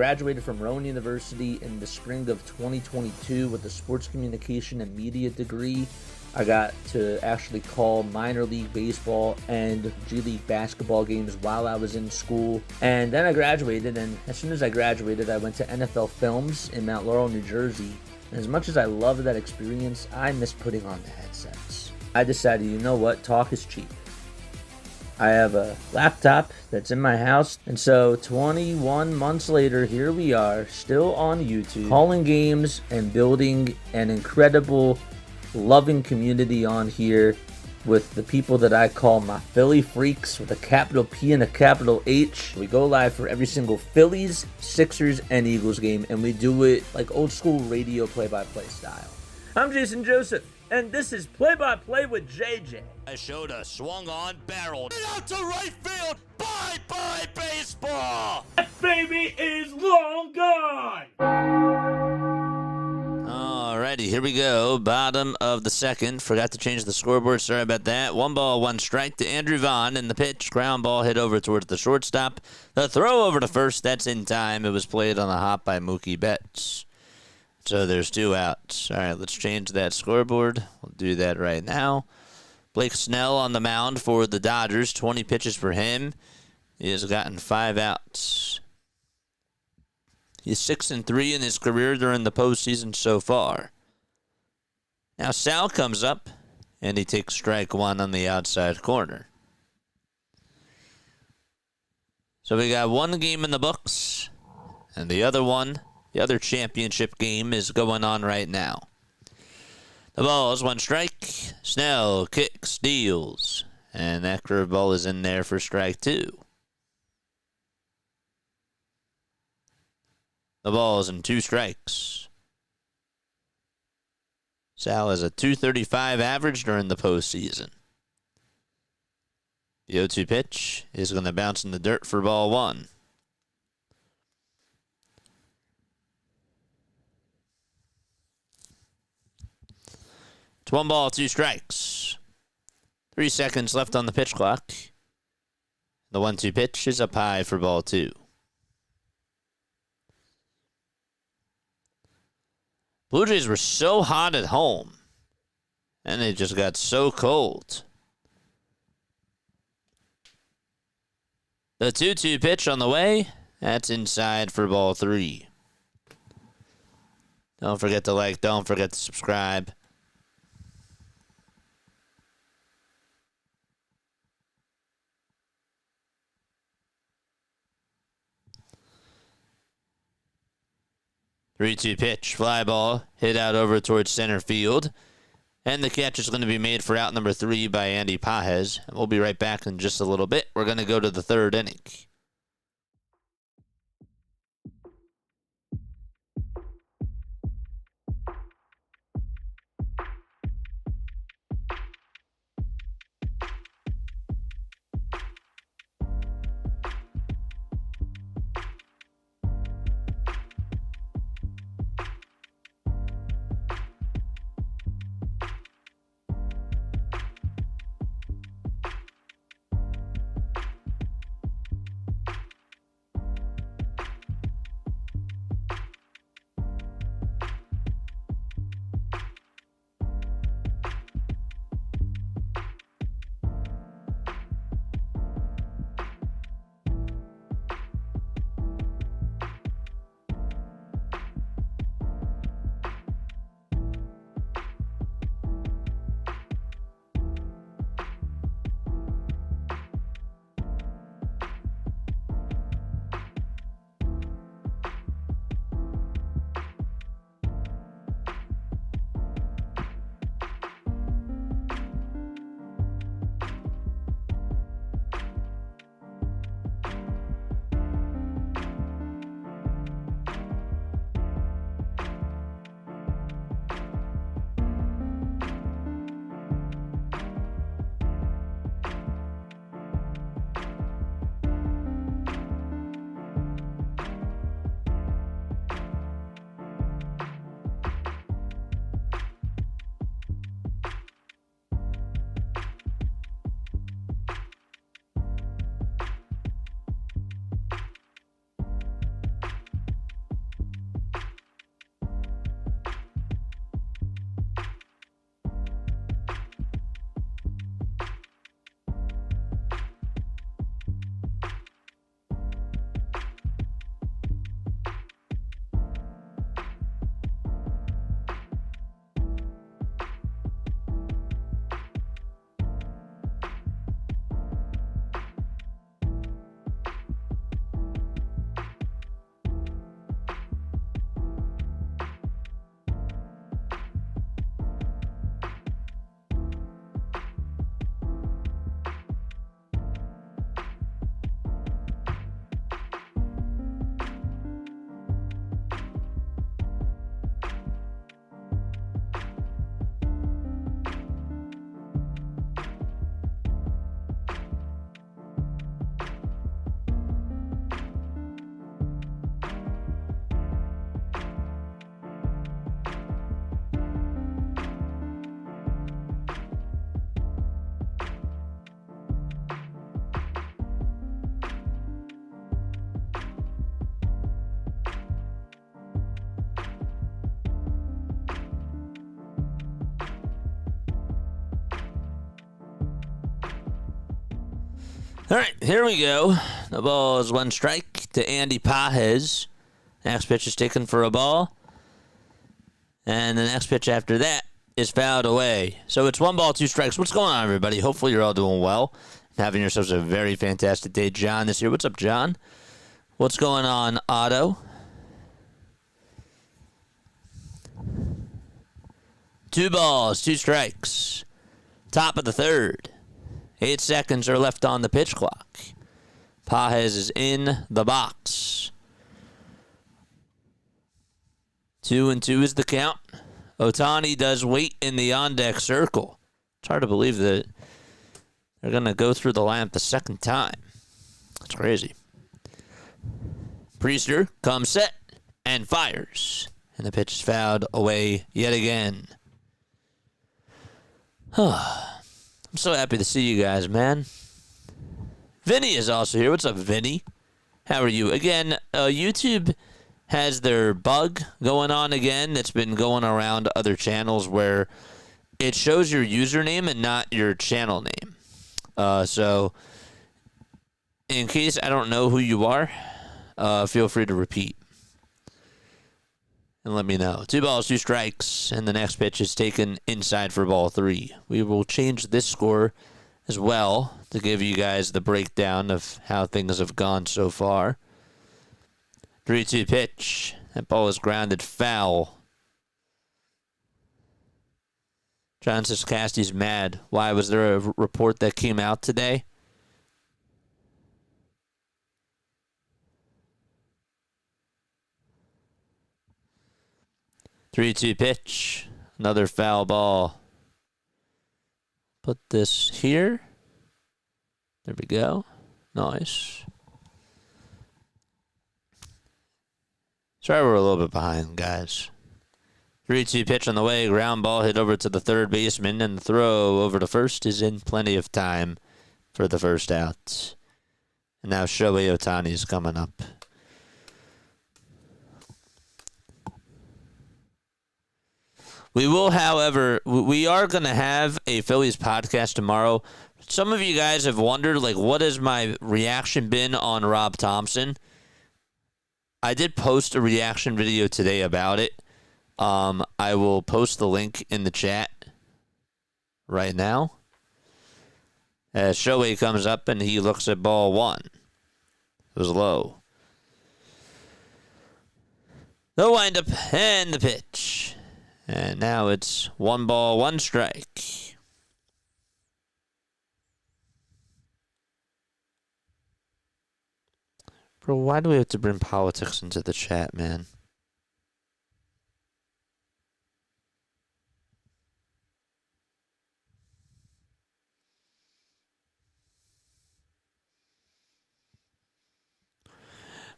graduated from Rowan University in the spring of 2022 with a sports communication and media degree. I got to actually call minor league baseball and G League basketball games while I was in school. And then I graduated, and as soon as I graduated, I went to NFL Films in Mount Laurel, New Jersey. And as much as I loved that experience, I miss putting on the headsets. I decided, you know what, talk is cheap. I have a laptop that's in my house, and so 21 months later, here we are, still on YouTube, calling games and building an incredible, loving community on here with the people that I call my Philly freaks with a capital P and a capital H. We go live for every single Phillies, Sixers, and Eagles game, and we do it like old school radio play-by-play style. I'm Jason Joseph, and this is Play-by-Play with JJ. Showed swung on, barreled out to right field. Bye-bye baseball. That baby is long gone. Alrighty, here we go. Bottom of the second. Forgot to change the scoreboard. Sorry about that. 1 ball, 1 strike to Andrew Vaughn in the pitch. Ground ball hit over towards the shortstop. The throw over to first. That's in time. It was played on the hop by Mookie Betts. So there's 2 outs. All right, let's change that scoreboard. We'll do that right now. Blake Snell on the mound for the Dodgers. 20 pitches for him. He has gotten 5 outs. He's 6-3 in his career during the postseason so far. Now Sal comes up, and he takes strike 1 on the outside corner. So we got 1 game in the books, and the other championship game is going on right now. The ball is 1 strike. Snell kicks, steals, and that curveball is in there for strike 2. The ball is in 2 strikes. Sal has a .235 average during the postseason. The 0-2 pitch is going to bounce in the dirt for ball 1. It's 1 ball, 2 strikes. 3 seconds left on the pitch clock. The 1-2 pitch is up high for ball 2. Blue Jays were so hot at home, and they just got so cold. The 2-2 pitch on the way, that's inside for ball 3. Don't forget to like, don't forget to subscribe. Three-two pitch, fly ball, hit out over towards center field. And the catch is going to be made for out number 3 by Andy Pajes. And we'll be right back in just a little bit. We're going to go to the 3rd inning. All right, here we go. The ball is one strike to Andy Pages. Next pitch is taken for a ball. And the next pitch after that is fouled away. So it's 1 ball, 2 strikes. What's going on, everybody? Hopefully you're all doing well and having yourselves a very fantastic day. John is here. What's up, John? What's going on, Otto? 2 balls, 2 strikes. Top of the third. 8 seconds are left on the pitch clock. Pages is in the box. 2-2 is the count. Ohtani does wait in the on-deck circle. It's hard to believe that they're going to go through the lineup the second time. That's crazy. Priester comes set and fires. And the pitch is fouled away yet again. I'm so happy to see you guys, man. Vinny is also here. What's up, Vinny? How are you? Again, YouTube has their bug going on again that's been going around other channels where it shows your username and not your channel name. So, in case I don't know who you are, feel free to repeat. And let me know. 2 balls, 2 strikes, and the next pitch is taken inside for ball 3. We will change this score as well to give you guys the breakdown of how things have gone so far. 3-2 pitch. That ball is grounded foul. John says Casty's mad. Why? Was there a report that came out today? Three-two pitch. Another foul ball. Put this here. There we go. Nice. Sorry we're a little bit behind, guys. 3-2 pitch on the way. Ground ball hit over to the third baseman, and the throw over to first is in plenty of time for the first out. And now Shohei Ohtani is coming up. We will, however, we are going to have a Phillies podcast tomorrow. Some of you guys have wondered, like, what has my reaction been on Rob Thompson? I did post a reaction video today about it. I will post the link in the chat right now. As Shohei comes up and he looks at ball 1. It was low. The windup and the pitch. And now it's 1 ball, 1 strike. Bro, why do we have to bring politics into the chat, man?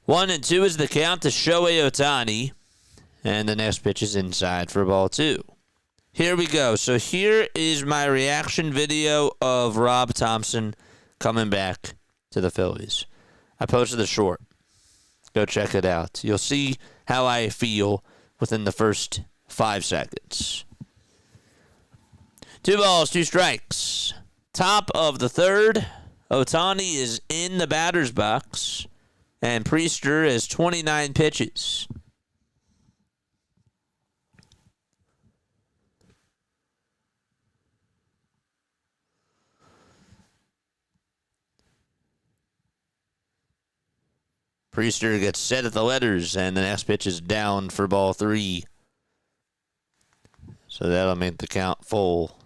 One and two is the count to Shohei Ohtani. And the next pitch is inside for ball 2. Here we go. So here is my reaction video of Rob Thompson coming back to the Phillies. I posted the short. Go check it out. You'll see how I feel within the first 5 seconds. 2 balls, 2 strikes. Top of the third. Ohtani is in the batter's box. And Priester has 29 pitches. Priester gets set at the letters, and the next pitch is down for ball 3. So that'll make the count full.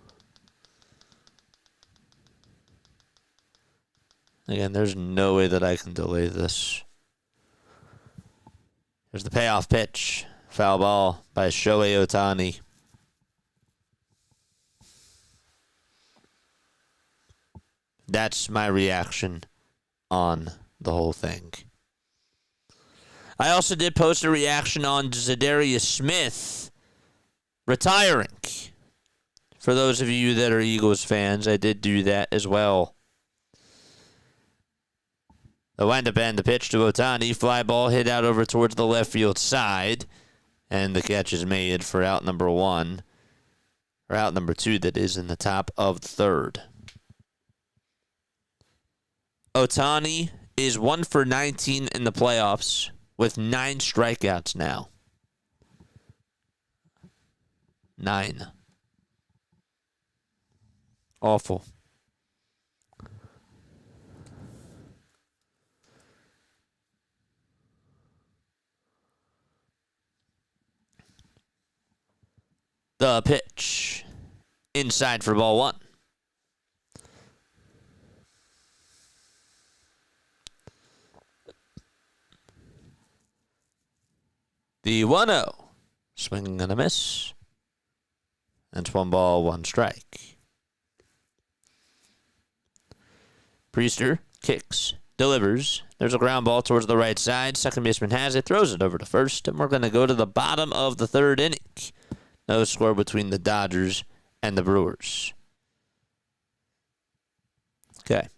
Again, there's no way that I can delay this. There's the payoff pitch. Foul ball by Shohei Ohtani. That's my reaction on the whole thing. I also did post a reaction on Zadarius Smith retiring. For those of you that are Eagles fans, I did do that as well. The windup and the pitch to Ohtani. Fly ball hit out over towards the left field side. And the catch is made for out number 1. Or out number 2, that is, in the top of the third. Ohtani is 1 for 19 in the playoffs with 9 strikeouts now. 9. Awful. The pitch. Inside for ball 1. The 1-0. Swinging and a miss. And it's 1 ball, 1 strike. Priester kicks, delivers. There's a ground ball towards the right side. Second baseman has it, throws it over to first, and we're going to go to the bottom of the 3rd inning. No score between the Dodgers and the Brewers. Okay.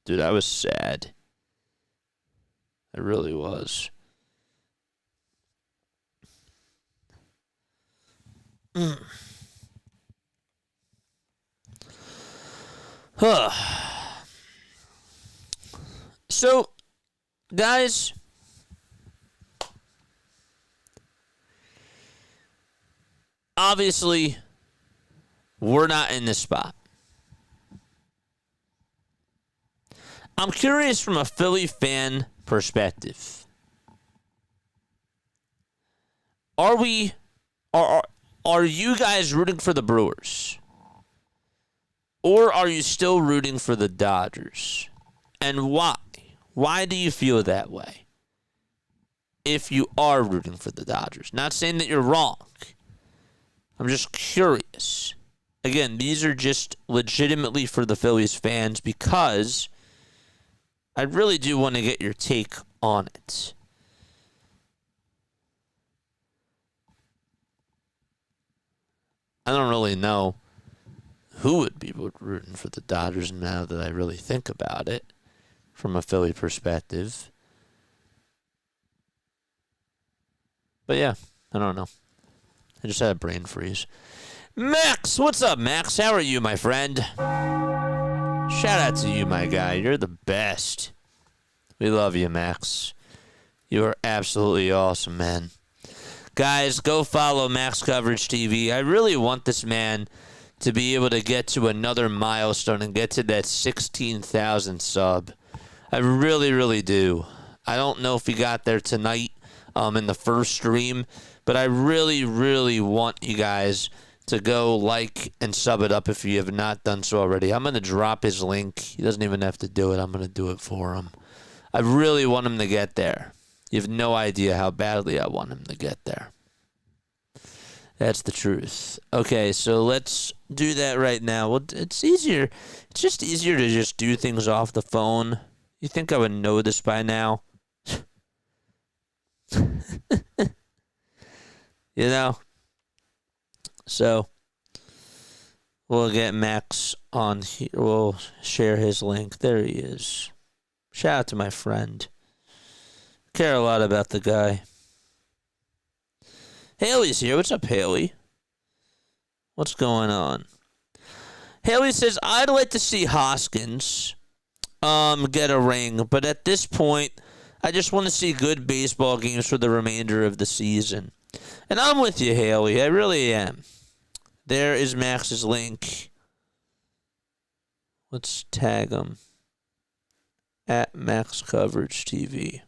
Dude, I was sad. I really was. So, guys, obviously, we're not in this spot. I'm curious from a Philly fan perspective. Are you guys rooting for the Brewers? Or are you still rooting for the Dodgers? And why? Why do you feel that way? If you are rooting for the Dodgers. Not saying that you're wrong. I'm just curious. Again, these are just legitimately for the Phillies fans because I really do want to get your take on it. I don't really know who would be rooting for the Dodgers now that I really think about it from a Philly perspective. But yeah, I don't know. I just had a brain freeze. Max, what's up, Max? How are you, my friend? Shout out to you, my guy. You're the best. We love you, Max. You are absolutely awesome, man. Guys, go follow Max Coverage TV. I really want this man to be able to get to another milestone and get to that 16,000 sub. I really, really do. I don't know if he got there tonight in the first stream, but I really, really want you guys to go like and sub it up if you have not done so already. I'm going to drop his link. He doesn't even have to do it. I'm going to do it for him. I really want him to get there. You have no idea how badly I want him to get there. That's the truth. Okay, so let's do that right now. Well, it's easier. It's just easier to just do things off the phone. You think I would know this by now? You know? So, we'll get Max on here. We'll share his link. There he is. Shout out to my friend. Care a lot about the guy. Haley's here. What's up, Haley? What's going on? Haley says, I'd like to see Hoskins get a ring, but at this point, I just want to see good baseball games for the remainder of the season. And I'm with you, Haley. I really am. There is Max's link. Let's tag him. At Max Coverage TV.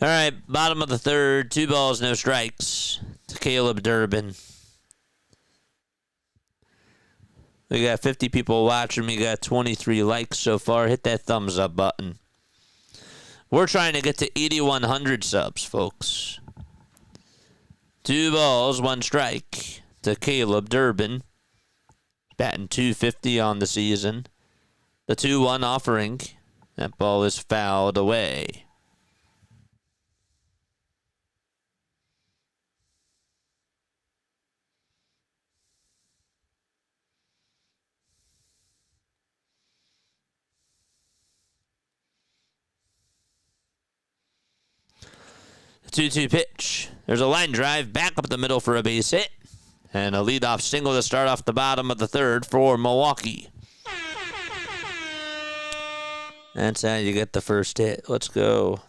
All right, bottom of the 3rd, 2 balls, no strikes to Caleb Durbin. We got 50 people watching. We got 23 likes so far. Hit that thumbs up button. We're trying to get to 8,100 subs, folks. 2 balls, 1 strike to Caleb Durbin. Batting .250 on the season. The 2-1 offering. That ball is fouled away. The 2-2 pitch. There's a line drive back up the middle for a base hit. And a leadoff single to start off the bottom of the third for Milwaukee. That's how you get the first hit. Let's go.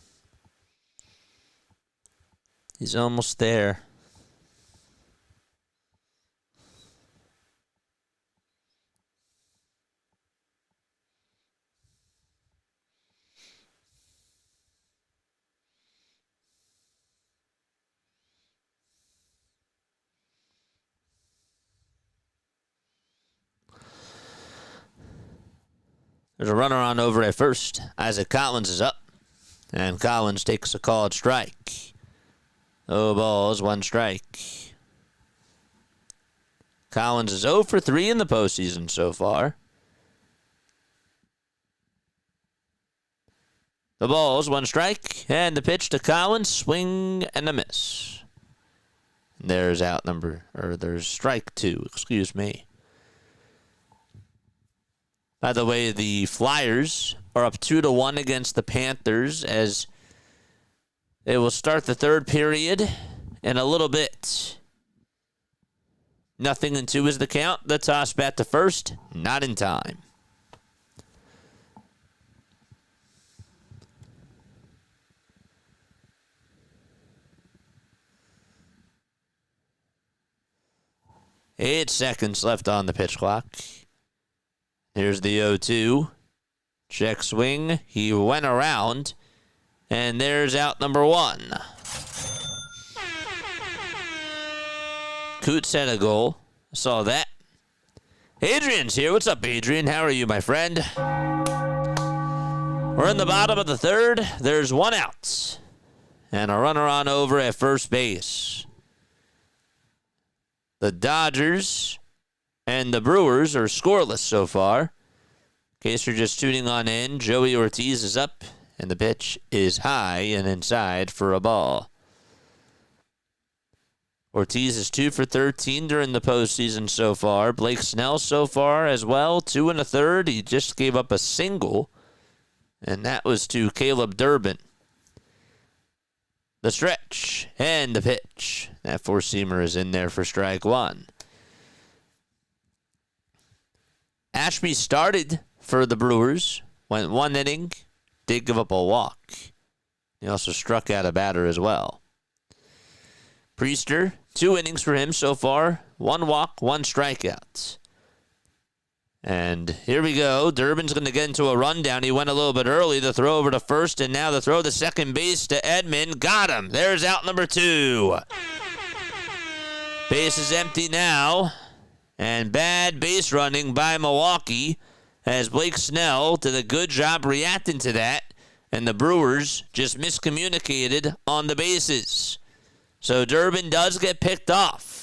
He's almost there. There's a runner on over at first. Isaac Collins is up. And Collins takes a called strike. No balls, 1 strike. Collins is 0 for 3 in the postseason so far. The balls, 1 strike. And the pitch to Collins, swing and a miss. And there's there's strike 2, excuse me. By the way, the Flyers are up 2-1 against the Panthers as they will start the third period in a little bit. 0-2 is the count. The toss bat to first, not in time. Eight seconds left on the pitch clock. Here's the 0-2. Check swing. He went around. And there's out number 1. Coots had a goal. I saw that. Adrian's here. What's up, Adrian? How are you, my friend? We're in the bottom of the third. There's 1 out. And a runner on over at first base. The Dodgers and the Brewers are scoreless so far. In case you're just tuning on in, Joey Ortiz is up, and the pitch is high and inside for a ball. Ortiz is 2 for 13 during the postseason so far. Blake Snell so far as well, 2 1/3. He just gave up a single, and that was to Caleb Durbin. The stretch and the pitch. That 4-seamer is in there for strike 1. Ashby started for the Brewers, went 1 inning, did give up a walk. He also struck out a batter as well. Priester, 2 innings for him so far, 1 walk, 1 strikeout. And here we go. Durbin's going to get into a rundown. He went a little bit early. The throw over to first, and now the throw to second base to Edman. Got him. There's out number 2. Base is empty now. And bad base running by Milwaukee as Blake Snell did a good job reacting to that. And the Brewers just miscommunicated on the bases. So Durbin does get picked off.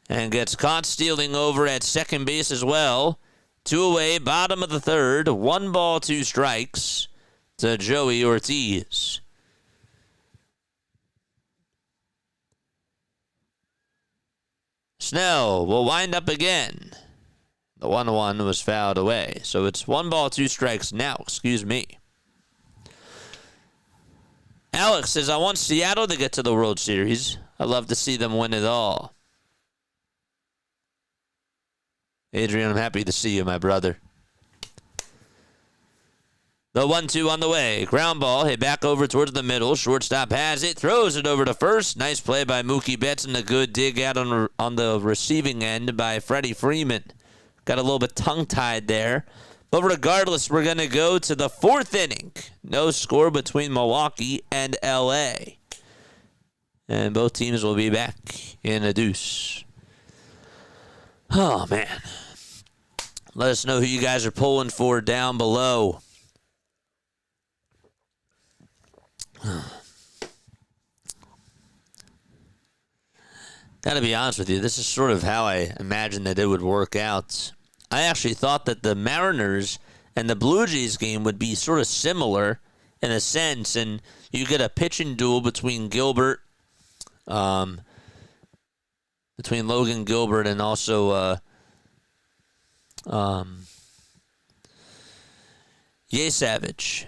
And gets caught stealing over at second base as well. 2 away, bottom of the third. 1 ball, 2 strikes to Joey Ortiz. Snell will wind up again. The 1-1 was fouled away. So it's 1 ball, 2 strikes now. Excuse me. Alex says, I want Seattle to get to the World Series. I'd love to see them win it all. Adrian, I'm happy to see you, my brother. The 1-2 on the way. Ground ball hit back over towards the middle. Shortstop has it. Throws it over to first. Nice play by Mookie Betts and a good dig out on the receiving end by Freddie Freeman. Got a little bit tongue-tied there. But regardless, we're going to go to the 4th inning. No score between Milwaukee and L.A. And both teams will be back in a deuce. Oh, man. Let us know who you guys are pulling for down below. Gotta be honest with you, this is sort of how I imagined that it would work out. I actually thought that the Mariners and the Blue Jays game would be sort of similar in a sense, and you get a pitching duel between Logan Gilbert and also Savage.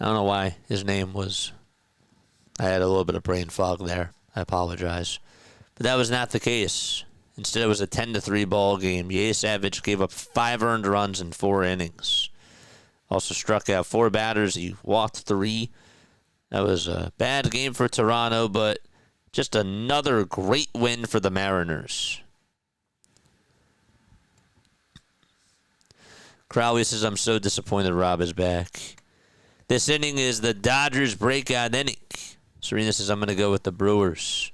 I don't know why his name was. I had a little bit of brain fog there. I apologize. But that was not the case. Instead, it was a 10-3 ball game. Yea Savage gave up 5 earned runs in 4 innings. Also struck out 4 batters. He walked 3. That was a bad game for Toronto, but just another great win for the Mariners. Crowley says, I'm so disappointed Rob is back. This inning is the Dodgers' breakout inning. Serena says, I'm going to go with the Brewers.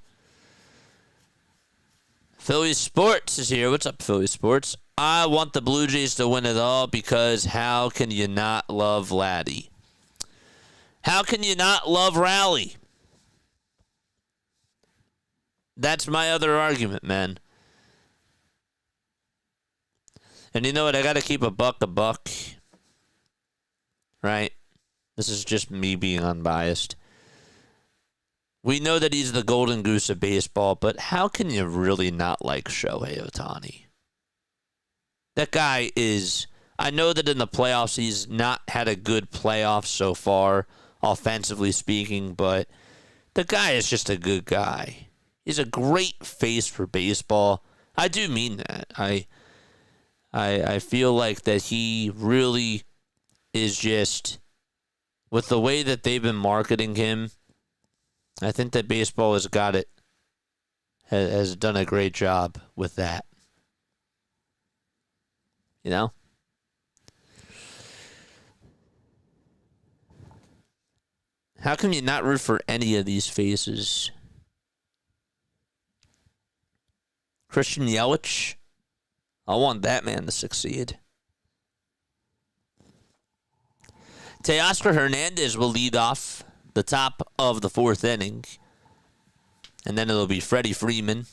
Philly Sports is here. What's up, Philly Sports? I want the Blue Jays to win it all because how can you not love Laddie? How can you not love Raleigh? That's my other argument, man. And you know what? I got to keep a buck. Right? This is just me being unbiased. We know that he's the golden goose of baseball, but how can you really not like Shohei Ohtani? That guy is... I know that in the playoffs he's not had a good playoff so far, offensively speaking, but the guy is just a good guy. He's a great face for baseball. I do mean that. I feel like that he really is just... With the way that they've been marketing him, I think that baseball has got it, has done a great job with that. You know? How come you not root for any of these faces? Christian Yelich? I want that man to succeed. Teoscar Hernandez will lead off the top of the 4th inning. And then it'll be Freddie Freeman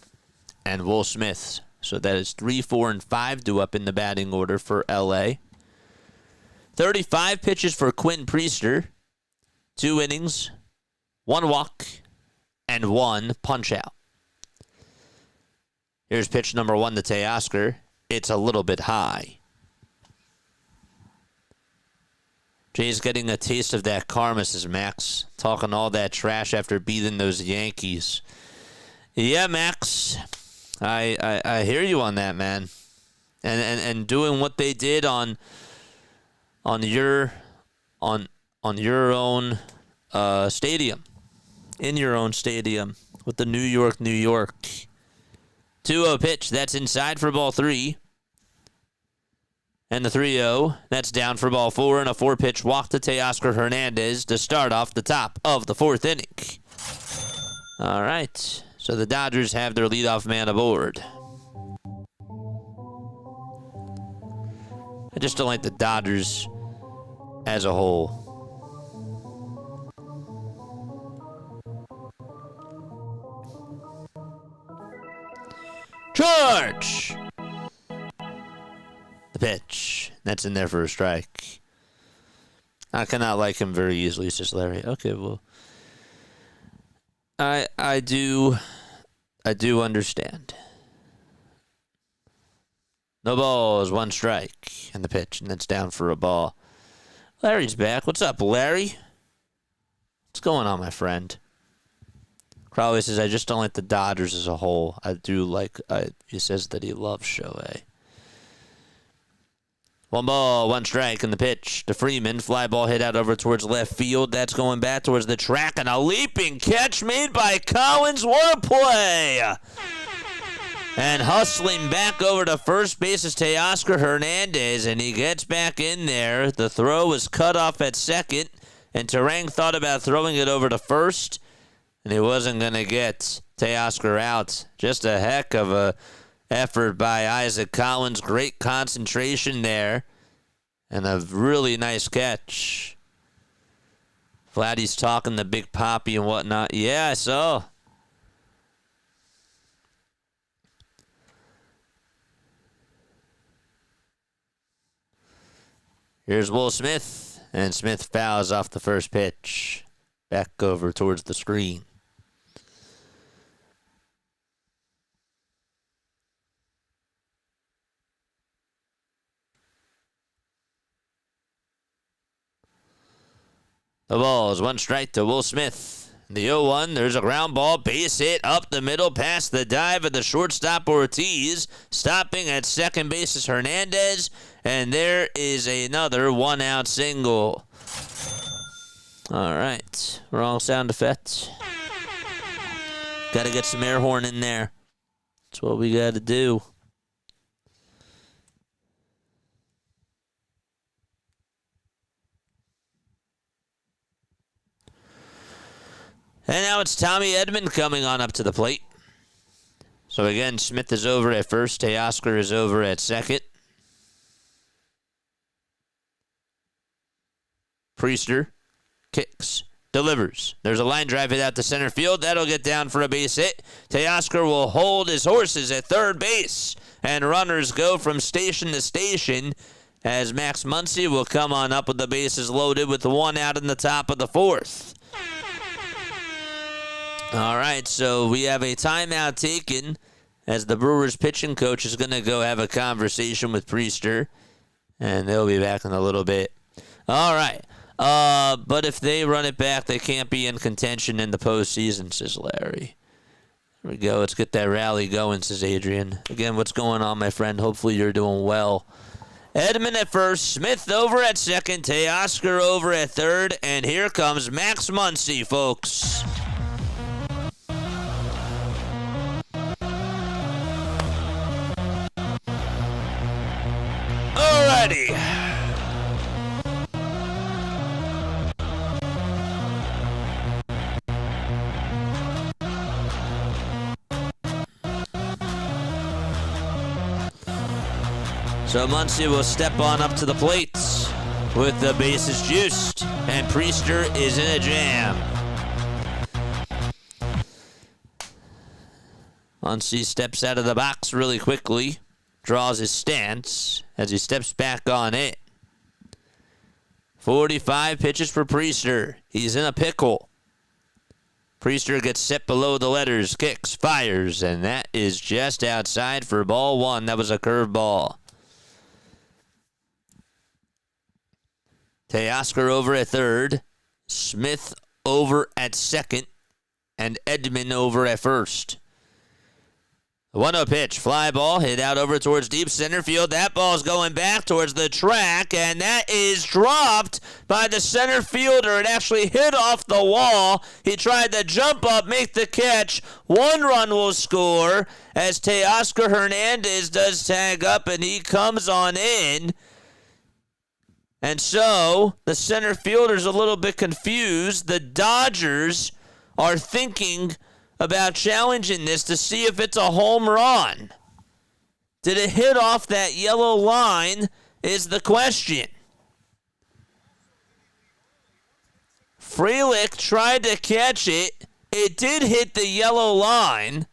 and Will Smith. So that is 3, 4, and 5 due up in the batting order for L.A. 35 pitches for Quinn Priester. 2 innings, 1 walk, and 1 punch-out. Here's pitch number 1 to Teoscar. It's a little bit high. Jay's getting a taste of that karma, says Max. Talking all that trash after beating those Yankees. Yeah, Max. I hear you on that, man. And doing what they did on your own stadium. In your own stadium with the New York. 2-0 pitch. That's inside for ball 3. And the 3-0, that's down for ball 4, and a 4-pitch walk to Teoscar Hernandez to start off the top of the 4th inning. All right, so the Dodgers have their leadoff man aboard. I just don't like the Dodgers as a whole. Charge! The pitch. That's in there for a strike. I cannot like him very easily, says Larry. Okay, well. I do understand. No balls, 1 strike. And the pitch, and that's down for a ball. Larry's back. What's up, Larry? What's going on, my friend? Crowley says, I just don't like the Dodgers as a whole. I do like, he says that he loves Shohei. 1 ball, 1 strike, and the pitch to Freeman. Fly ball hit out over towards left field. That's going back towards the track, and a leaping catch made by Collins. What a play! And hustling back over to first base is Teoscar Hernandez, and he gets back in there. The throw was cut off at second, and Terang thought about throwing it over to first, and he wasn't going to get Teoscar out. Just a heck of a effort by Isaac Collins. Great concentration there. And a really nice catch. Vladdy's talking to Big Papi and whatnot. Yeah, I saw. Here's Will Smith. And Smith fouls off the first pitch. Back over towards the screen. The ball is 1 strike to Will Smith. The 0-1, there's a ground ball, base hit up the middle past the dive of the shortstop Ortiz. Stopping at second base is Hernandez, and there is another one-out single. All right, wrong sound effect. Got to get some air horn in there. That's what we got to do. And now it's Tommy Edman coming on up to the plate. So again, Smith is over at first. Teoscar is over at second. Priester kicks, delivers. There's a line drive hit out to center field. That'll get down for a base hit. Teoscar will hold his horses at third base. And runners go from station to station as Max Muncy will come on up with the bases loaded with the one out in the top of the fourth. All right, so we have a timeout taken as the Brewers pitching coach is going to go have a conversation with Priester, and they'll be back in a little bit. All right, but if they run it back, they can't be in contention in the postseason, says Larry. There we go. Let's get that rally going, says Adrian. Again, what's going on, my friend? Hopefully you're doing well. Edman at first, Smith over at second, Teoscar over at third, and here comes Max Muncy, folks. Alrighty. So Muncy will step on up to the plate with the bases juiced, and Priester is in a jam. Muncy steps out of the box really quickly, draws his stance as he steps back on it. 45 pitches for Priester. He's in a pickle. Priester gets set below the letters, kicks, fires, and that is just outside for ball one. That was a curveball. Teoscar over at third, Smith over at second, and Edman over at first. 1-0 pitch, fly ball, hit out over towards deep center field. That ball's going back towards the track, and that is dropped by the center fielder. It actually hit off the wall. He tried to jump up, make the catch. 1 run will score as Teoscar Hernandez does tag up, and he comes on in. And so the center fielder's a little bit confused. The Dodgers are thinking about challenging this to see if it's a home run. Did it hit off that yellow line is the question. Frelick tried to catch it. It did hit the yellow line.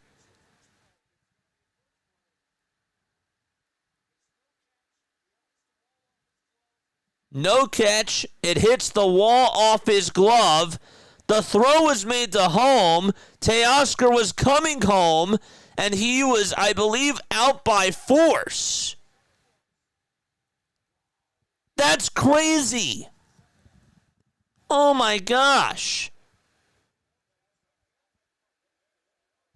No catch. It hits the wall off his glove. The throw was made to home. Teoscar was coming home, and he was, I believe, out by force. That's crazy. Oh, my gosh.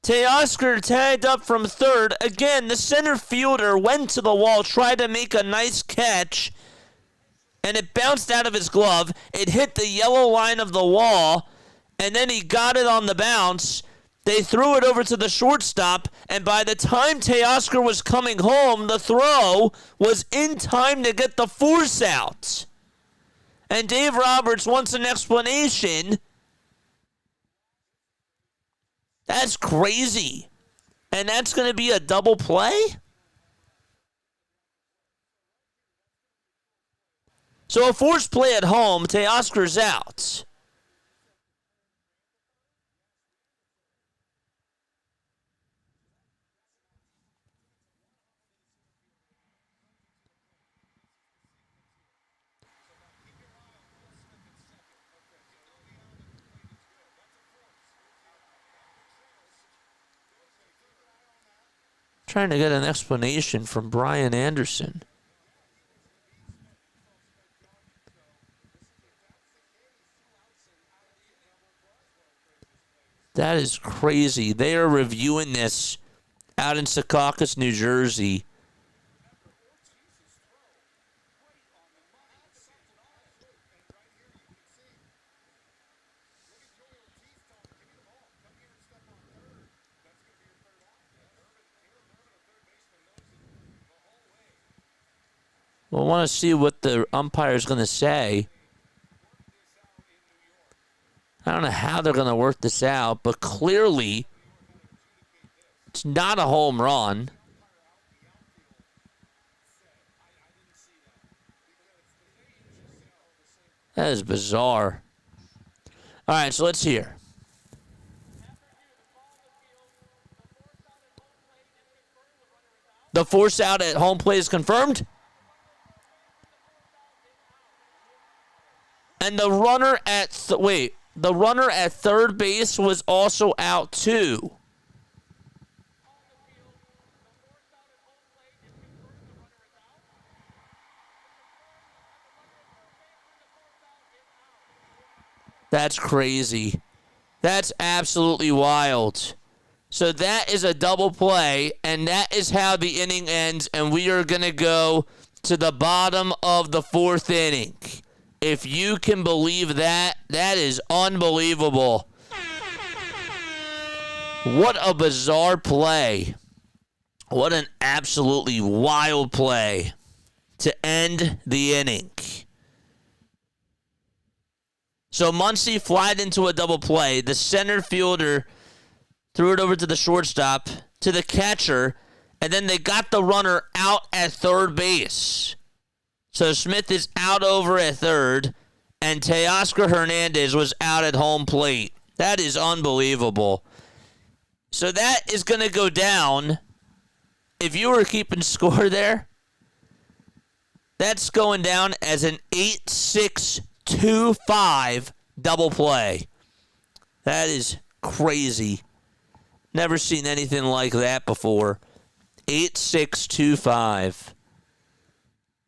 Teoscar tagged up from third. Again, the center fielder went to the wall, tried to make a nice catch, and it bounced out of his glove. It hit the yellow line of the wall, and then he got it on the bounce. They threw it over to the shortstop, and by the time Teoscar was coming home, the throw was in time to get the force out. And Dave Roberts wants an explanation. That's crazy. And that's going to be a double play? So a forced play at home, Teoscar's out. Trying to get an explanation from Brian Anderson. That is crazy. They are reviewing this out in Secaucus, New Jersey. Well, I want to see what the umpire is going to say. I don't know how they're going to work this out, but clearly it's not a home run. That is bizarre. All right, so let's hear. The force out at home plate is confirmed. And the runner at the runner at third base was also out too. That's crazy. That's absolutely wild. So that is a double play, and that is how the inning ends, and we are going to go to the bottom of the fourth inning. If you can believe that, that is unbelievable. What a bizarre play. What an absolutely wild play to end the inning. So Muncy flied into a double play. The center fielder threw it over to the shortstop, to the catcher, and then they got the runner out at third base. So Smith is out over at third, and Teoscar Hernandez was out at home plate. That is unbelievable. So that is going to go down. If you were keeping score there, that's going down as an 8-6-2-5 double play. That is crazy. Never seen anything like that before. 8-6-2-5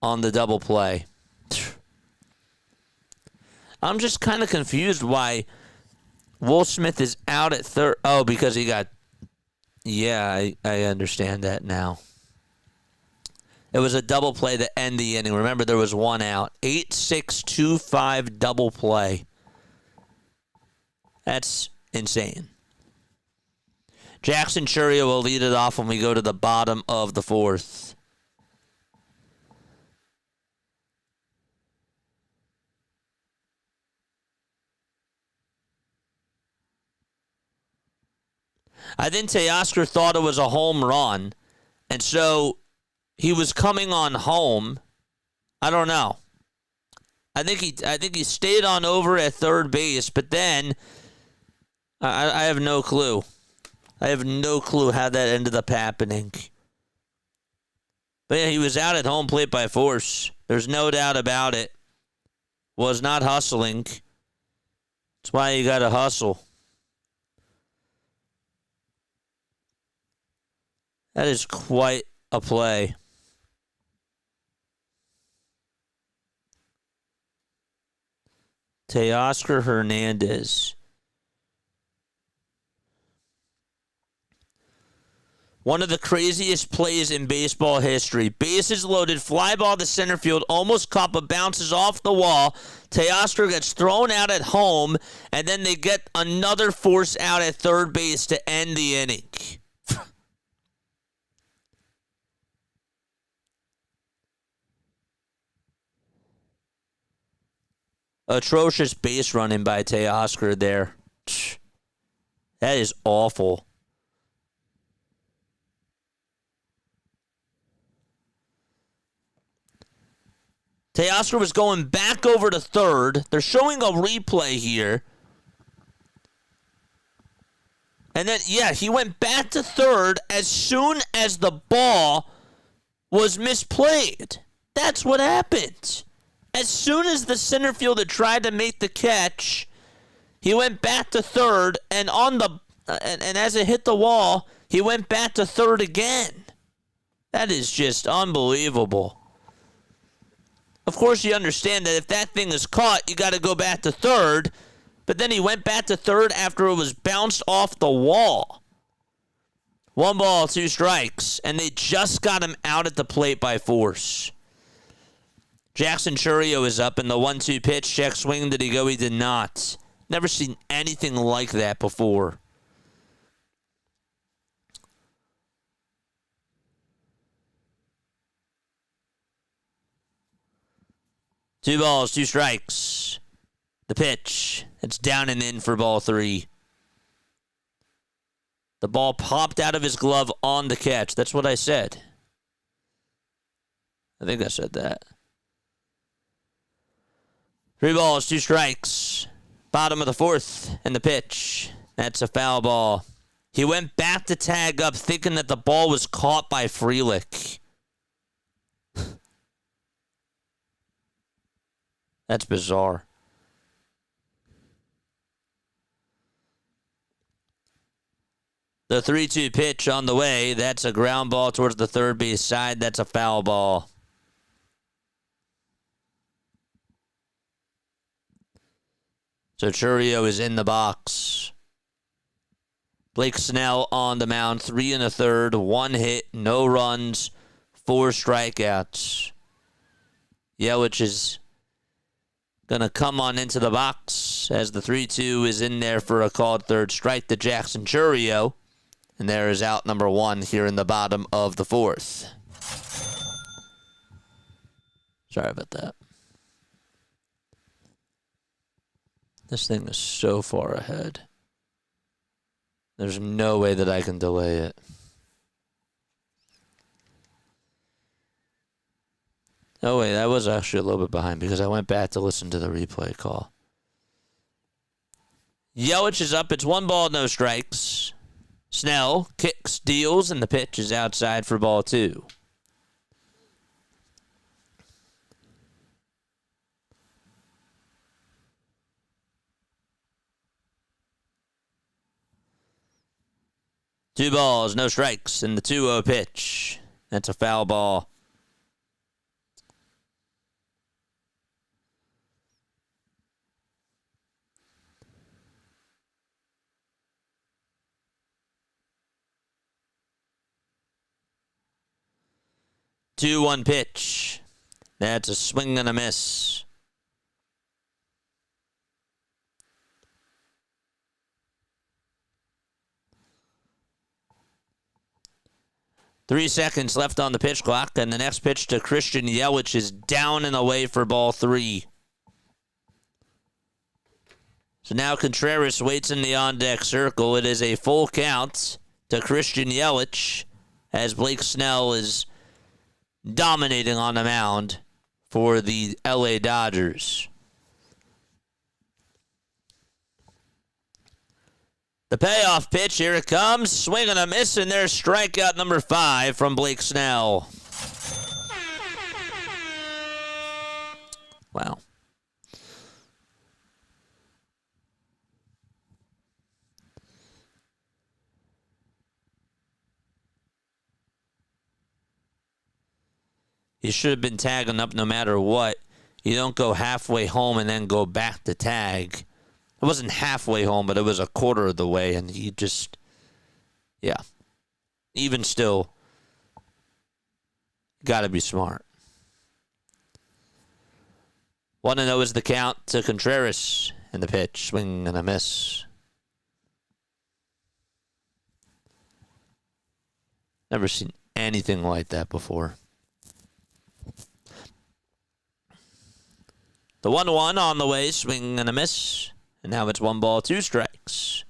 on the double play. I'm just kind of confused why Will Smith is out at third. Oh, because he got... Yeah, I understand that now. It was a double play to end the inning. Remember, there was one out. 8-6-2-5 double play. That's insane. Jackson Churio will lead it off when we go to the bottom of the fourth. I think Teoscar thought it was a home run, and so he was coming on home. I don't know. I think he stayed on over at third base, but then I have no clue. I have no clue how that ended up happening. But yeah, he was out at home plate by force. There's no doubt about it. Was not hustling. That's why you got to hustle. That is quite a play. Teoscar Hernandez. One of the craziest plays in baseball history. Bases loaded, fly ball to center field, almost caught but bounces off the wall. Teoscar gets thrown out at home, and then they get another force out at third base to end the inning. Atrocious base running by Teoscar there. That is awful. Teoscar was going back over to third. They're showing a replay here. And then, yeah, he went back to third as soon as the ball was misplayed. That's what happened. As soon as the center fielder tried to make the catch, he went back to third, and and as it hit the wall, he went back to third again. That is just unbelievable. Of course, you understand that if that thing is caught, you got to go back to third. but then he went back to third after it was bounced off the wall. 1 ball, 2 strikes, and they just got him out at the plate by force. Jackson Chourio is up in the 1-2 pitch. Check swing. Did he go? He did not. Never seen anything like that before. Two balls, 2 strikes. The pitch. It's down and in for ball 3. The ball popped out of his glove on the catch. That's what I said. I think I said that. 3 balls, 2 strikes. Bottom of the 4th, and the pitch. That's a foul ball. He went back to tag up thinking that the ball was caught by Frelick. That's bizarre. The 3-2 pitch on the way. That's a ground ball towards the third base side. That's a foul ball. So Chourio is in the box. Blake Snell on the mound. 3 1/3. 1 hit. No runs. 4 strikeouts. Yelich is going to come on into the box as the 3-2 is in there for a called third strike to Jackson Chourio. And there is out number 1 here in the bottom of the 4th. Sorry about that. This thing is so far ahead. There's no way that I can delay it. Oh, wait, I was actually a little bit behind because I went back to listen to the replay call. Yelich is up. It's 1 ball, no strikes. Snell kicks, deals, and the pitch is outside for ball 2. Two balls, no strikes, and the 2-0 pitch. That's a foul ball. Two 1 pitch. That's a swing and a miss. Three seconds left on the pitch clock, and the next pitch to Christian Yelich is down and away for ball 3. So now Contreras waits in the on-deck circle. It is a full count to Christian Yelich as Blake Snell is dominating on the mound for the LA Dodgers. The payoff pitch, here it comes. Swing and a miss, and there's strikeout number 5 from Blake Snell. Wow. You should have been tagging up no matter what. You don't go halfway home and then go back to tag. It wasn't halfway home, but it was a quarter of the way, and he just, yeah. Even still, got to be smart. 1-0 is the count to Contreras, and the pitch, swing and a miss. Never seen anything like that before. The 1-1 on the way, swing and a miss. And now it's 1 ball, 2 strikes.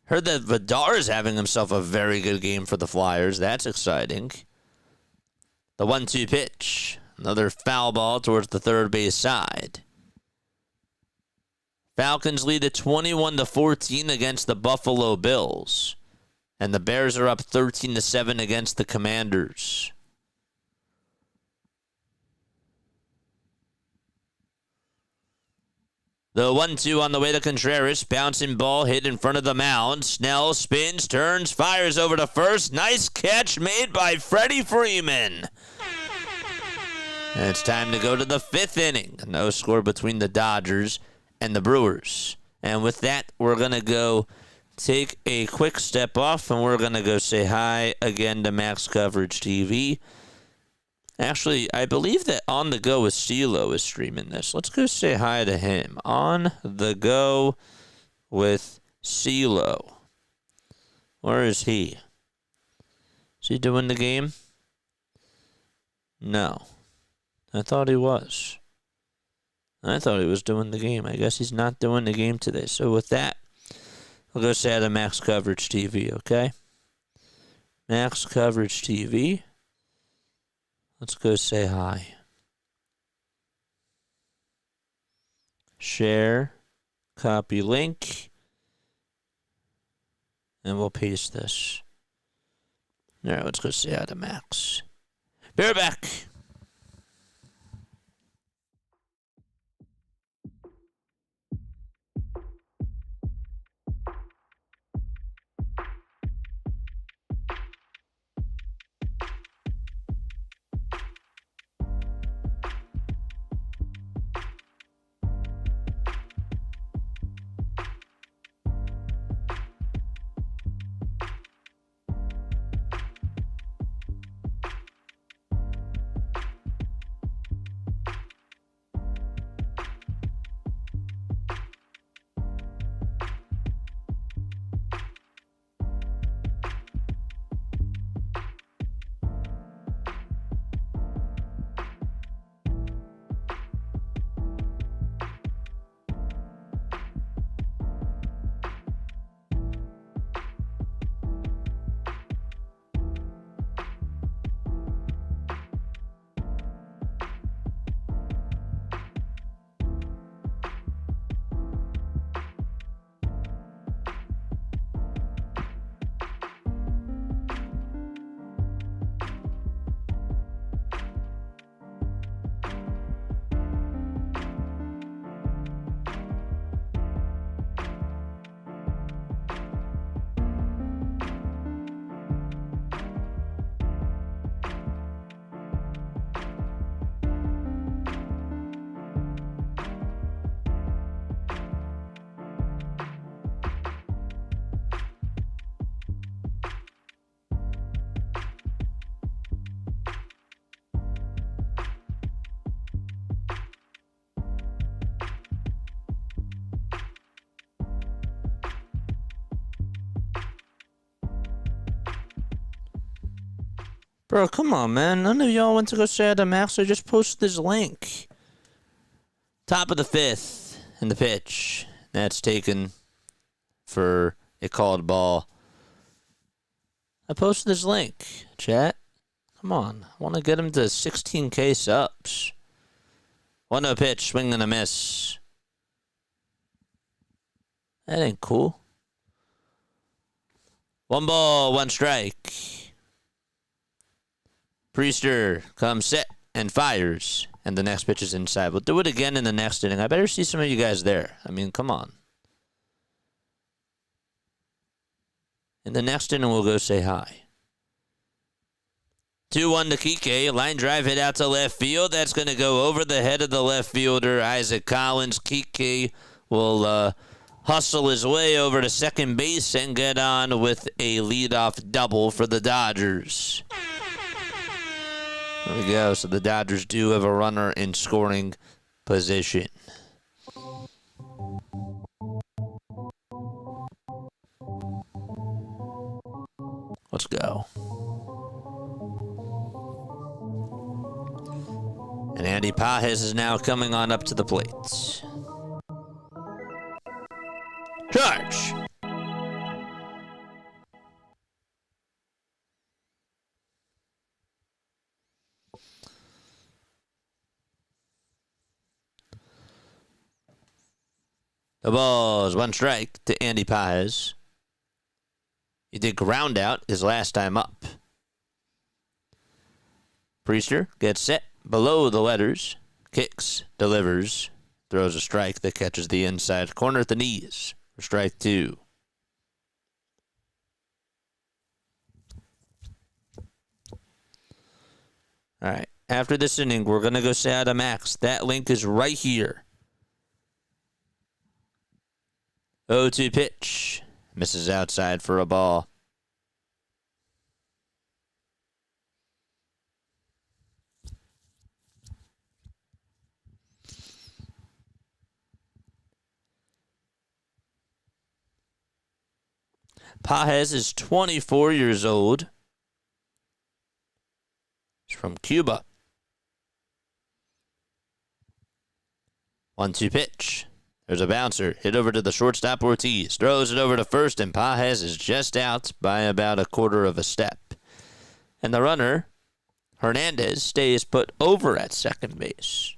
Heard that Vidar is having himself a very good game for the Flyers. That's exciting. The 1-2 pitch. Another foul ball towards the third base side. Falcons lead at 21-14 against the Buffalo Bills. And the Bears are up 13-7 against the Commanders. The 1-2 on the way to Contreras. Bouncing ball hit in front of the mound. Snell spins, turns, fires over to first. Nice catch made by Freddie Freeman. And it's time to go to the 5th inning. No score between the Dodgers and the Brewers. And with that, we're going to go take a quick step off, and we're going to go say hi again to Max Coverage TV. Actually, I believe that On The Go with CeeLo is streaming this. Let's go say hi to him. On The Go with CeeLo. Where is he? Is he doing the game? No. I thought he was. I thought he was doing the game. I guess he's not doing the game today. So with that, I'll go say hi to Max Coverage TV, okay? Max Coverage TV. Let's go say hi. Share, copy link, and we'll paste this. All right, let's go say hi to Max. Be right back. Bro, come on, man. None of y'all went to go say hi to Max. I just posted this link. Top of the 5th in the pitch. That's taken for a called ball. I posted this link, chat. Come on. I want to get him to 16K subs. 1-0 pitch, swing and a miss. That ain't cool. 1 ball, 1 strike. Priester comes set and fires. And the next pitch is inside. We'll do it again in the next inning. I better see some of you guys there. I mean, come on. In the next inning, we'll go say hi. 2-1 to Kike. Line drive hit out to left field. That's going to go over the head of the left fielder, Isaac Collins. Kike will hustle his way over to second base and get on with a leadoff double for the Dodgers. There we go. So the Dodgers do have a runner in scoring position. Let's go. And Andy Pages is now coming on up to the plate. Charge! The ball is 1 strike to Andy Pages. He did ground out his last time up. Priester gets set below the letters, kicks, delivers. Throws a strike that catches the inside corner at the knees for strike 2. All right. After this inning, we're going to go say hi to Max. That link is right here. 0-2 pitch. Misses outside for a ball. Pages is 24 years old. He's from Cuba. 1-2 pitch. There's a bouncer. Hit over to the shortstop, Ortiz. Throws it over to first, and Pages is just out by about a quarter of a step. And the runner, Hernandez, stays put over at second base.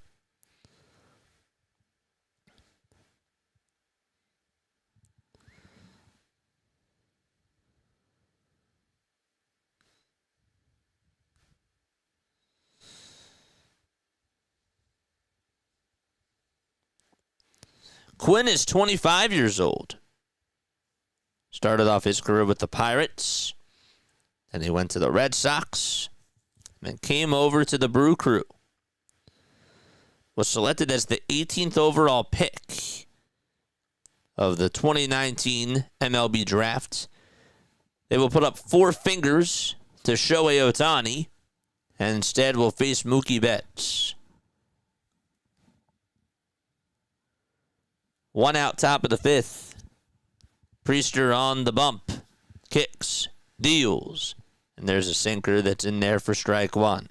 Quinn is 25 years old. Started off his career with the Pirates. Then he went to the Red Sox. And came over to the Brew Crew. Was selected as the 18th overall pick of the 2019 MLB draft. They will put up 4 fingers to shohei ohtani. And instead will face Mookie Betts. 1 out, top of the 5th. Priester on the bump. Kicks. Deals. And there's a sinker that's in there for strike 1.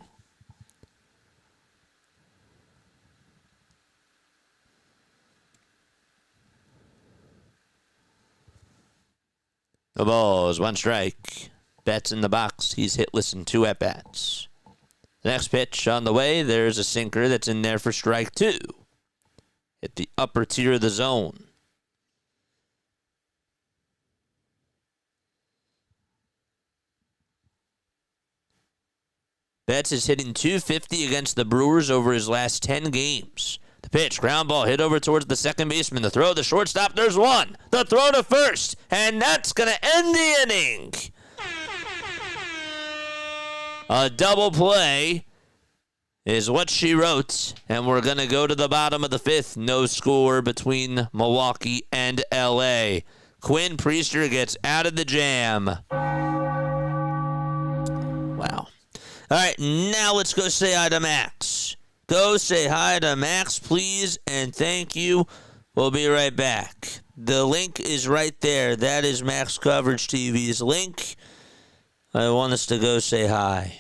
No balls. 1 strike. Betts in the box. He's hitless in 2 at-bats. The next pitch on the way. There's a sinker that's in there for strike 2. Hit the upper tier of the zone. Betts is hitting .250 against the Brewers over his last 10 games. The pitch, ground ball, hit over towards the second baseman. The throw, the shortstop, there's 1. The throw to first, and that's going to end the inning. A double play is what she wrote, and we're going to go to the bottom of the 5th. No score between Milwaukee and L.A. Quinn Priester gets out of the jam. Wow. All right, now let's go say hi to Max. Go say hi to Max, please, and thank you. We'll be right back. The link is right there. That is Max Coverage TV's link. I want us to go say hi.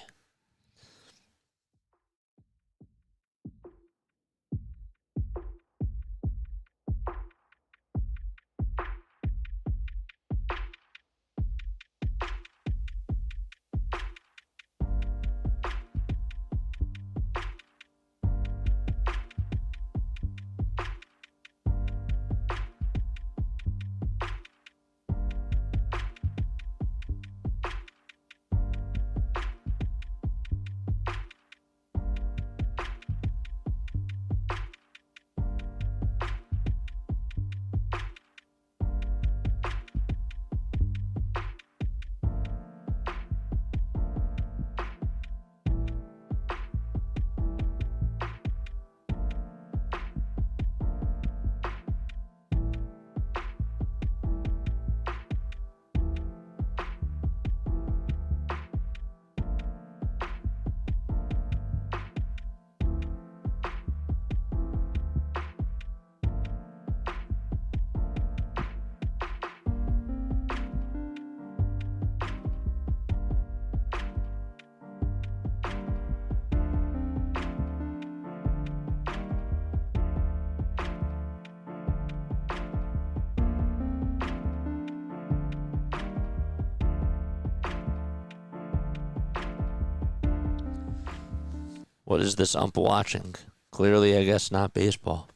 What is this ump watching? Clearly, I guess not baseball.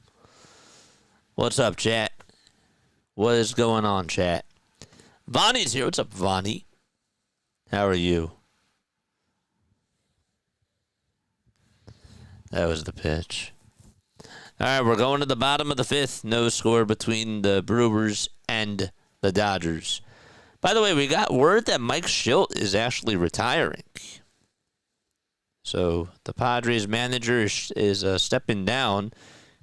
What's up, chat? What is going on, chat? Vonnie's here. What's up, Vonnie? How are you? That was the pitch. All right, we're going to the bottom of the fifth. No score between the Brewers and the Dodgers. By the way, we got word that Mike Shildt is actually retiring. So the Padres manager is stepping down.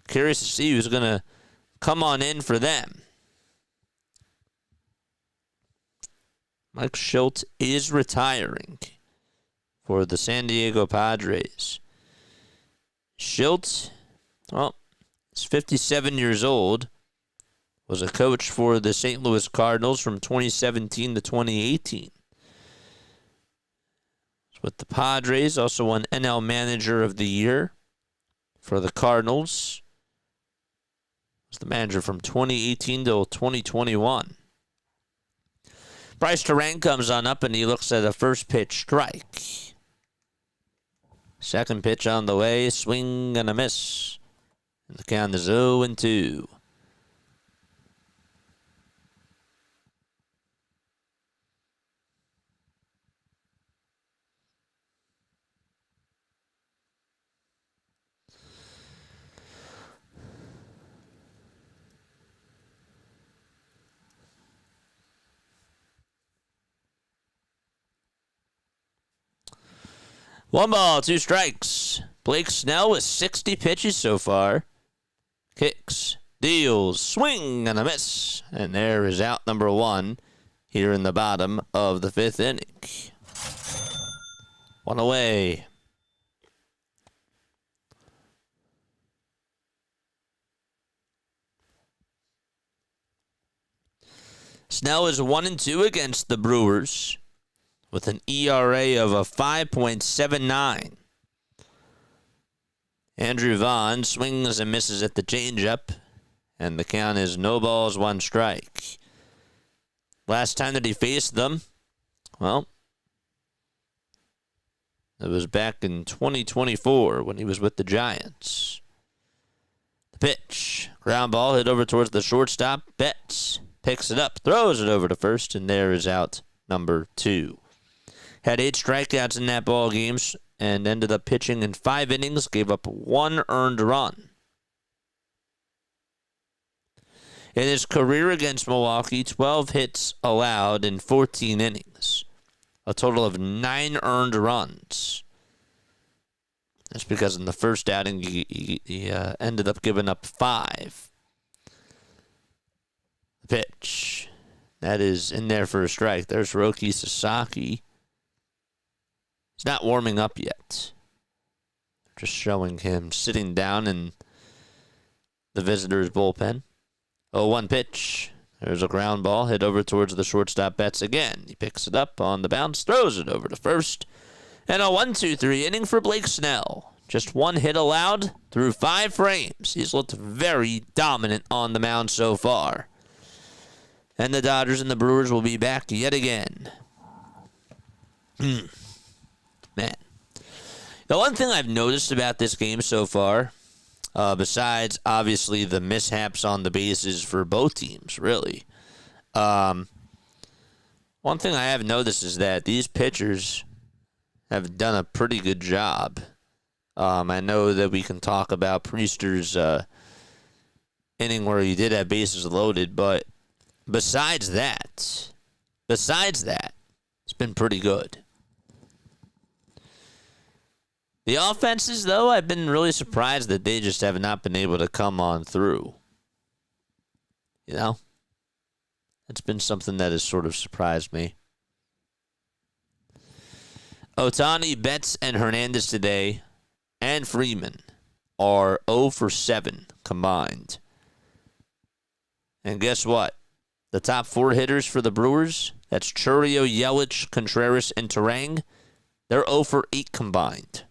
Curious to see who's going to come on in for them. Mike Shildt is retiring for the San Diego Padres. Shildt, well, he's 57 years old. Was a coach for the St. Louis Cardinals from 2017 to 2018. With the Padres, also won NL Manager of the Year for the Cardinals. Was the manager from 2018 till 2021. Bryce Terang comes on up and he looks at a first pitch strike. Second pitch on the way, swing and a miss. And the count is 0-2. One ball, two strikes. Blake Snell with 60 pitches so far. Kicks, deals, swing, and a miss. And there is out number one here in the bottom of the fifth inning. One away. Snell is 1-2 against the Brewers, with an ERA of a 5.79. Andrew Vaughn swings and misses at the changeup, and the count is no balls, one strike. Last time that he faced them, well, it was back in 2024 when he was with the Giants. The pitch, ground ball hit over towards the shortstop. Betts picks it up, throws it over to first, and there is out number two. Had 8 strikeouts in that ball game and ended up pitching in 5 innings, gave up 1 earned run. In his career against Milwaukee, 12 hits allowed in 14 innings. A total of 9 earned runs. That's because in the first outing, he ended up giving up 5. The pitch. That is in there for a strike. There's Roki Sasaki. He's not warming up yet. Just showing him sitting down in the visitor's bullpen. 0-1 pitch. There's a ground ball hit over towards the shortstop Betts again. He picks it up on the bounce, throws it over to first. And a 1-2-3 inning for Blake Snell. Just 1 hit allowed through 5 frames. He's looked very dominant on the mound so far. And the Dodgers and the Brewers will be back yet again. Man. The one thing I've noticed about this game so far, besides obviously the mishaps on the bases for both teams, really, one thing I have noticed is that these pitchers have done a pretty good job. I know that we can talk about Priester's inning where he did have bases loaded, but besides that, it's been pretty good. The offenses, though, I've been really surprised that they just have not been able to come on through. You know? It's been something that has sort of surprised me. Ohtani, Betts, and Hernandez today, and Freeman, are 0 for 7 combined. And guess what? The top 4 hitters for the Brewers, that's Chourio, Yelich, Contreras, and Terang, they're 0 for 8 combined.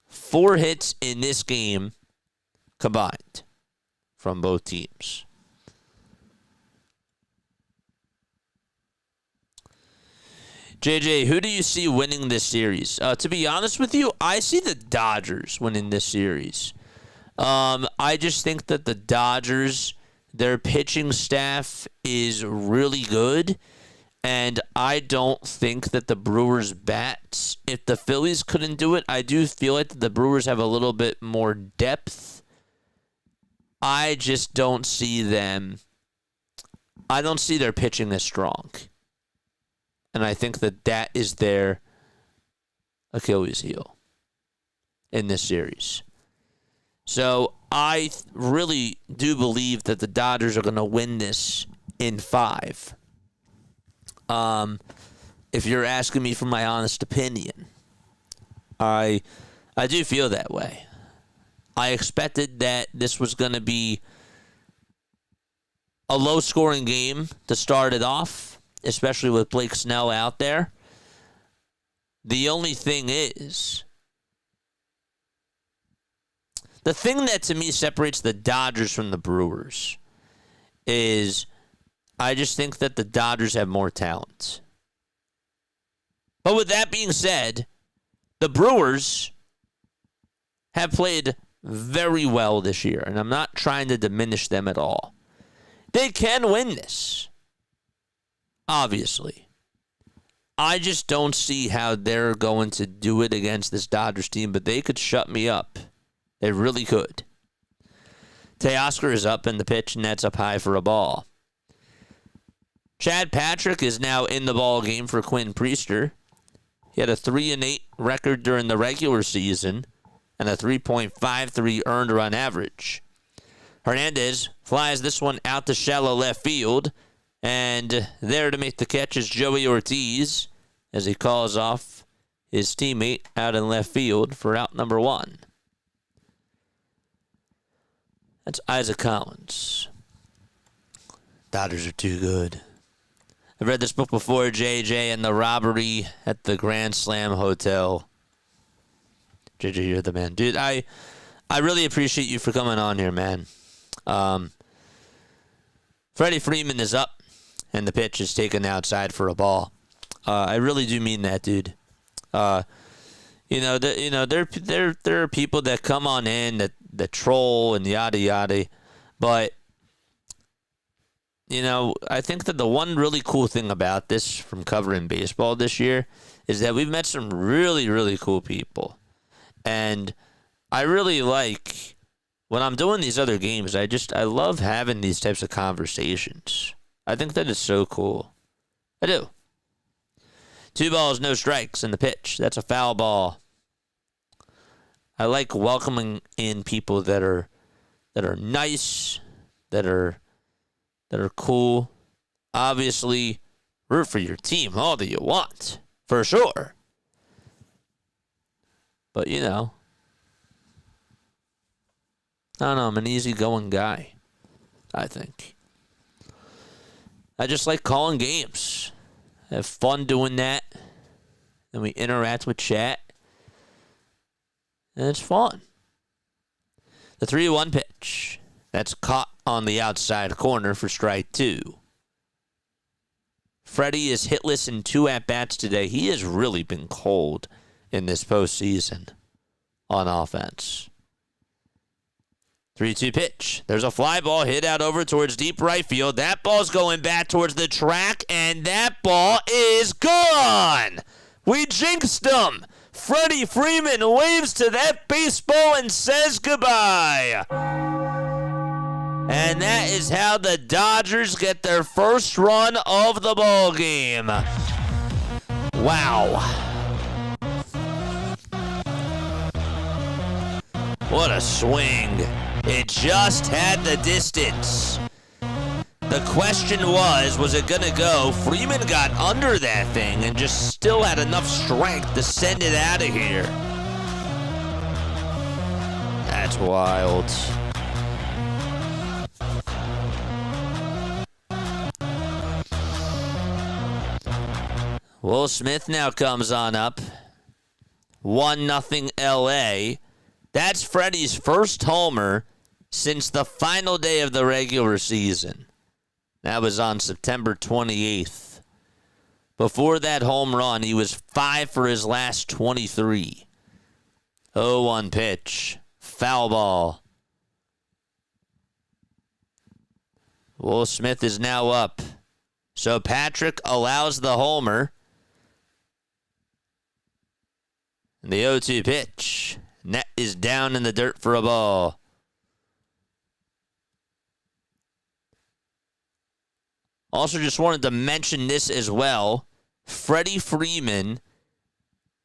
4 hits in this game combined from both teams. JJ, who do you see winning this series? To be honest with you, I see the Dodgers winning this series. I just think that the Dodgers, their pitching staff is really good. And I don't think that the Brewers bats, if the Phillies couldn't do it, I do feel like the Brewers have a little bit more depth. I just don't see them. I don't see their pitching as strong. And I think that is their Achilles heel in this series. So I really do believe that the Dodgers are going to win this in 5. If you're asking me for my honest opinion, I do feel that way. I expected that this was going to be a low-scoring game to start it off, especially with Blake Snell out there. The only thing is, the thing that to me separates the Dodgers from the Brewers is I just think that the Dodgers have more talent. But with that being said, the Brewers have played very well this year, and I'm not trying to diminish them at all. They can win this, obviously. I just don't see how they're going to do it against this Dodgers team, but they could shut me up. They really could. Teoscar is up in the pitch, and that's up high for a ball. Chad Patrick is now in the ball game for Quinn Priester. He had a 3-8 record during the regular season and a 3.53 earned run average. Hernandez flies this one out to shallow left field, and there to make the catch is Joey Ortiz as he calls off his teammate out in left field for out number 1. That's Isaac Collins. Dodgers are too good. I've read this book before, JJ, and the robbery at the Grand Slam Hotel. JJ, you're the man. Dude, I really appreciate you for coming on here, man. Freddie Freeman is up, and the pitch is taken outside for a ball. I really do mean that, dude. There are people that come on in that troll and yada yada, but I think that the one really cool thing about this from covering baseball this year is that we've met some really, really cool people. And I really like, when I'm doing these other games, I love having these types of conversations. I think that is so cool. I do. 2 balls, no strikes in the pitch. That's a foul ball. I like welcoming in people that are nice, that are cool. Obviously, root for your team all that you want, for sure. But, I don't know, I'm an easygoing guy, I think. I just like calling games. I have fun doing that. And we interact with chat. And it's fun. The 3-1 pitch. That's caught on the outside corner for strike 2. Freddie is hitless in 2 at-bats today. He has really been cold in this postseason on offense. 3-2 pitch. There's a fly ball hit out over towards deep right field. That ball's going back towards the track, and that ball is gone. We jinxed him. Freddie Freeman waves to that baseball and says goodbye. And that is how the Dodgers get their first run of the ball game. Wow. What a swing. It just had the distance. The question was it going to go? Freeman got under that thing and just still had enough strength to send it out of here. That's wild. Will Smith now comes on up. 1-0 LA. That's Freddie's first homer since the final day of the regular season. That was on September 28th. Before that home run, he was 5 for his last 23. 0-1 pitch. Foul ball. Will Smith is now up. So Patrick allows the homer. And the 0-2 pitch. Net is down in the dirt for a ball. Also, just wanted to mention this as well. Freddie Freeman,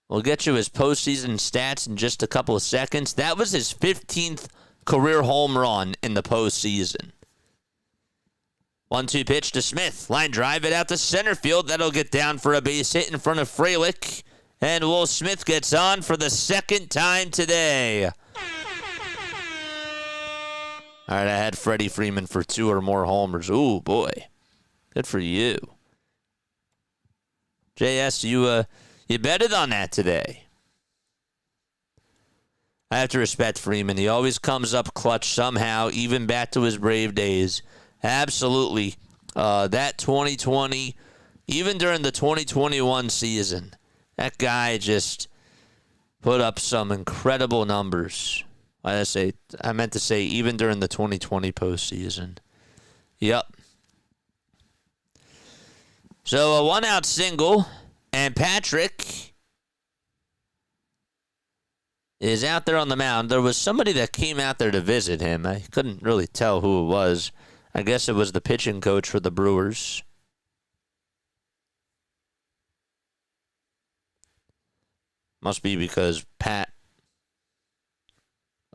we'll get you his postseason stats in just a couple of seconds. That was his 15th career home run in the postseason. 1-2 pitch to Smith. Line drive it out to center field. That'll get down for a base hit in front of Frelick. And Will Smith gets on for the second time today. All right, I had Freddie Freeman for 2 or more homers. Ooh, boy. Good for you. JS, you betted on that today. I have to respect Freeman. He always comes up clutch somehow, even back to his Brave days. Absolutely. That 2020, even during the 2021 season, that guy just put up some incredible numbers. I meant to say even during the 2020 postseason. Yep. So a 1-out single, and Patrick is out there on the mound. There was somebody that came out there to visit him. I couldn't really tell who it was. I guess it was the pitching coach for the Brewers. Must be because Pat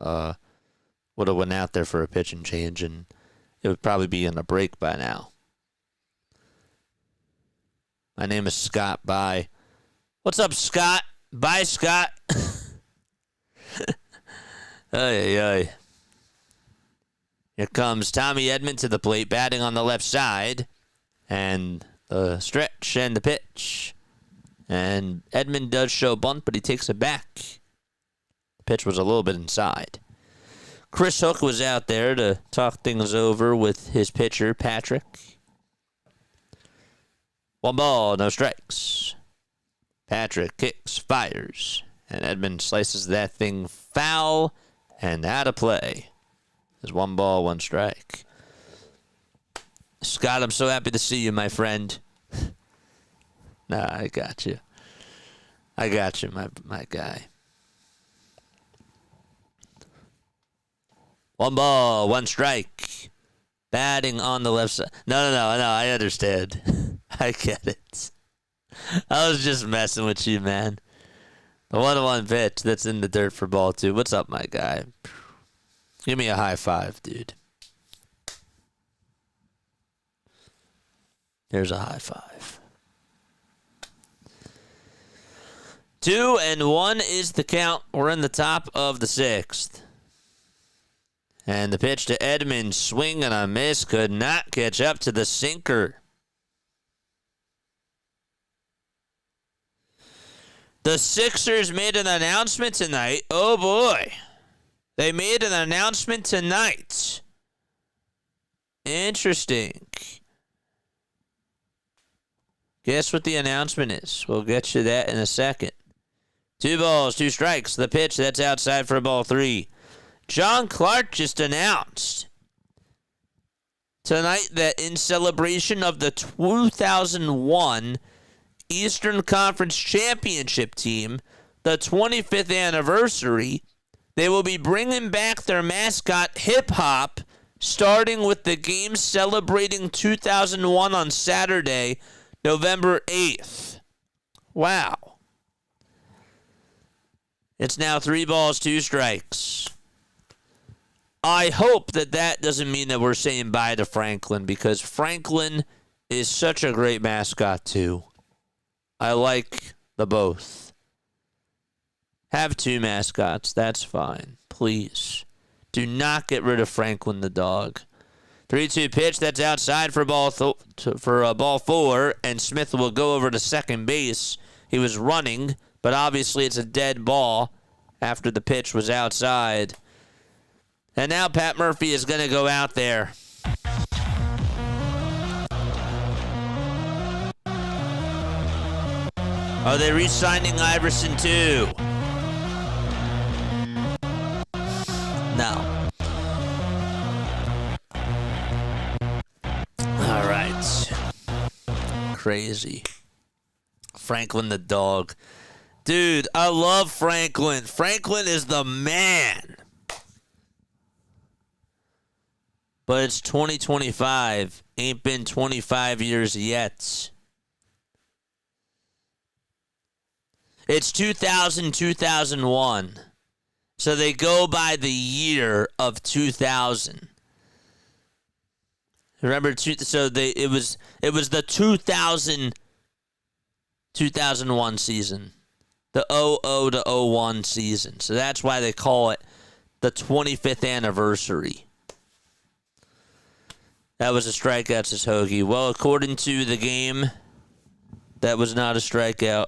would have went out there for a pitching change, and it would probably be in a break by now. My name is Scott. Bye. What's up, Scott? Bye, Scott. Ay, ay. Here comes Tommy Edman to the plate, batting on the left side. And the stretch and the pitch. And Edman does show bunt, but he takes it back. The pitch was a little bit inside. Chris Hook was out there to talk things over with his pitcher, Patrick. 1 ball, no strikes. Patrick kicks, fires, and Edman slices that thing foul and out of play. There's 1 ball, 1 strike. Scott, I'm so happy to see you, my friend. Nah, I got you. I got you, my guy. 1 ball, 1 strike. Batting on the left side. No, I understand. I get it. I was just messing with you, man. The 1-1 pitch that's in the dirt for ball 2. What's up, my guy? Give me a high five, dude. Here's a high five. 2-1 is the count. We're in the top of the 6th. And the pitch to Edman, swing and a miss, could not catch up to the sinker. The Sixers made an announcement tonight. Oh, boy. They made an announcement tonight. Interesting. Guess what the announcement is? We'll get you that in a second. 2 balls, 2 strikes. The pitch, that's outside for ball 3. John Clark just announced tonight that in celebration of the 2001 Eastern Conference Championship team, the 25th anniversary, they will be bringing back their mascot, Hip Hop, starting with the game celebrating 2001 on Saturday, November 8th. Wow. It's now 3 balls, 2 strikes. I hope that doesn't mean that we're saying bye to Franklin, because Franklin is such a great mascot, too. I like the both. Have 2 mascots. That's fine. Please. Do not get rid of Franklin the dog. 3-2 pitch. That's outside for ball 4, and Smith will go over to second base. He was running, but obviously it's a dead ball after the pitch was outside. And now Pat Murphy is going to go out there. Are they re-signing Iverson too? No. All right. crazy. Franklin the dog. Dude, I love Franklin. Franklin is the man. But it's 2025. Ain't been 25 years yet. It's 2000, 2001. So they go by the year of 2000. Remember, it was the 2001 season. The 00 to 01 season. So that's why they call it the 25th anniversary. That was a strikeout, says Hoagie. Well, according to the game, that was not a strikeout.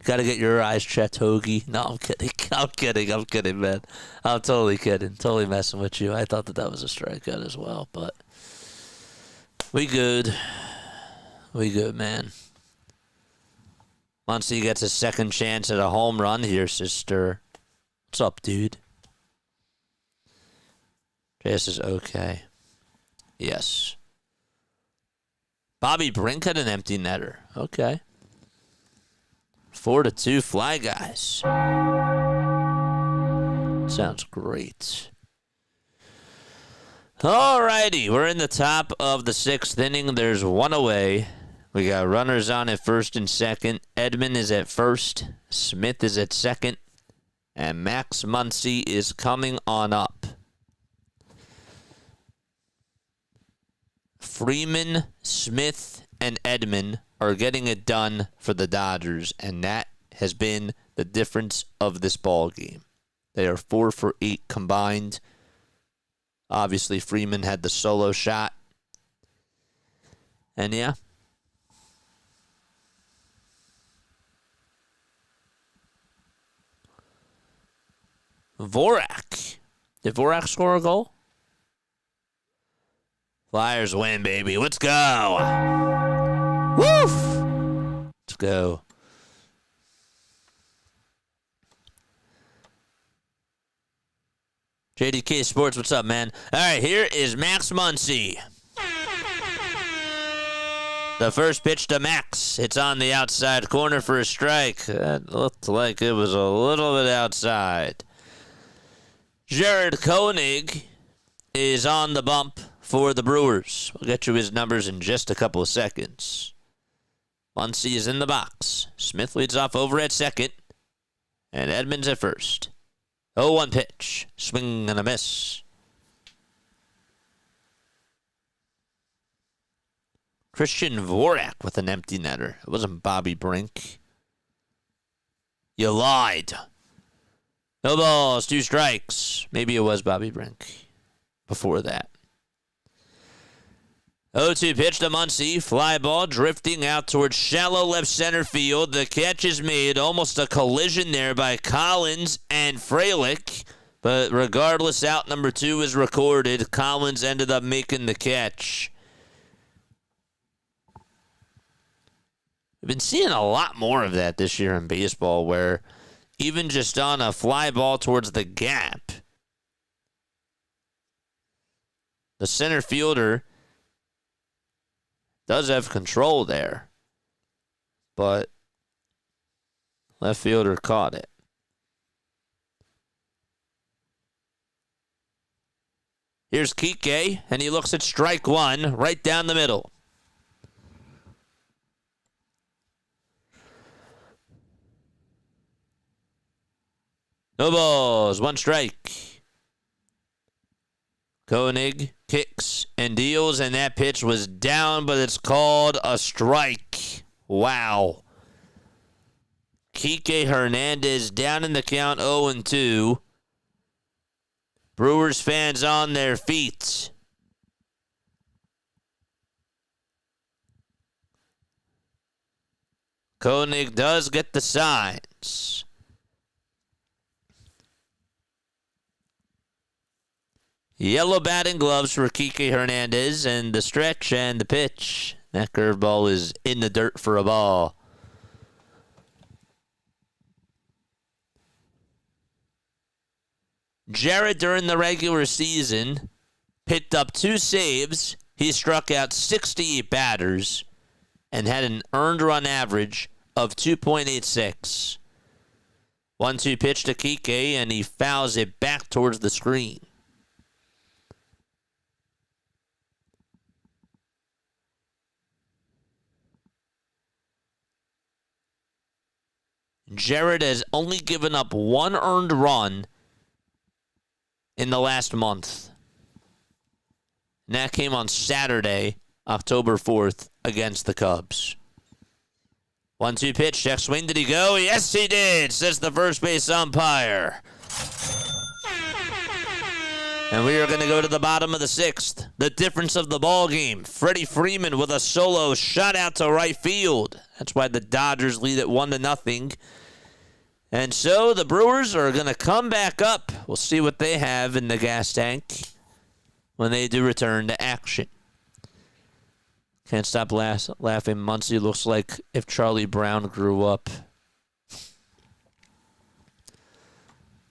Got to get your eyes checked, Hoagie. No, I'm kidding. I'm kidding, man. I'm totally kidding. Totally messing with you. I thought that was a strikeout as well, but we good. We good, man. Muncy gets a second chance at a home run here, sister. What's up, dude? This is okay. Yes. Bobby Brink had an empty netter. Okay. 4-2 Fly Guys. Sounds great. Alrighty, we're in the top of the 6th inning. There's one away. We got runners on at first and second. Edman is at first. Smith is at second. And Max Muncy is coming on up. Freeman, Smith, and Edman are getting it done for the Dodgers, and that has been the difference of this ball game. They are 4 for 8 combined. Obviously, Freeman had the solo shot. And yeah. Vorak. Did Vorak score a goal? Flyers win, baby. Let's go. Woof. Let's go. JDK Sports, what's up, man? All right, here is Max Muncy. The first pitch to Max. It's on the outside corner for a strike. That looked like it was a little bit outside. Jared Koenig is on the bump for the Brewers. We'll get you his numbers in just a couple of seconds. Muncy is in the box. Smith leads off over at second. And Edmonds at first. 0-1 pitch. Swing and a miss. Christian Vorak with an empty netter. It wasn't Bobby Brink. You lied. No balls, 2 strikes. Maybe it was Bobby Brink before that. 0-2 pitch to Muncy. Fly ball drifting out towards shallow left center field. The catch is made. Almost a collision there by Collins and Frelick. But regardless, out number 2 is recorded. Collins ended up making the catch. We've been seeing a lot more of that this year in baseball, where even just on a fly ball towards the gap, the center fielder does have control there, but left fielder caught it. Here's Kike, and he looks at strike 1 right down the middle. No balls, 1 strike. Koenig kicks and deals, and that pitch was down, but it's called a strike. Wow. Kike Hernandez down in the count, 0-2. Brewers fans on their feet. Koenig does get the signs. Yellow batting gloves for Kike Hernandez, and the stretch and the pitch. That curveball is in the dirt for a ball. Jarrett, during the regular season, picked up 2 saves. He struck out 68 batters. and had an earned run average of 2.86. 1-2 pitch to Kike, and he fouls it back towards the screen. Jared has only given up one earned run in the last month. And that came on Saturday, October 4th, against the Cubs. 1-2 pitch, check swing. Did he go? Yes, he did, says the first base umpire. And we are going to go to the bottom of the sixth. The difference of the ball game. Freddie Freeman with a solo shot out to right field. That's why the Dodgers lead it 1-0. And so the Brewers are going to come back up. We'll see what they have in the gas tank when they do return to action. Can't stop laughing. Muncie looks like if Charlie Brown grew up.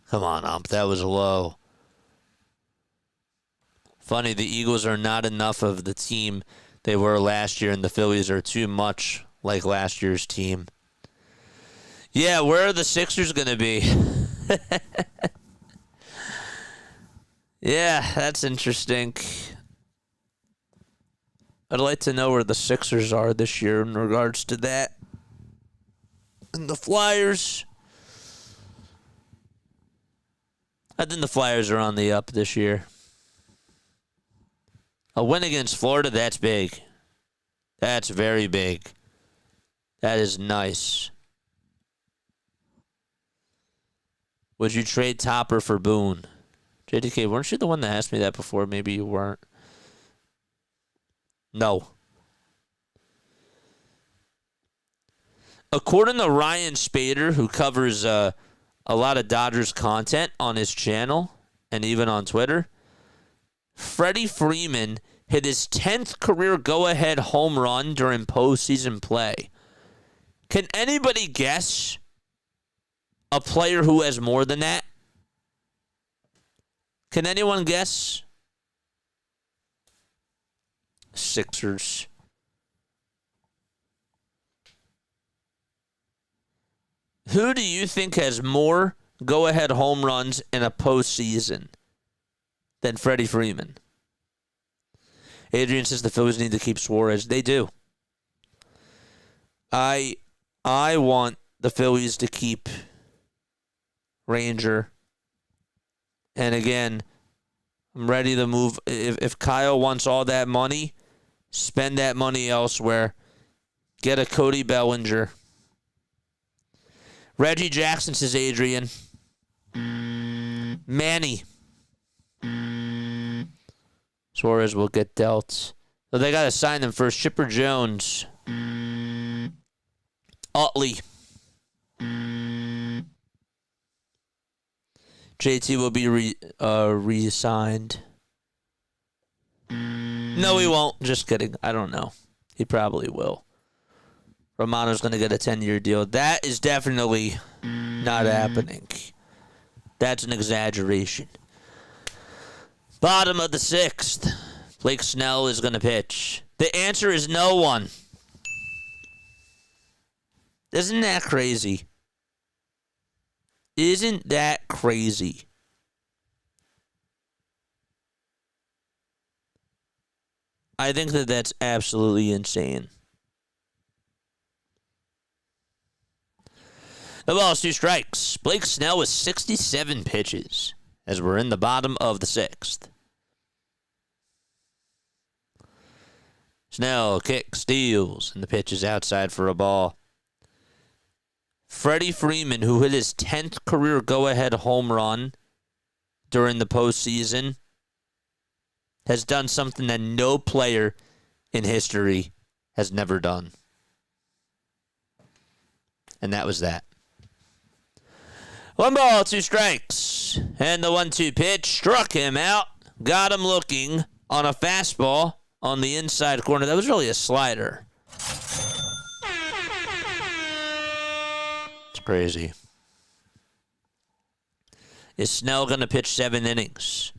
Come on, ump. That was low. Funny, the Eagles are not enough of the team they were last year, and the Phillies are too much like last year's team. Yeah, where are the Sixers going to be? Yeah, that's interesting. I'd like to know where the Sixers are this year in regards to that. And the Flyers. I think the Flyers are on the up this year. A win against Florida, that's big. That's very big. That is nice. Would you trade Topper for Boone? JDK, weren't you the one that asked me that before? Maybe you weren't. No. According to Ryan Spader, who covers a lot of Dodgers content on his channel and even on Twitter, Freddie Freeman hit his 10th career go-ahead home run during postseason play. Can anybody guess a player who has more than that? Can anyone guess? Sixers. Who do you think has more go-ahead home runs in a postseason than Freddie Freeman? Adrian says the Phillies need to keep Suarez. They do. I want the Phillies to keep Ranger. And again, I'm ready to move. If Kyle wants all that money, spend that money elsewhere. Get a Cody Bellinger. Reggie Jackson, says Adrian. Manny. Suarez will get dealt. So they got to sign them first. Chipper Jones. Utley. JT will be re-signed. No, he won't. Just kidding. I don't know. He probably will. Romano's going to get a 10-year deal. That is definitely not happening. That's an exaggeration. Bottom of the sixth. Blake Snell is going to pitch. The answer is no one. Isn't that crazy? Isn't that crazy? I think that that's absolutely insane. The ball's 2 strikes. Blake Snell with 67 pitches as we're in the bottom of the sixth. Snell kicks, steals, and the pitch is outside for a ball. Freddie Freeman, who hit his 10th career go-ahead home run during the postseason, has done something that no player in history has never done. And that was that. 1 ball, 2 strikes. And the 1-2 pitch struck him out. Got him looking on a fastball on the inside corner. That was really a slider. It's crazy. Is Snell going to pitch 7 innings?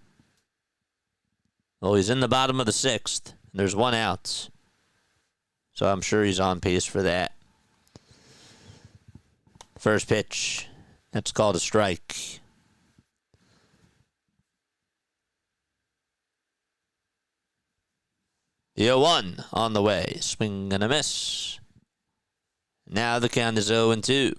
Well, he's in the bottom of the sixth. There's 1 out. So I'm sure he's on pace for that. First pitch. That's called a strike. The 0-1 on the way. Swing and a miss. Now the count is 0-2.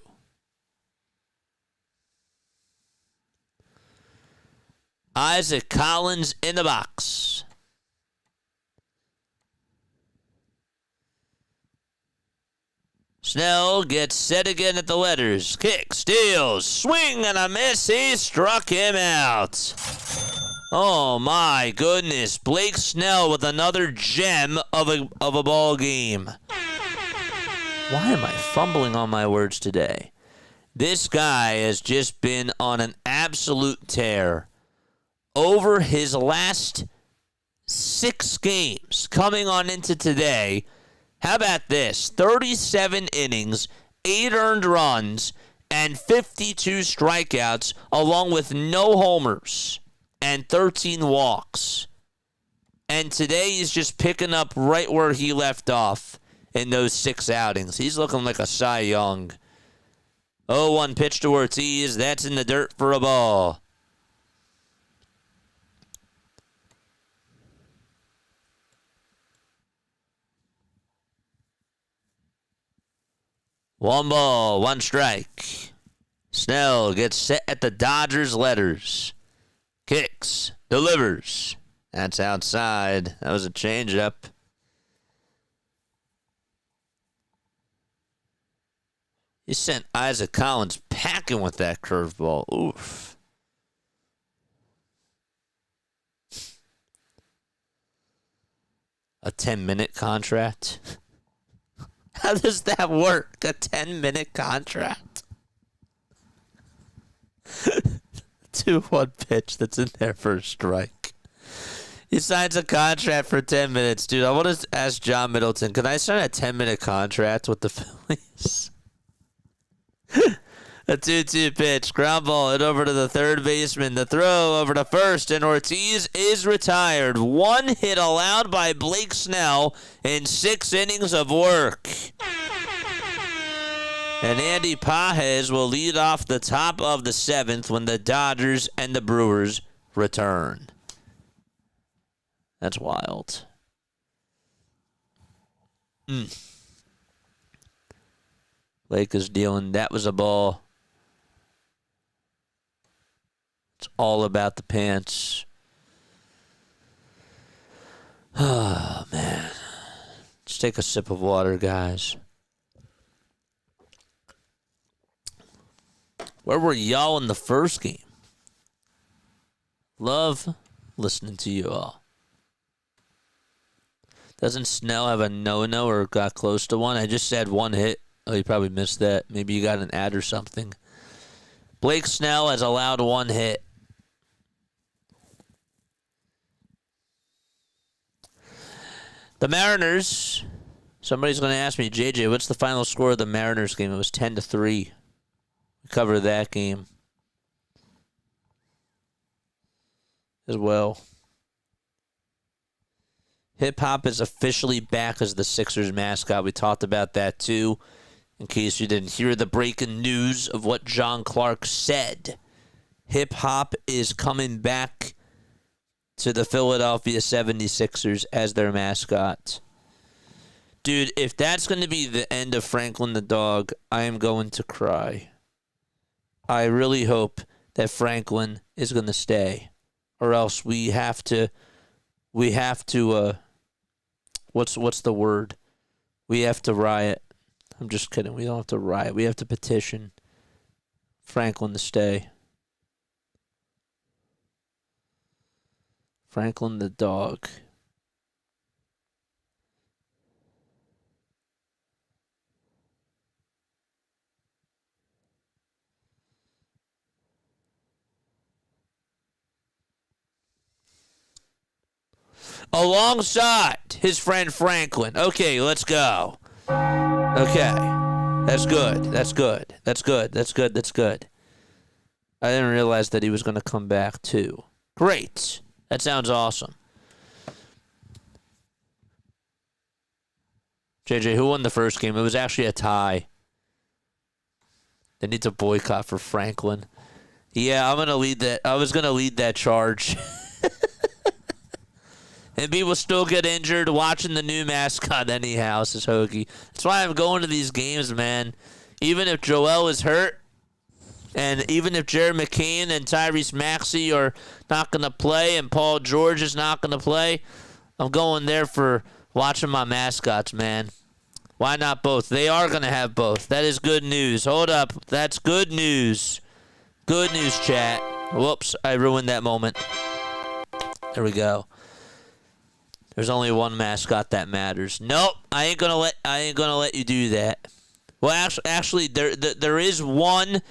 Isaac Collins in the box. Snell gets set again at the letters. Kick, steals, swing and a miss. He struck him out. Oh my goodness. Blake Snell with another gem of a ball game. Why am I fumbling on my words today? This guy has just been on an absolute tear over his last 6 games coming on into today. How about this? 37 innings, 8 earned runs, and 52 strikeouts, along with no homers and 13 walks. And today he's just picking up right where he left off in those 6 outings. He's looking like a Cy Young. 0-1 pitch to Ortiz. That's in the dirt for a ball. One ball, one strike. Snell gets set at the Dodgers letters. Kicks, delivers. That's outside. That was a changeup. He sent Isaac Collins packing with that curveball. Oof. A 10-minute contract? How does that work? A 10-minute contract? 2-1 pitch that's in there for a strike. He signs a contract for 10 minutes. Dude, I want to ask John Middleton, can I sign a 10-minute contract with the Phillies? A 2-2 pitch. Ground ball hit over to the third baseman. The throw over to first, and Ortiz is retired. 1 hit allowed by Blake Snell in 6 innings of work. And Andy Pages will lead off the top of the 7th when the Dodgers and the Brewers return. That's wild. Blake is dealing. That was a ball. It's all about the pants. Oh, man. Let's take a sip of water, guys. Where were y'all in the first game? Love listening to you all. Doesn't Snell have a no-no or got close to one? I just said 1 hit. Oh, you probably missed that. Maybe you got an ad or something. Blake Snell has allowed 1 hit. The Mariners. Somebody's going to ask me, JJ, what's the final score of the Mariners game? It was 10-3. We covered that game as well. Hip Hop is officially back as the Sixers mascot. We talked about that too. In case you didn't hear the breaking news of what John Clark said, Hip Hop is coming back to the Philadelphia 76ers as their mascot. Dude, if that's going to be the end of Franklin the dog, I am going to cry. I really hope that Franklin is going to stay, or else we have to what's the word? We have to riot. I'm just kidding. We don't have to riot. We have to petition Franklin to stay. Franklin the dog. Alongside his friend Franklin. Okay, let's go. Okay. That's good. That's good. That's good. That's good. That's good. I didn't realize that he was going to come back too. Great. That sounds awesome. JJ, who won the first game? It was actually a tie. They need to boycott for Franklin. Yeah, I'm gonna lead that. I was gonna lead that charge. And people still get injured watching the new mascot anyhow, says Hoagie. That's why I'm going to these games, man. Even if Joel is hurt, and even if Jared McCain and Tyrese Maxey are not going to play and Paul George is not going to play, I'm going there for watching my mascots, man. Why not both? They are going to have both. That is good news. Hold up. That's good news. Good news, chat. Whoops, I ruined that moment. There we go. There's only one mascot that matters. Nope, I ain't gonna let you do that. Well, actually, there is one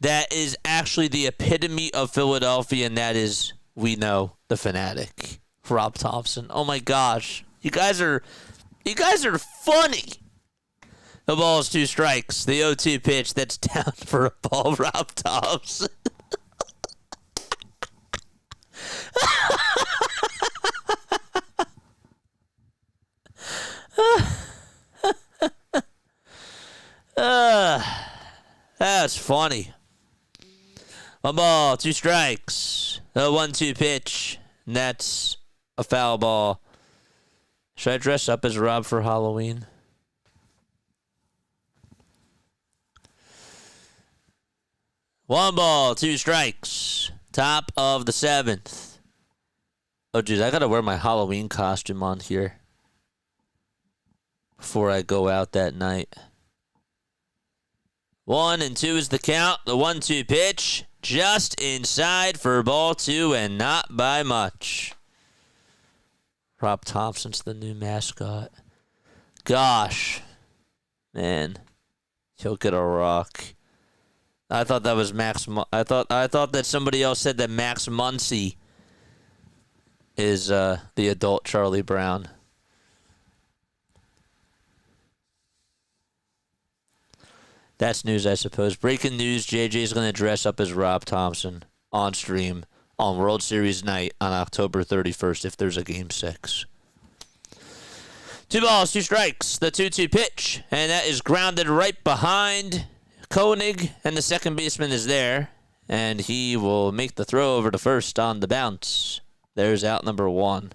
that is actually the epitome of Philadelphia, and that is, we know, the Fanatic, Rob Thompson. Oh my gosh, you guys are funny. The ball is 2 strikes. The 0-2 pitch that's down for a ball. Rob Thompson. That's funny. 1 ball, 2 strikes. The 1-2 pitch. And that's a foul ball. Should I dress up as Rob for Halloween? One ball, 2 strikes. Top of the 7th. Oh, geez, I gotta wear my Halloween costume on here before I go out that night. 1-2 is the count. The 1-2 pitch just inside for ball 2 and not by much. Rob Thompson's the new mascot. Gosh, man, he'll get a rock. I thought that was Max. I thought that somebody else said that Max Muncy is the adult Charlie Brown. That's news, I suppose. Breaking news, JJ is going to dress up as Rob Thompson on stream on World Series night on October 31st if there's a Game 6. 2 balls, 2 strikes. The 2-2 pitch, and that is grounded right behind Koenig, and the second baseman is there, and he will make the throw over to first on the bounce. There's out number 1.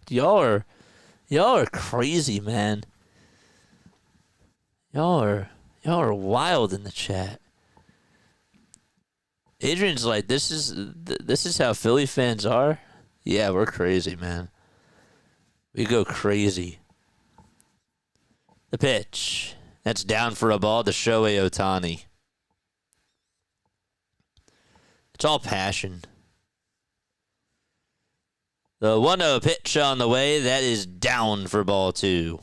Y'all are crazy, man. Y'all are wild in the chat. Adrian's like, this is how Philly fans are. Yeah, we're crazy, man. We go crazy. The pitch. That's down for a ball to Shohei Ohtani. It's all passion. The 1-0 pitch on the way. That is down for ball 2.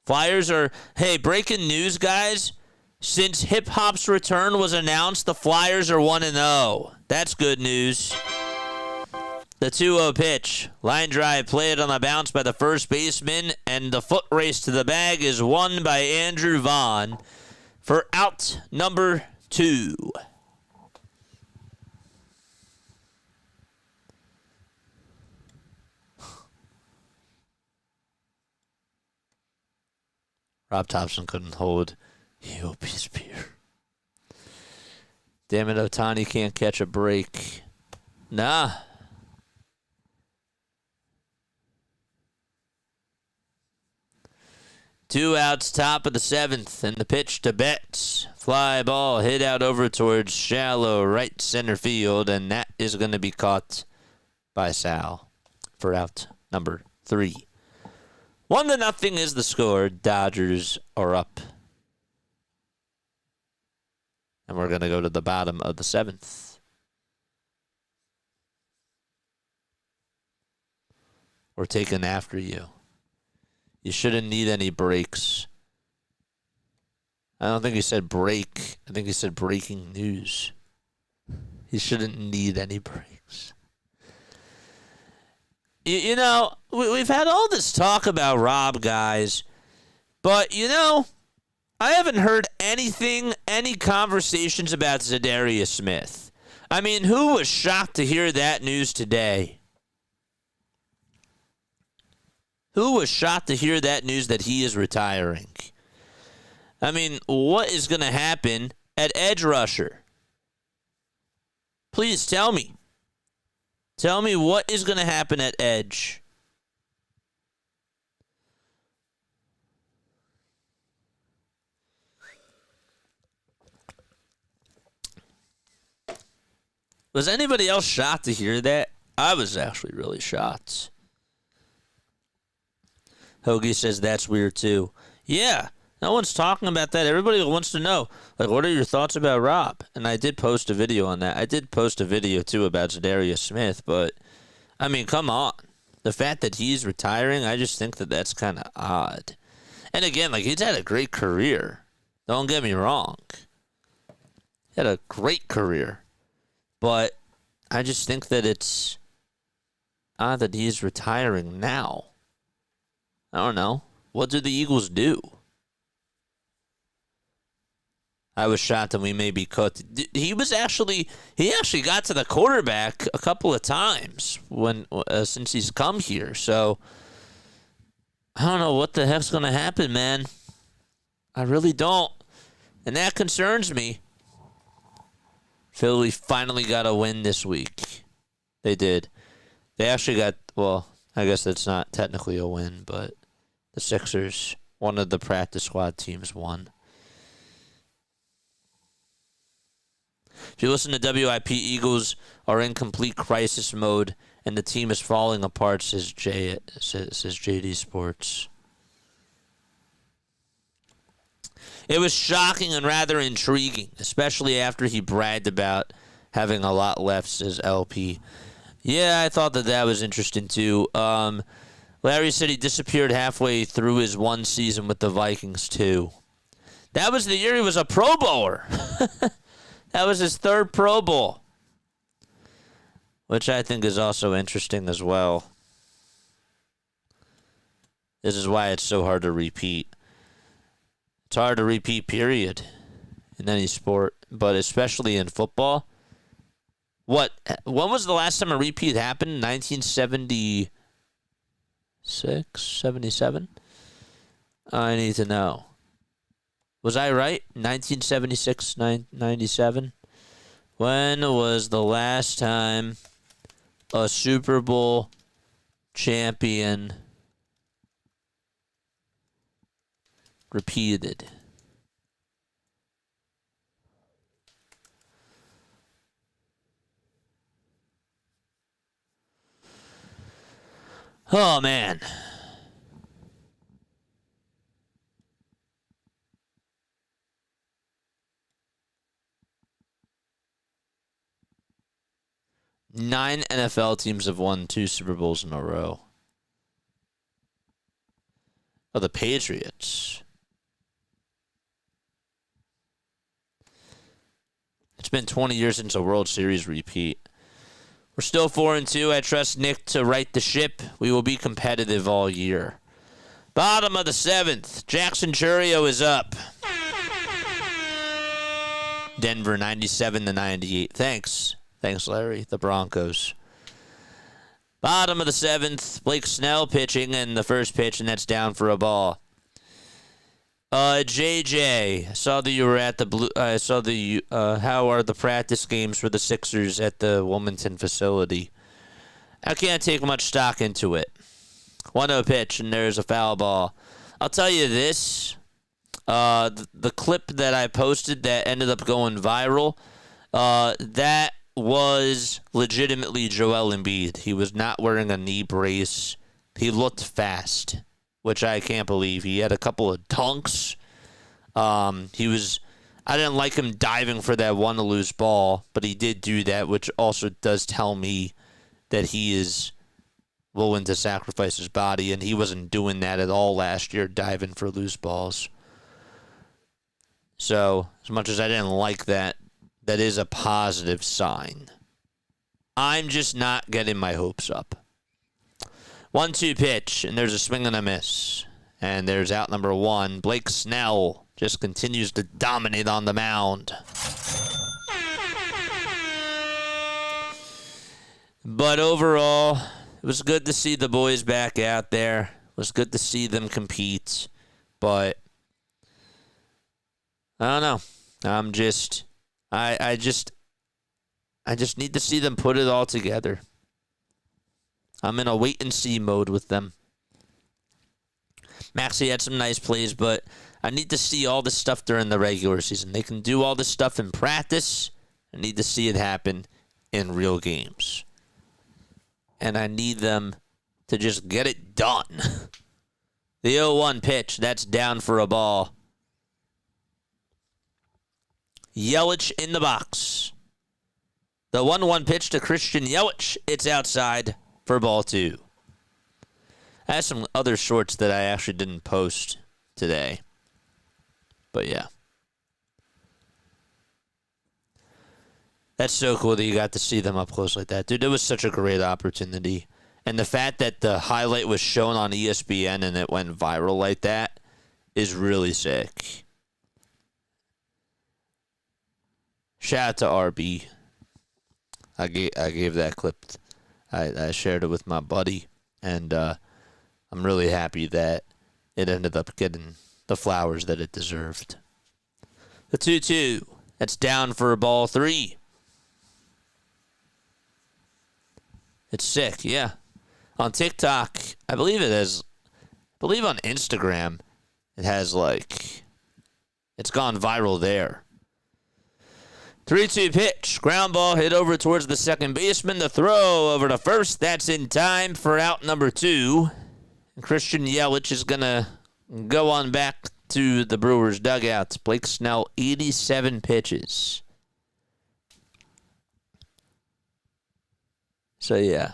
Flyers are... Hey, breaking news, guys. Since Hip Hop's return was announced, the Flyers are 1-0. That's good news. The 2-0 pitch. Line drive played on the bounce by the first baseman, and the foot race to the bag is won by Andrew Vaughn for out number 2. Rob Thompson couldn't hold EOP's beer. Damn it, Ohtani can't catch a break. Nah. Two outs, top of the 7th, and the pitch to Betts. Fly ball hit out over towards shallow right center field, and that is going to be caught by Sal for out number 3. 1-0 is the score. Dodgers are up. And we're going to go to the bottom of the 7th. We're taking after you. You shouldn't need any breaks. I don't think he said break. I think he said breaking news. He shouldn't need any breaks. You know, we've had all this talk about Rob, guys. But, you know, I haven't heard anything, any conversations about Zadarius Smith. I mean, who was shocked to hear that news today? Who was shocked to hear that news that he is retiring? I mean, what is going to happen at edge rusher? Please tell me. Tell me what is going to happen at edge. Was anybody else shocked to hear that? I was actually really shocked. Hoagie says that's weird too. Yeah, no one's talking about that. Everybody wants to know, like, what are your thoughts about Rob? And I did post a video on that. I did post a video too about Zadarius Smith, but I mean, come on. The fact that he's retiring, I just think that that's kind of odd. And again, like, he's had a great career. Don't get me wrong. He had a great career. But I just think that it's odd that he's retiring now. I don't know. What do the Eagles do? I was shocked that we may be cooked. He actually got to the quarterback a couple of times since he's come here. So I don't know what the heck's going to happen, man. I really don't. And that concerns me. Philly finally got a win this week. They did. They actually got, well, I guess that's not technically a win, but the Sixers, one of the practice squad teams, won. If you listen to WIP, Eagles are in complete crisis mode, and the team is falling apart, says JD Sports. It was shocking and rather intriguing, especially after he bragged about having a lot left, says LP. Yeah, I thought that was interesting too. Larry said he disappeared halfway through his one season with the Vikings too. That was the year he was a Pro Bowler. That was his third Pro Bowl, which I think is also interesting as well. This is why it's so hard to repeat. It's hard to repeat, period, in any sport, but especially in football. When was the last time a repeat happened? 1976? 77? I need to know. Was I right? 1976, 97? When was the last time a Super Bowl champion repeated? Oh, man. Nine NFL teams have won 2 Super Bowls in a row. Oh, the Patriots. It's been 20 years since a World Series repeat. We're still 4-2. I trust Nick to right the ship. We will be competitive all year. Bottom of the 7th. Jackson Churio is up. Denver 97-98. Thanks, Larry. The Broncos. Bottom of the 7th. Blake Snell pitching in the first pitch, and that's down for a ball. JJ, I saw that you were at the Blue. I saw the. How are the practice games for the Sixers at the Wilmington facility? I can't take much stock into it. 1-0 pitch, and there's a foul ball. I'll tell you this. The clip that I posted that ended up going viral, that was legitimately Joel Embiid. He was not wearing a knee brace. He looked fast, which I can't believe. He had a couple of dunks. I didn't like him diving for that one to lose ball, but he did do that, which also does tell me that he is willing to sacrifice his body, and he wasn't doing that at all last year, diving for loose balls. So, as much as I didn't like that, that is a positive sign. I'm just not getting my hopes up. 1-2 pitch, and there's a swing and a miss. And there's out number 1. Blake Snell just continues to dominate on the mound. But overall, it was good to see the boys back out there. It was good to see them compete. But I don't know. I just need to see them put it all together. I'm in a wait-and-see mode with them. Maxey had some nice plays, but I need to see all this stuff during the regular season. They can do all this stuff in practice. I need to see it happen in real games. And I need them to just get it done. The 0-1 pitch, that's down for a ball. Yelich in the box. The 1-1 pitch to Christian Yelich, it's outside for ball 2. I have some other shorts that I actually didn't post today. But yeah. That's so cool that you got to see them up close like that. Dude, it was such a great opportunity. And the fact that the highlight was shown on ESPN and it went viral like that is really sick. Shout out to RB. I gave that clip. I shared it with my buddy. And I'm really happy that it ended up getting the flowers that it deserved. The 2-2. That's down for ball 3. It's sick, yeah. On TikTok, I believe on Instagram, it has it's gone viral there. 3-2 pitch. Ground ball hit over towards the second baseman. The throw over to first. That's in time for out number 2. And Christian Yelich is going to go on back to the Brewers dugout. Blake Snell, 87 pitches. So, yeah.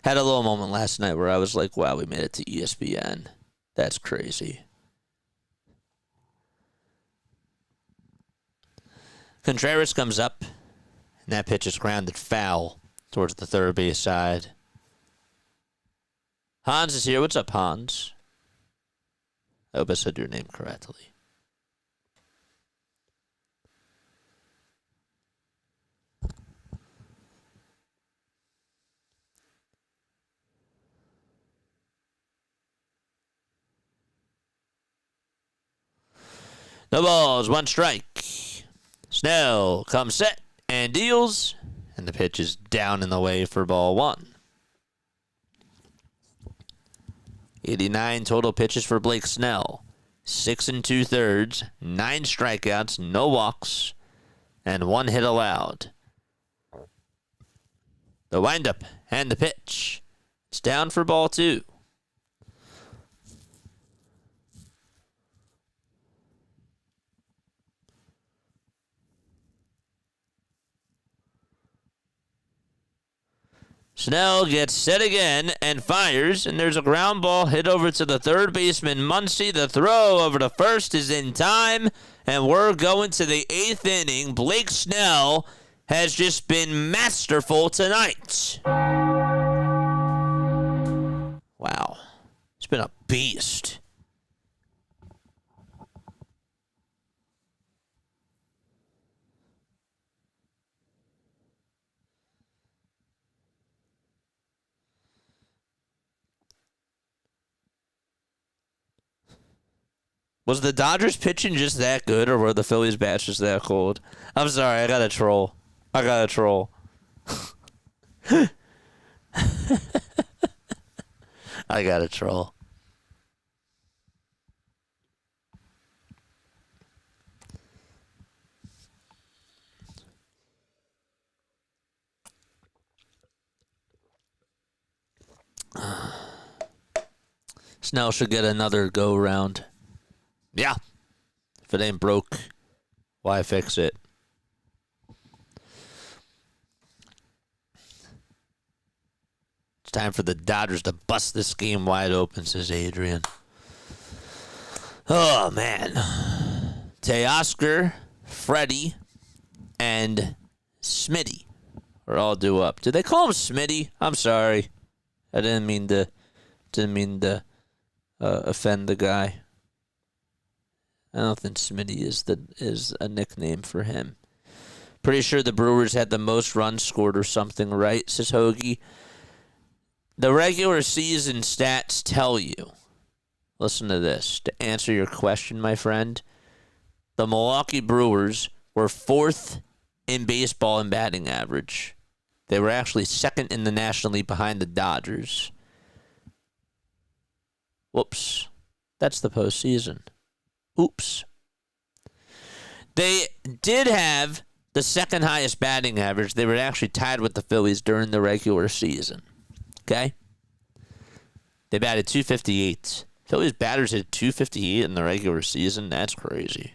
Had a little moment last night where I was like, wow, we made it to ESPN. That's crazy. Contreras comes up, and that pitch is grounded foul towards the third base side. Hans is here. What's up, Hans? I hope I said your name correctly. No balls, 1 strike. Snell comes set and deals, and the pitch is down in the way for ball 1. 89 total pitches for Blake Snell. 6 2/3, 9 strikeouts, no walks, and 1 hit allowed. The windup and the pitch. It's down for ball 2. Snell gets set again and fires, and there's a ground ball hit over to the third baseman, Muncy. The throw over to first is in time, and we're going to the 8th inning. Blake Snell has just been masterful tonight. Wow. He's been a beast. Was the Dodgers pitching just that good, or were the Phillies bats just that cold? I'm sorry, I got to troll. I got to troll. Snell should get another go-round. Yeah. If it ain't broke, why fix it? It's time for the Dodgers to bust this game wide open, says Adrian. Oh, man. Teoscar, Freddie, and Smitty are all due up. Did they call him Smitty? I'm sorry. I didn't mean to offend the guy. I don't think Smitty is a nickname for him. Pretty sure the Brewers had the most runs scored or something, right, says Hoagie? The regular season stats tell you, listen to this, to answer your question, my friend, the Milwaukee Brewers were 4th in baseball in batting average. They were actually 2nd in the National League behind the Dodgers. Whoops. That's the postseason. Oops. They did have the 2nd highest batting average. They were actually tied with the Phillies during the regular season. Okay? They batted .258. Phillies batters hit .258 in the regular season. That's crazy.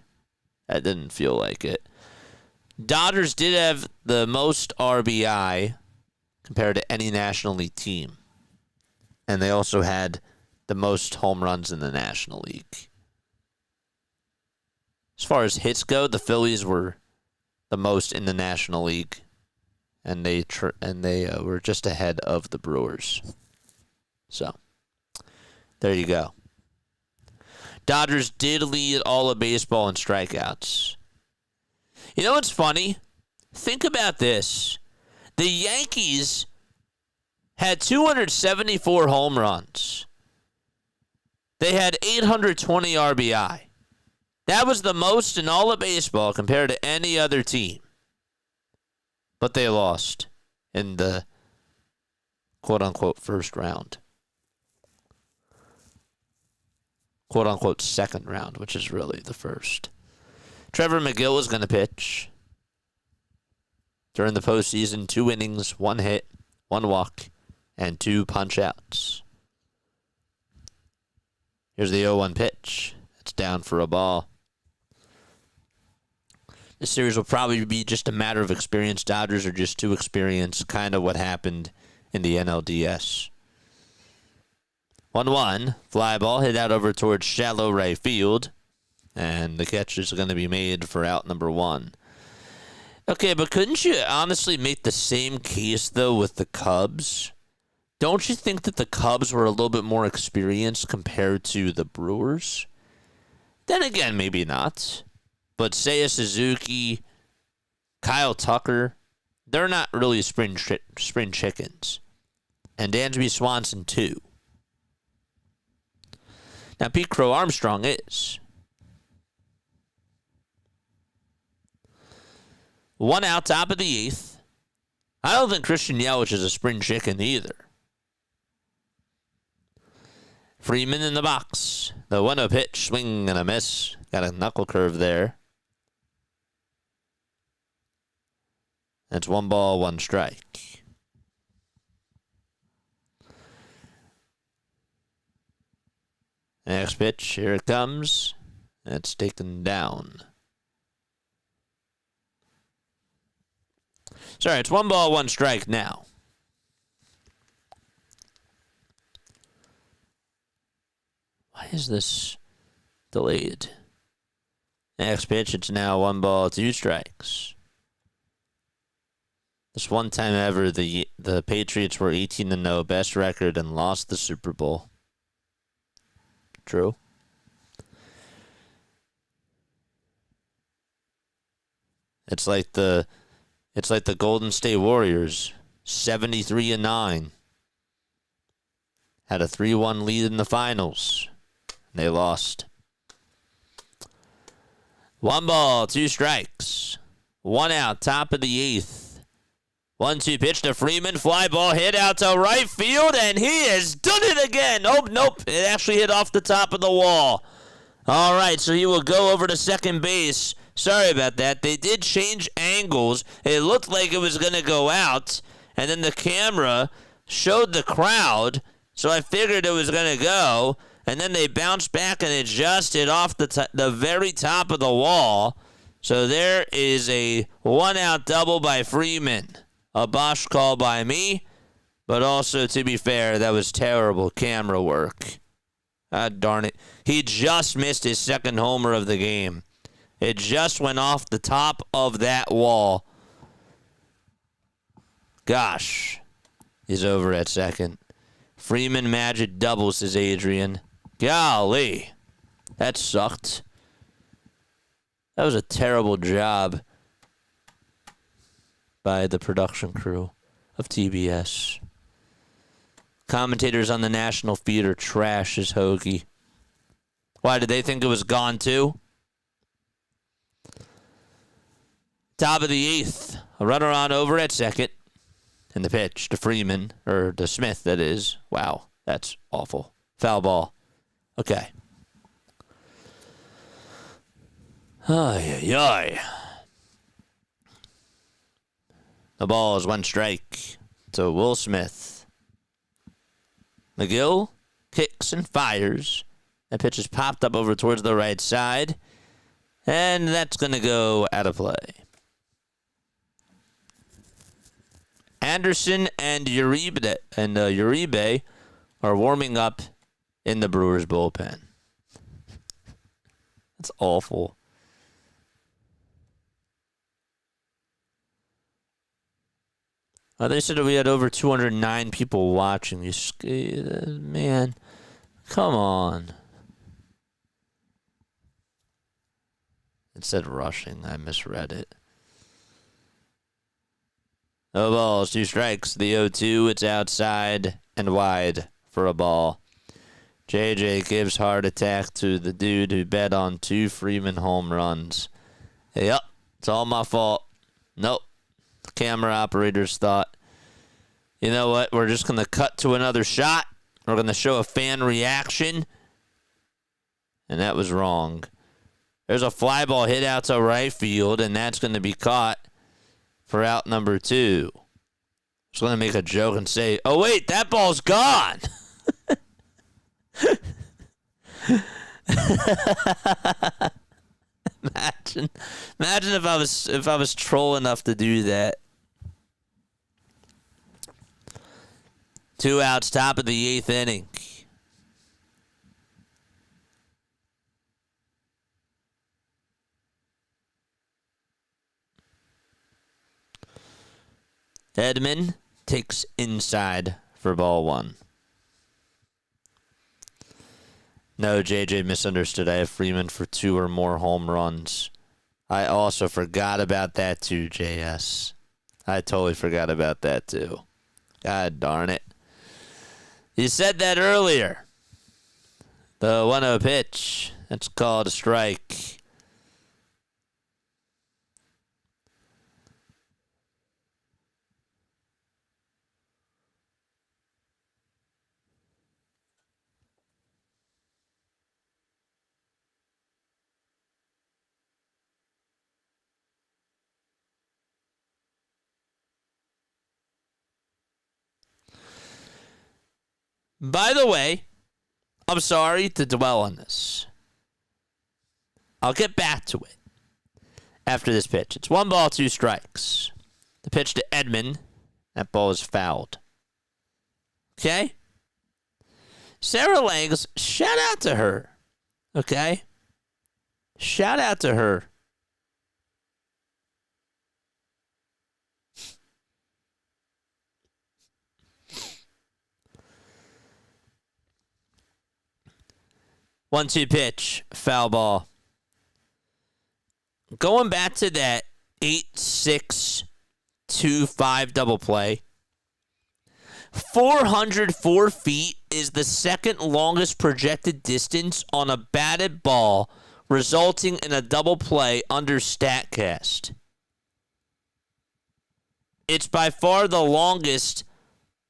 That didn't feel like it. Dodgers did have the most RBI compared to any National League team. And they also had the most home runs in the National League. As far as hits go, the Phillies were the most in the National League. And they were just ahead of the Brewers. So, there you go. Dodgers did lead all of baseball in strikeouts. You know what's funny? Think about this. The Yankees had 274 home runs. They had 820 RBI. That was the most in all of baseball compared to any other team. But they lost in the quote-unquote first round. Quote-unquote second round, which is really the first. Trevor McGill was going to pitch during the postseason. 2 innings, 1 hit, 1 walk, and 2 punch-outs. Here's the 0-1 pitch. It's down for a ball. This series will probably be just a matter of experience. Dodgers are just too experienced, kind of what happened in the NLDS. 1-1, fly ball hit out over towards shallow right field. And the catch is going to be made for out number 1. Okay, but couldn't you honestly make the same case, though, with the Cubs? Don't you think that the Cubs were a little bit more experienced compared to the Brewers? Then again, maybe not. But Seiya Suzuki, Kyle Tucker, they're not really spring chickens. And Dansby Swanson, too. Now, Pete Crow Armstrong is. 1 out, top of the 8th. I don't think Christian Yelich is a spring chicken either. Freeman in the box. The 1-0 pitch, swing and a miss. Got a knuckle curve there. That's 1 ball, 1 strike. Next pitch, here it comes. It's taken down. Sorry, it's 1 ball, 1 strike now. Why is this delayed? Next pitch, it's now 1 ball, 2 strikes. This one time ever, the Patriots were 18-0, best record, and lost the Super Bowl. True. It's like the Golden State Warriors, 73-9. Had a 3-1 lead in the finals. They lost. 1 ball, 2 strikes. 1 out, top of the 8th. 1-2 pitch to Freeman. Fly ball hit out to right field, and he has done it again. Oh, nope. It actually hit off the top of the wall. All right, so he will go over to second base. Sorry about that. They did change angles. It looked like it was going to go out, and then the camera showed the crowd, so I figured it was going to go, and then they bounced back, and it just hit off the very top of the wall. So there is a 1-out double by Freeman. A Bosch call by me, but also, to be fair, that was terrible camera work. God darn it. He just missed his second homer of the game. It just went off the top of that wall. Gosh. He's over at second. Freeman Magic doubles, says Adrian. Golly. That sucked. That was a terrible job by the production crew of TBS. Commentators on the national feed are trash as Hoagie. Why, did they think it was gone too? Top of the 8th. A runner on over at second. And the pitch to Freeman, or to Smith, that is. Wow, that's awful. Foul ball. Okay. Ay, ay, ay. The ball is 1 strike to Will Smith. McGill kicks and fires. That pitch is popped up over towards the right side. And that's going to go out of play. Anderson and Uribe are warming up in the Brewers bullpen. That's awful. They said we had over 209 people watching. Man, come on. It said rushing. I misread it. No balls, 2 strikes. The 0-2, it's outside and wide for a ball. JJ gives heart attack to the dude who bet on 2 Freeman home runs. Yep, it's all my fault. Nope. The camera operators thought, you know what, we're just going to cut to another shot. We're going to show a fan reaction. And that was wrong. There's a fly ball hit out to right field, and that's going to be caught for out number 2. I was going to make a joke and say, oh, wait, that ball's gone. Imagine if I was troll enough to do that. 2 outs, top of the 8th inning. Edman takes inside for ball 1. No, JJ misunderstood. I have Freeman for 2 or more home runs. I also forgot about that too, JS. I totally forgot about that too. God darn it. You said that earlier. The 1-0 pitch. That's called a strike. By the way, I'm sorry to dwell on this. I'll get back to it after this pitch. It's 1 ball, 2 strikes. The pitch to Edman. That ball is fouled. Okay? Sarah Langs, shout out to her. Okay? Shout out to her. One-two pitch, foul ball. Going back to that 8-6-2-5 double play. 404 feet is the second longest projected distance on a batted ball, resulting in a double play under StatCast. It's by far the longest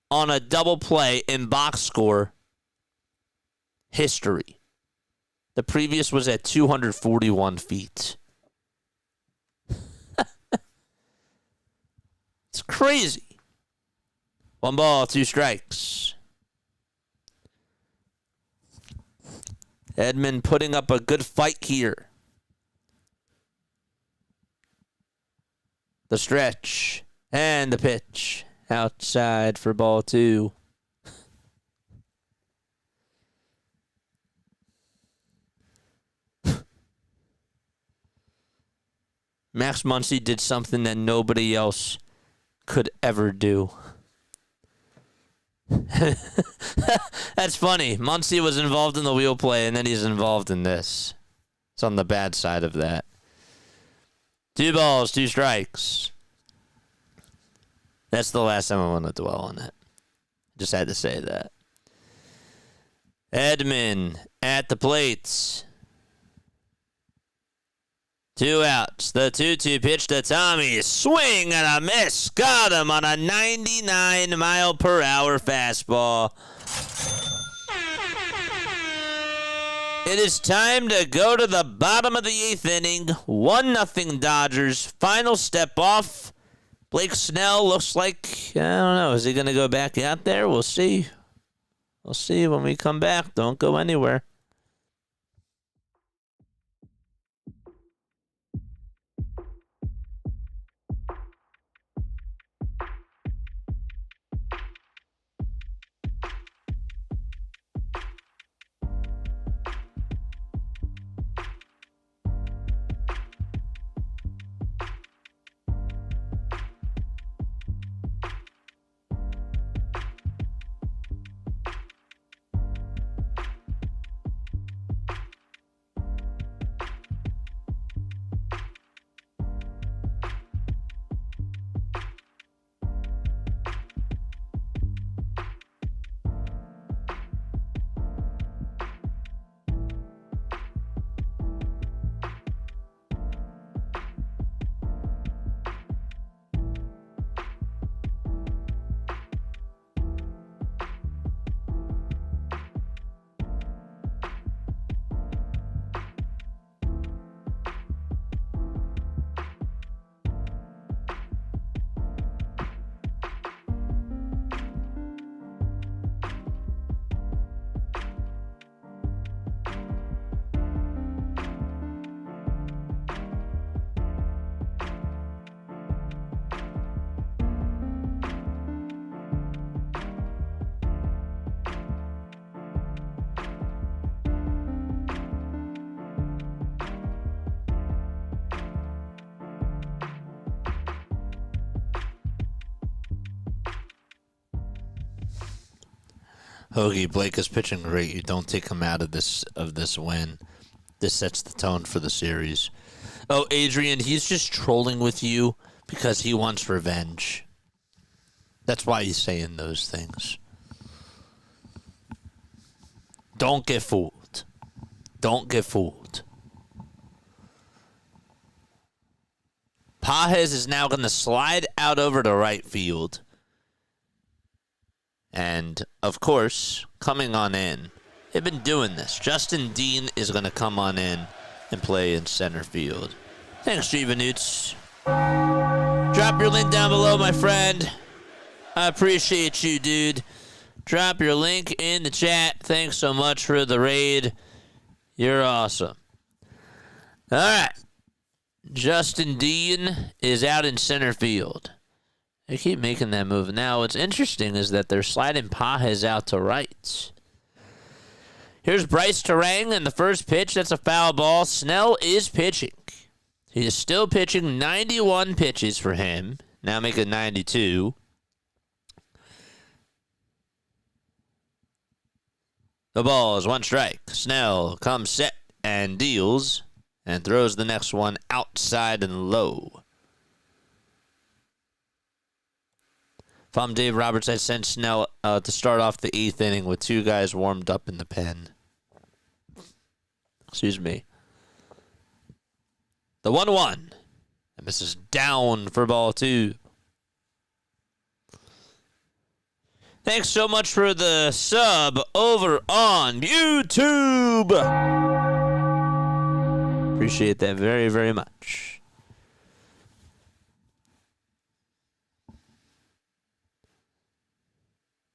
on a double play in box score history. The previous was at 241 feet. It's crazy. 1 ball, 2 strikes. Edman putting up a good fight here. The stretch and the pitch. Outside for ball 2. Max Muncy did something that nobody else could ever do. That's funny. Muncy was involved in the wheel play, and then he's involved in this. It's on the bad side of that. 2 balls, 2 strikes. That's the last time I want to dwell on it. Just had to say that. Edman at the plates. 2 outs. The 2-2 pitch to Tommy. Swing and a miss. Got him on a 99-mile-per-hour fastball. It is time to go to the bottom of the 8th inning. 1-0 Dodgers. Final step off. Blake Snell looks like, I don't know, is he going to go back out there? We'll see. We'll see when we come back. Don't go anywhere. Hoagie, Blake is pitching great. You don't take him out of this win. This sets the tone for the series. Oh, Adrian, he's just trolling with you because he wants revenge. That's why he's saying those things. Don't get fooled. Don't get fooled. Pages is now going to slide out over to right field. And, of course, coming on in, they've been doing this. Justin Dean is going to come on in and play in center field. Thanks, Stevenoots. Drop your link down below, my friend. I appreciate you, dude. Drop your link in the chat. Thanks so much for the raid. You're awesome. All right. Justin Dean is out in center field. They keep making that move. Now, what's interesting is that they're sliding Pages out to right. Here's Bryce Terang in the first pitch. That's a foul ball. Snell is pitching. He is still pitching 91 pitches for him. Now making 92. The ball is 1 strike. Snell comes set and deals and throws the next one outside and low. If I'm Dave Roberts, I'd send Snell to start off the 8th inning with 2 guys warmed up in the pen. Excuse me. The 1-1. And this is down for ball 2. Thanks so much for the sub over on YouTube. Appreciate that very, very much.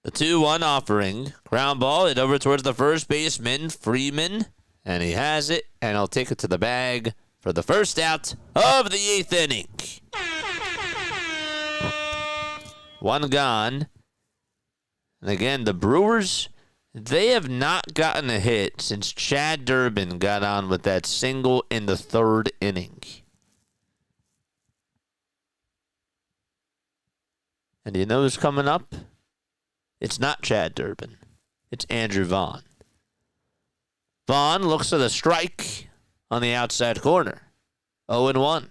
The 2-1 offering. Ground ball. It over towards the first baseman, Freeman. And he has it. And he'll take it to the bag for the first out of the 8th inning. 1 gone. And again, the Brewers, they have not gotten a hit since Chad Durbin got on with that single in the 3rd inning. And you know who's coming up? It's not Chad Durbin. It's Andrew Vaughn. Vaughn looks for the strike on the outside corner. 0-1.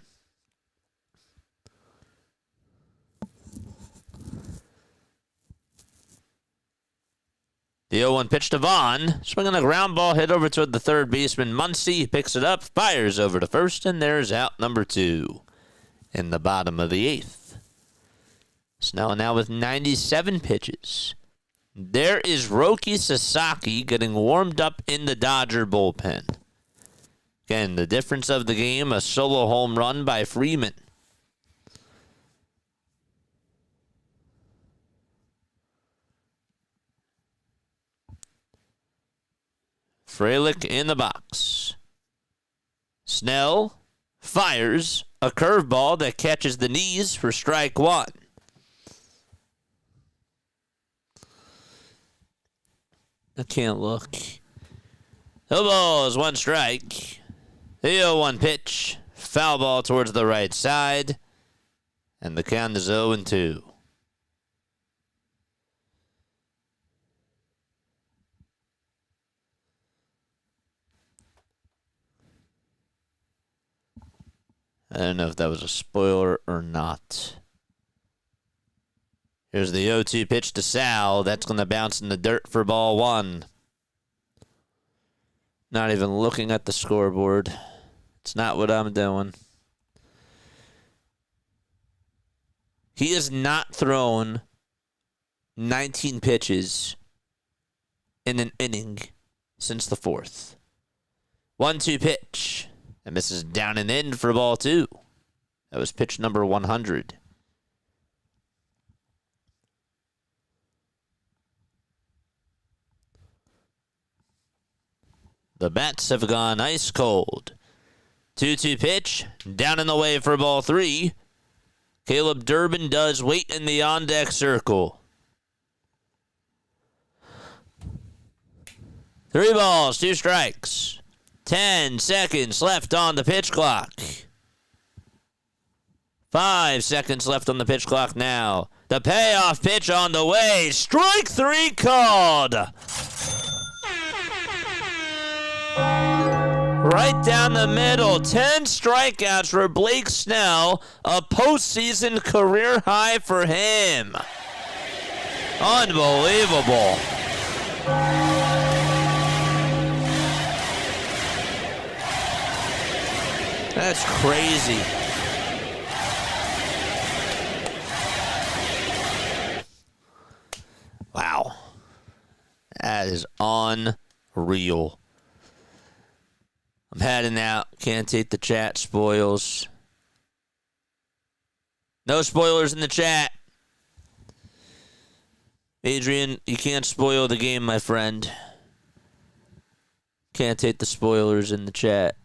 The 0-1 pitch to Vaughn. Swinging a ground ball hit over toward the third baseman. Muncy picks it up, fires over to first, and there's out number 2 in the bottom of the 8th. Snell now with 97 pitches. There is Roki Sasaki getting warmed up in the Dodger bullpen. Again, the difference of the game, a solo home run by Freeman. Frelick in the box. Snell fires a curveball that catches the knees for strike 1. I can't look. No balls, 1 strike. The 0-1 pitch. Foul ball towards the right side. And the count is 0-2. I don't know if that was a spoiler or not. Here's the 0-2 pitch to Sal. That's going to bounce in the dirt for ball 1. Not even looking at the scoreboard. It's not what I'm doing. He has not thrown 19 pitches in an inning since the 4th. 1-2 pitch. And misses down and in for ball 2. That was pitch number 100. The bats have gone ice cold. 2-2 pitch. Down in the way for ball 3. Caleb Durbin does wait in the on-deck circle. 3 balls, 2 strikes. 10 seconds left on the pitch clock. 5 seconds left on the pitch clock now. The payoff pitch on the way. Strike 3 called. Right down the middle. 10 strikeouts for Blake Snell. A postseason career high for him. Unbelievable. That's crazy. Wow. That is unreal. I'm heading out. Can't take the chat spoils. No spoilers in the chat. Adrian, you can't spoil the game, my friend. Can't take the spoilers in the chat.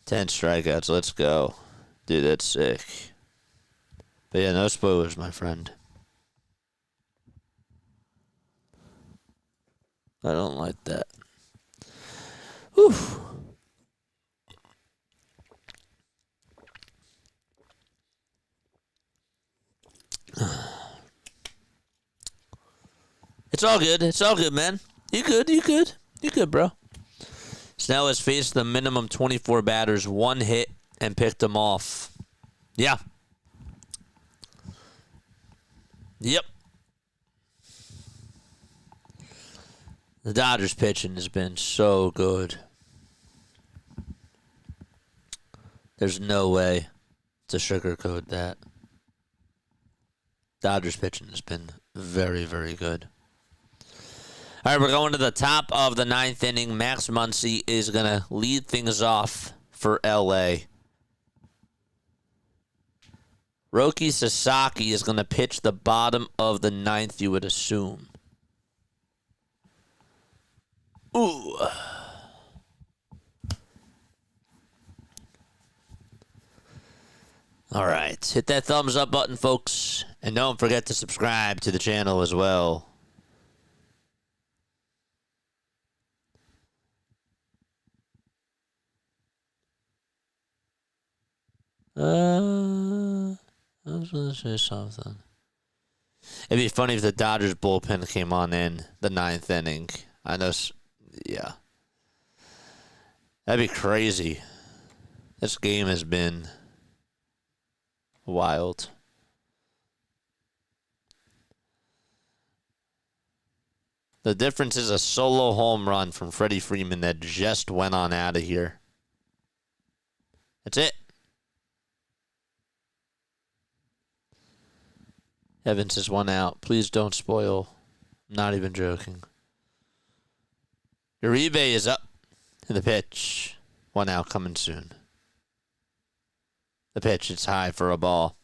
Ten strikeouts, let's go. Dude, that's sick. But yeah, no spoilers, my friend. I don't like that. Whew. It's all good. It's all good, man. You good? You good? You good, bro? Snell has faced the minimum 24 batters, 1 hit, and picked them off. Yeah. Yep. The Dodgers pitching has been so good. There's no way to sugarcoat that. Dodgers pitching has been very, very good. All right, we're going to the top of the 9th inning. Max Muncy is going to lead things off for L.A. Roki Sasaki is going to pitch the bottom of the 9th, you would assume. Ooh. All right, hit that thumbs up button, folks. And don't forget to subscribe to the channel as well. I was going to say something. It'd be funny if the Dodgers bullpen came on in the 9th inning. I know, yeah. That'd be crazy. This game has been wild. The difference is a solo home run from Freddie Freeman that just went on out of here. That's it. Evans is one out. Please don't spoil. I'm not even joking. Uribe is up in the pitch. One out coming soon. The pitch, it's high for a ball.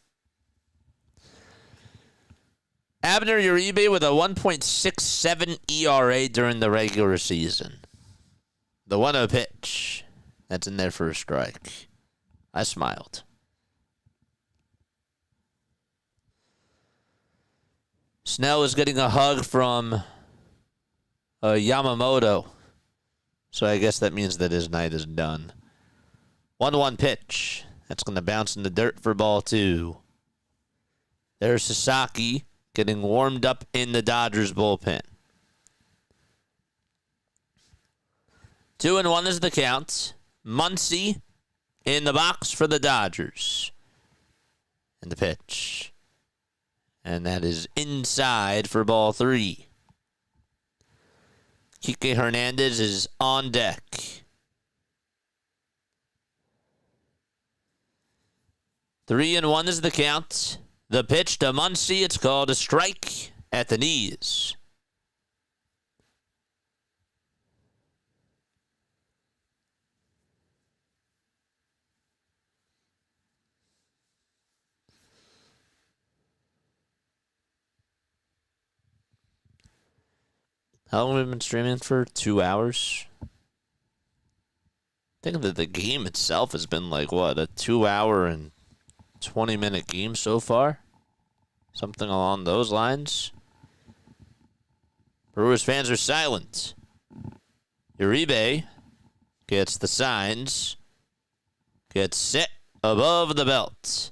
Abner Uribe with a 1.67 ERA during the regular season. The 1-0 pitch. That's in there for a strike. I smiled. Snell is getting a hug from Yamamoto. So I guess that means that his night is done. 1-1 pitch. That's going to bounce in the dirt for ball 2. There's Sasaki getting warmed up in the Dodgers bullpen. 2-1 is the count. Muncy in the box for the Dodgers. And the pitch. And that is inside for ball 3. Kike Hernandez is on deck. 3-1 is the count. The pitch to Muncy. It's called a strike at the knees. How long have we been streaming for? 2 hours? I think that the game itself has been like, what, a 2-hour and 20-minute game so far? Something along those lines. Brewers fans are silent. Uribe gets the signs. Gets set above the belt.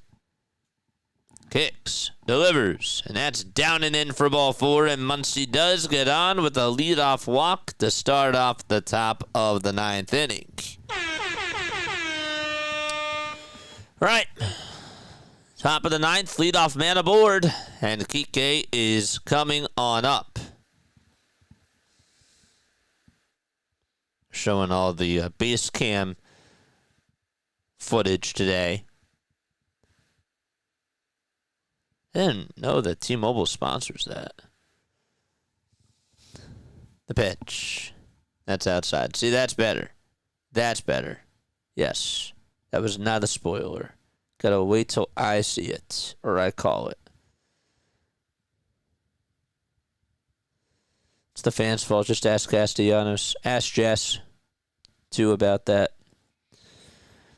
Kicks, delivers, and that's down and in for ball 4, and Muncy does get on with a leadoff walk to start off the top of the 9th inning. Right. Top of the 9th, leadoff man aboard, and Kike is coming on up. Showing all the base cam footage today. I didn't know that T-Mobile sponsors that. The pitch. That's outside. See, that's better. That's better. Yes. That was not a spoiler. Gotta wait till I see it, or I call it. It's the fans' fault. Just ask Castellanos. Ask Jess, too, about that.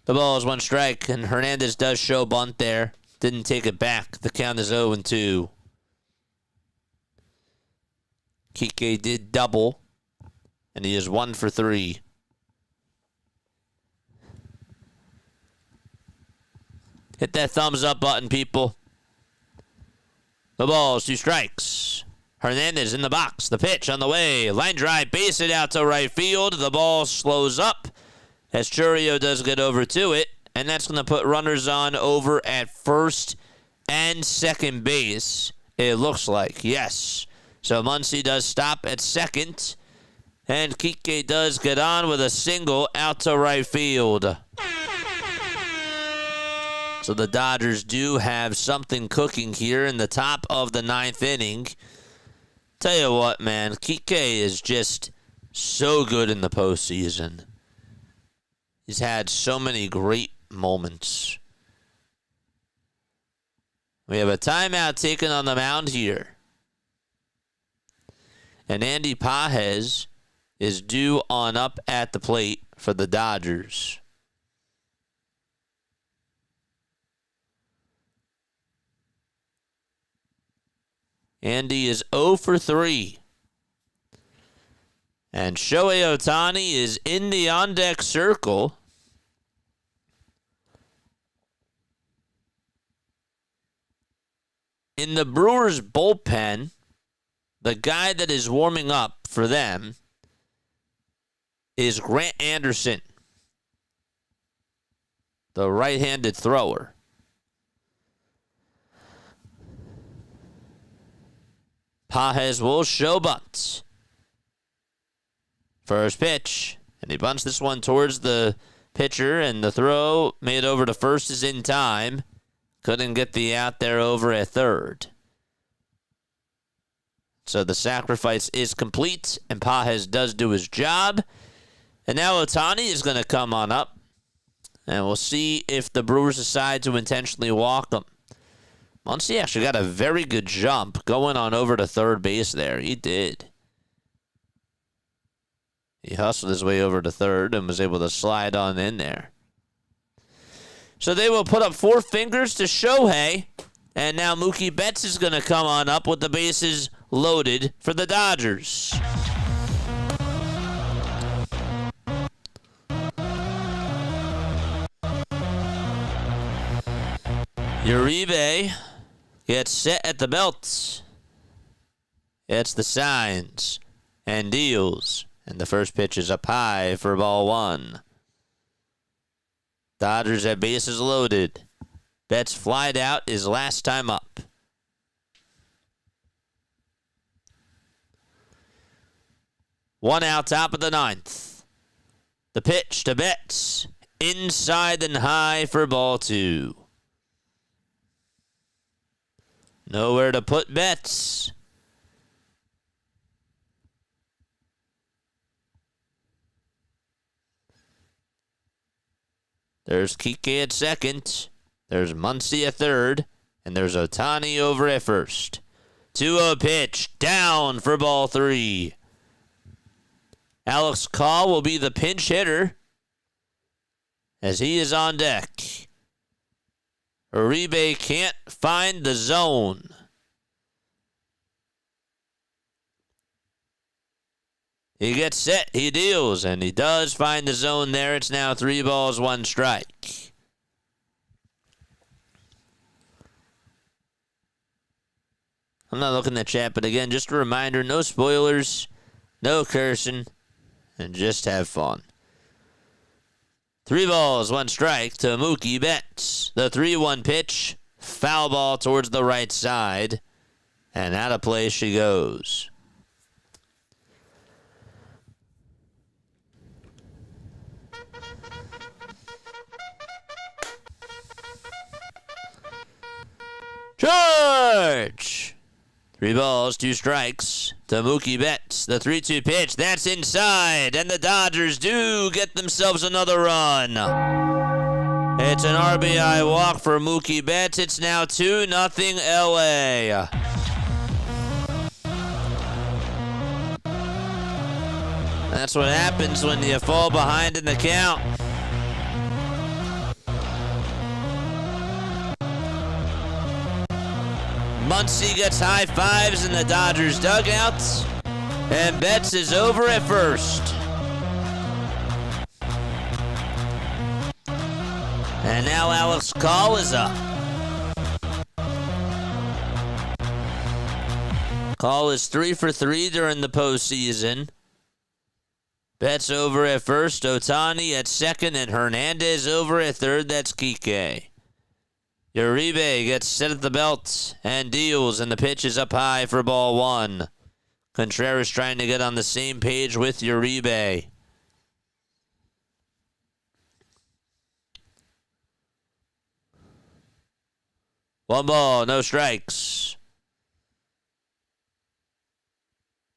The ball is 1 strike, and Hernandez does show bunt there. Didn't take it back. The count is 0-2. Kike did double, and he is 1 for 3. Hit that thumbs up button, people. The ball is 2 strikes. Hernandez in the box. The pitch on the way. Line drive, base it out to right field. The ball slows up as Churio does get over to it. And that's going to put runners on over at first and second base, it looks like. Yes. So Muncy does stop at second. And Kike does get on with a single out to right field. So the Dodgers do have something cooking here in the top of the 9th inning. Tell you what, man. Kike is just so good in the postseason. He's had so many great moments. We have a timeout taken on the mound here. And Andy Pages is due on up at the plate for the Dodgers. Andy is 0 for 3. And Shohei Ohtani is in the on-deck circle. In the Brewers bullpen, the guy that is warming up for them is Grant Anderson. the right-handed thrower. Pages will show bunt. First pitch, and he bunts this one towards the pitcher, and the throw made over to first is in time. Couldn't get the out there over at third. So the sacrifice is complete, and Pages does do his job. And now Ohtani is going to come on up, and we'll see if the Brewers decide to intentionally walk him. Muncy actually got a very good jump going on over to third base there. He did. He hustled his way over to third and was able to slide on in there. So they will put up 4 fingers to Shohei, and now Mookie Betts is going to come on up with the bases loaded for the Dodgers. Uribe gets set at the belt. It's the signs and deals. And the first pitch is up high for ball 1. Dodgers have bases loaded. Betts flied out his last time up. One out, top of the 9th. The pitch to Betts. Inside and high for ball 2. Nowhere to put Betts. There's Kike at second. There's Muncy at third. And there's Ohtani over at first. 2-0 pitch. Down for ball 3. Alex Call will be the pinch hitter as he is on deck. Uribe can't find the zone. He gets set, he deals, and he does find the zone there. It's now 3 balls, 1 strike. I'm not looking at chat, but again, just a reminder, no spoilers, no cursing, and just have fun. 3 balls, 1 strike to Mookie Betts. The 3-1 pitch, foul ball towards the right side, and out of play she goes. Charge! 3 balls, 2 strikes to Mookie Betts. The 3-2 pitch, that's inside, and the Dodgers do get themselves another run. It's an RBI walk for Mookie Betts. It's now 2-0 LA. That's what happens when you fall behind in the count. Muncy gets high fives in the Dodgers dugouts, and Betts is over at first. And now Alex Call is up. Call is 3 for 3 during the postseason. Betts over at first, Ohtani at second, and Hernandez over at third. That's Kike. Uribe gets set at the belt and deals, and the pitch is up high for ball 1. Contreras trying to get on the same page with Uribe. One ball, no strikes.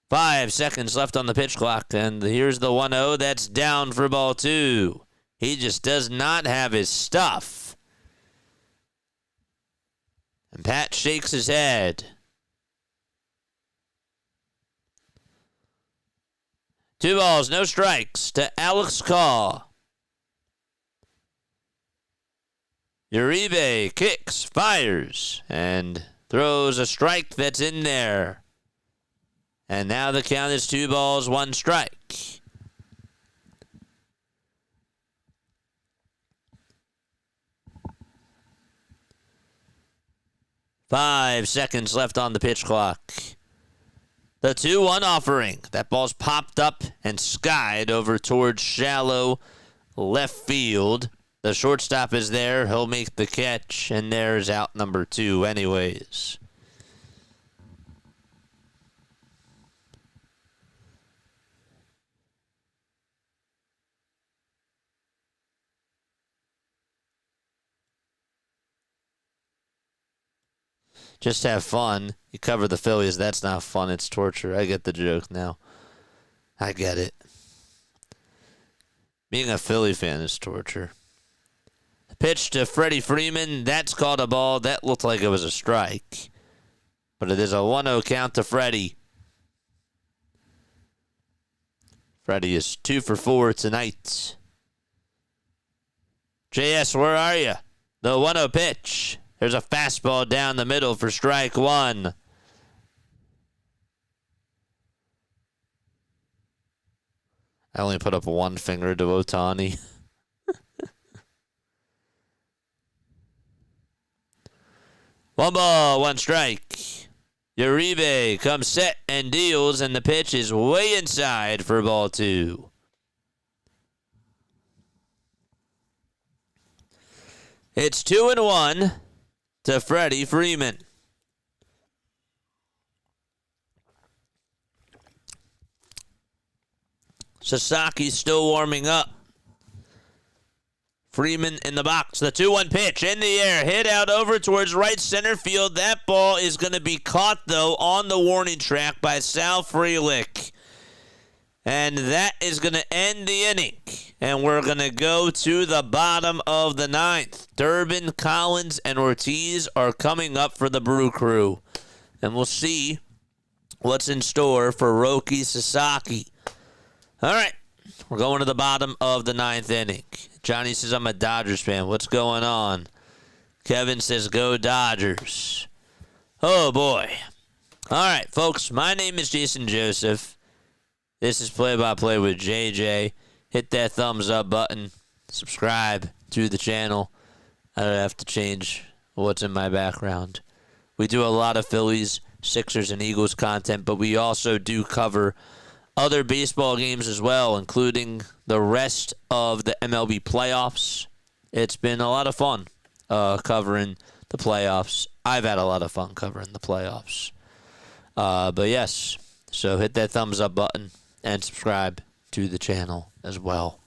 5 seconds left on the pitch clock, and here's the 1-0. That's down for ball 2. He just does not have his stuff. And Pat shakes his head. 2 balls, no strikes to Alex Call. Uribe kicks, fires, and throws a strike that's in there. And now the count is 2 balls, 1 strike. Five seconds left on the pitch clock. The 2-1 offering. That ball's popped up and skied over towards shallow left field. The shortstop is there. He'll make the catch, and there's out number 2 anyways. Just have fun. You cover the Phillies. That's not fun. It's torture. I get the joke now. I get it. Being a Philly fan is torture. Pitch to Freddie Freeman. That's called a ball. That looked like it was a strike. But it is a 1-0 count to Freddie. Freddie is 2 for 4 tonight. JS, where are you? The 1-0 pitch. There's a fastball down the middle for strike 1. I only put up one finger to Ohtani. 1 ball, 1 strike. Uribe comes set and deals, and the pitch is way inside for ball 2. It's 2-1 to Freddie Freeman. Sasaki's still warming up. Freeman in the box. The 2-1 pitch in the air. Hit out over towards right center field. That ball is going to be caught, though, on the warning track by Sal Frelick. And that is going to end the inning. And we're going to go to the bottom of the 9th. Durbin, Collins, and Ortiz are coming up for the Brew Crew. And we'll see what's in store for Roki Sasaki. All right. We're going to the bottom of the 9th inning. Johnny says, I'm a Dodgers fan. What's going on? Kevin says, go Dodgers. Oh, boy. All right, folks. My name is Jason Joseph. This is Play-by-Play with JJ. Hit that thumbs up button. Subscribe to the channel. I don't have to change what's in my background. We do a lot of Phillies, Sixers, and Eagles content, but we also do cover other baseball games as well, including the rest of the MLB playoffs. It's been a lot of fun covering the playoffs. I've had a lot of fun covering the playoffs. But yes, so hit that thumbs up button and subscribe to the channel as well.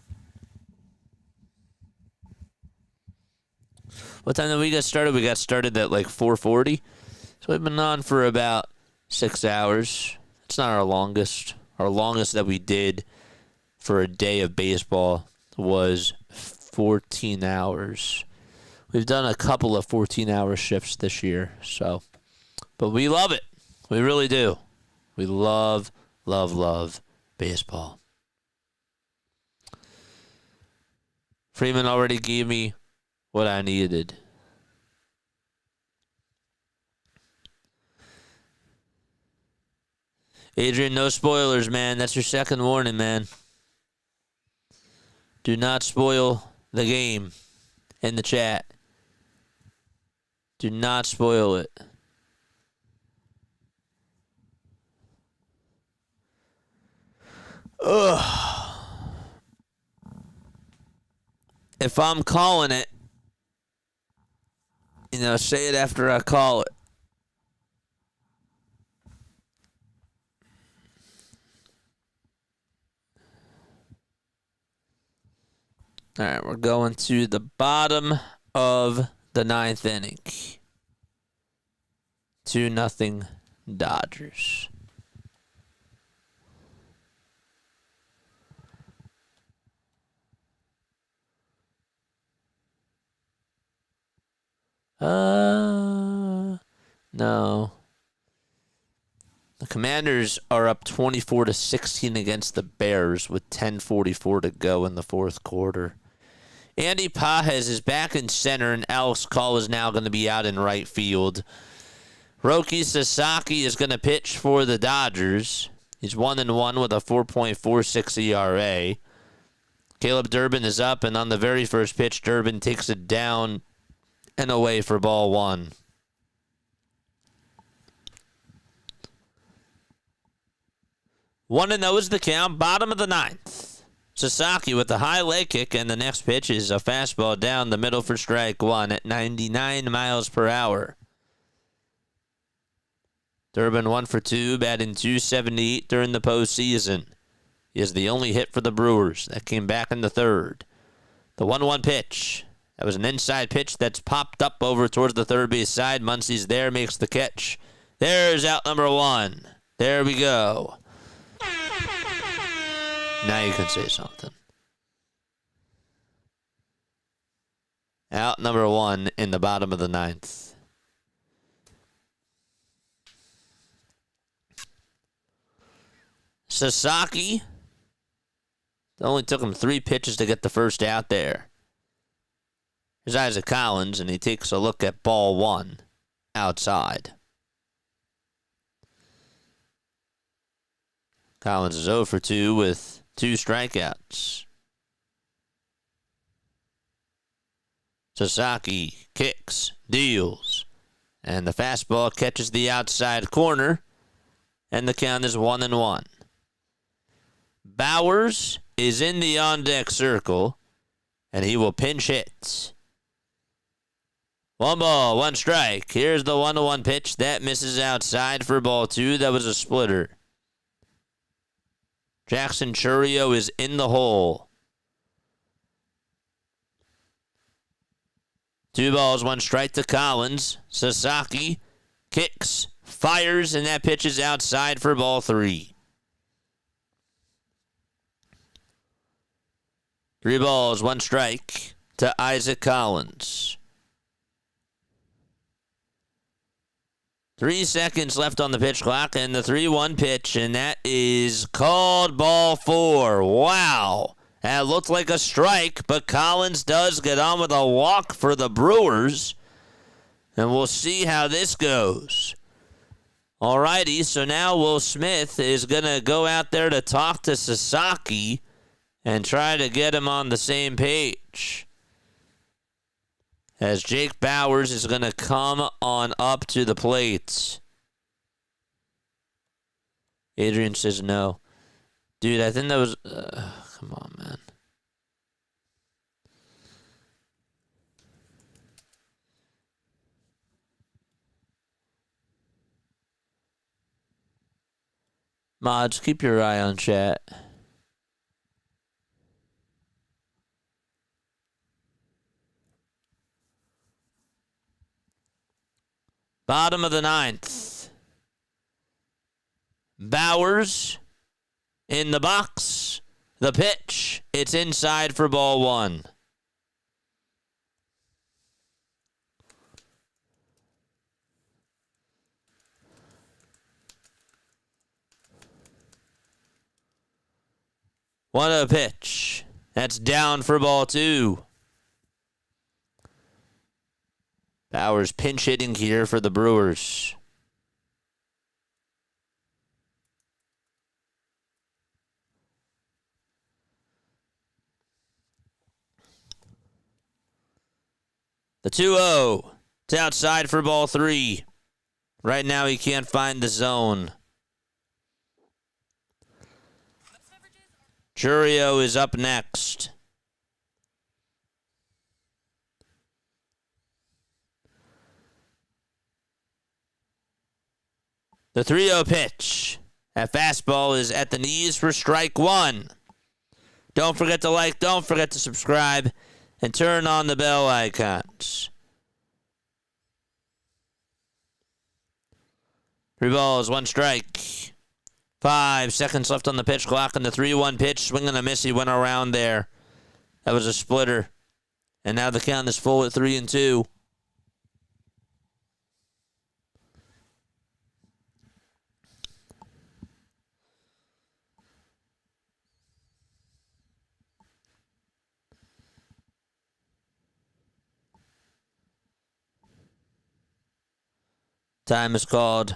What time did we get started? We got started at like 4:40. So we've been on for about 6 hours. It's not our longest. Our longest that we did for a day of baseball was 14 hours. We've done a couple of 14-hour shifts this year, but we love it. We really do. We love, love, love baseball. Freeman already gave me what I needed. Adrian, no spoilers, man. That's your second warning, man. Do not spoil the game in the chat. Do not spoil it. Ugh. If I'm calling it, say it after I call it. All right, we're going to the bottom of the 9th inning. 2-0 Dodgers. No. The Commanders are up 24-16 against the Bears with 10:44 to go in the 4th quarter. Andy Pajes is back in center, and Alex Call is now going to be out in right field. Roki Sasaki is going to pitch for the Dodgers. He's 1-1 with a 4.46 ERA. Caleb Durbin is up, and on the very first pitch, Durbin takes it down and away for ball 1. One and 0 is the count. Bottom of the 9th. Sasaki with the high leg kick, and the next pitch is a fastball down the middle for strike one at 99 miles per hour. Durbin 1 for 2, batting .278 during the postseason. He is the only hit for the Brewers. That came back in the third. The 1-1 pitch. That was an inside pitch that's popped up over towards the third base side. Muncie's there, makes the catch. There's out number 1. There we go. Now you can say something. Out number 1 in the bottom of the 9th. Sasaki. It only took him 3 pitches to get the first out there. Here's Isaac Collins, and he takes a look at ball 1 outside. Collins is 0 for 2 with 2 strikeouts. Sasaki kicks, deals, and the fastball catches the outside corner, and the count is 1-1. Bowers is in the on-deck circle, and he will pinch hit. 1 ball, 1 strike. Here's the 1-1 pitch. That misses outside for ball 2. That was a splitter. Jackson Chourio is in the hole. 2 balls, 1 strike to Collins. Sasaki kicks, fires, and that pitch is outside for ball 3. 3 balls, 1 strike to Isaac Collins. 3 seconds left on the pitch clock, and the 3-1 pitch, and that is called ball 4. Wow. That looked like a strike, but Collins does get on with a walk for the Brewers, and we'll see how this goes. Alrighty, so now Will Smith is going to go out there to talk to Sasaki and try to get him on the same page. As Jake Bowers is going to come on up to the plate. Adrian says no. Dude, I think that was... come on, man. Mods, keep your eye on chat. Bottom of the 9th. Bowers in the box. The pitch. It's inside for ball 1. What a pitch. That's down for ball 2. Bowers pinch hitting here for the Brewers. The 2-0. It's outside for ball 3. Right now he can't find the zone. Chourio is up next. The 3-0 pitch. That fastball is at the knees for strike 1. Don't forget to like, don't forget to subscribe, and turn on the bell icons. 3 balls, 1 strike. 5 seconds left on the pitch clock, and the 3-1 pitch, swing and a miss. He went around there. That was a splitter. And now the count is full at 3-2. Time is called.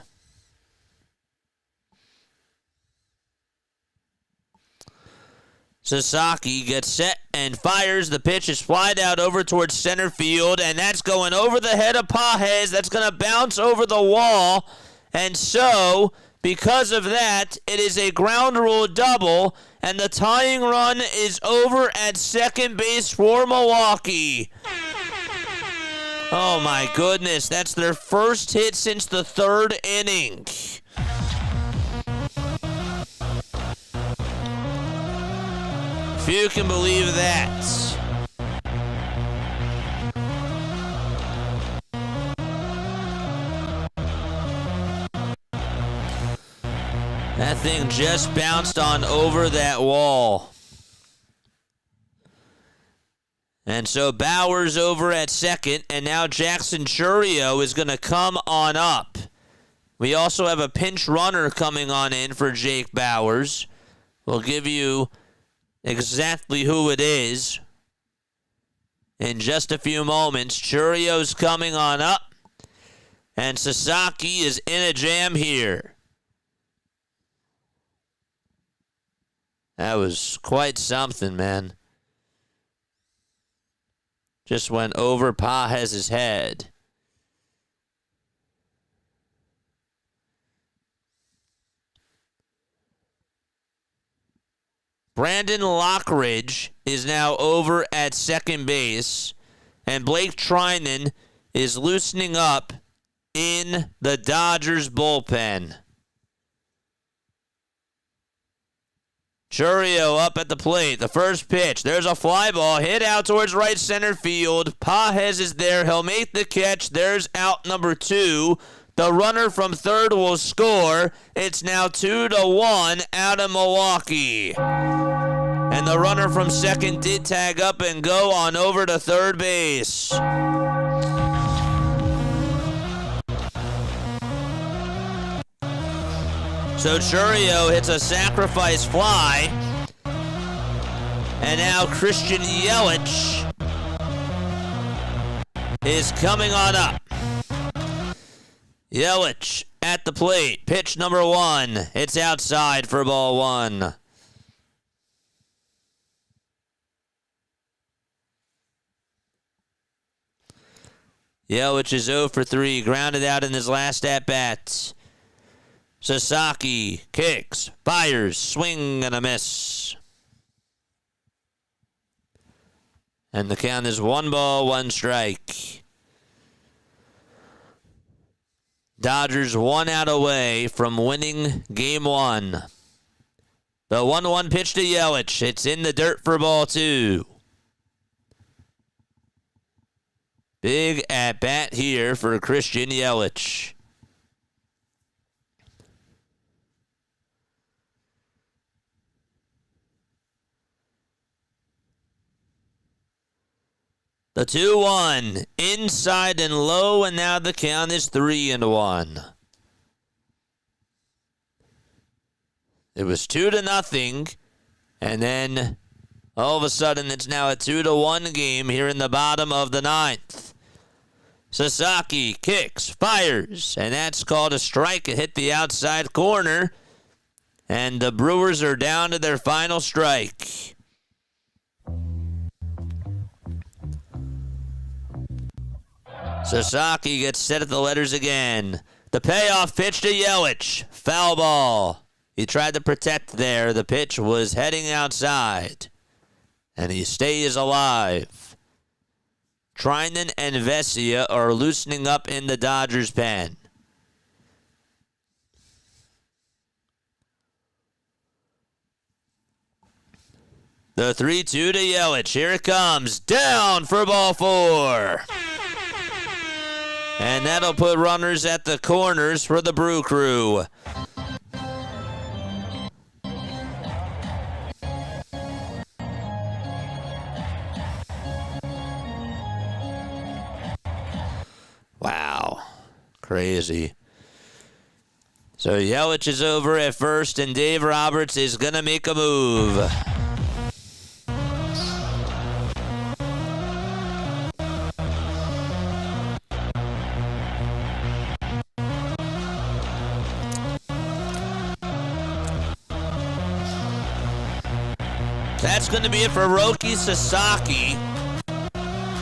Sasaki gets set and fires. The pitch is flied out over towards center field, and that's going over the head of Pages. That's going to bounce over the wall, and so Because of that, it is a ground rule double, and the tying run is over at second base for Milwaukee. Oh my goodness, that's their first hit since the third inning. If you can believe that. That thing just bounced on over that wall. And so Bauer's over at second, and now Jackson Chourio is going to come on up. We also have a pinch runner coming on in for Jake Bauers. We'll give you exactly who it is in just a few moments. Chourio's coming on up, and Sasaki is in a jam here. That was quite something, man. Just went over Pages' head. Brandon Lockridge is now over at second base, and Blake Trinan is loosening up in the Dodgers bullpen. Chourio up at the plate. The first pitch. There's a fly ball hit out towards right center field. Pages is there. He'll make the catch. There's out number 2. The runner from third will score. It's now 2-1 out of Milwaukee. And the runner from second did tag up and go on over to third base. So Chourio hits a sacrifice fly. And now Christian Yelich is coming on up. Yelich at the plate. Pitch number 1. It's outside for ball 1. Yelich is 0 for 3. Grounded out in his last at-bat. Sasaki kicks, fires, swing and a miss. And the count is 1 ball, 1 strike. Dodgers 1 out away from winning game 1. The 1-1 pitch to Yelich. It's in the dirt for ball 2. Big at-bat here for Christian Yelich. The 2-1, inside and low, and now the count is 3-1. It was 2-0, and then all of a sudden it's now a 2-1 game here in the bottom of the 9th. Sasaki kicks, fires, and that's called a strike. It hit the outside corner, and the Brewers are down to their final strike. Sasaki gets set at the letters again. The payoff pitch to Yelich. Foul ball. He tried to protect there. The pitch was heading outside. And he stays alive. Trinan and Vesia are loosening up in the Dodgers pen. The 3-2 to Yelich. Here it comes. Down for ball 4. And that'll put runners at the corners for the Brew Crew. Wow. Crazy. So Yelich is over at first, and Dave Roberts is going to make a move. That's going to be it for Roki Sasaki.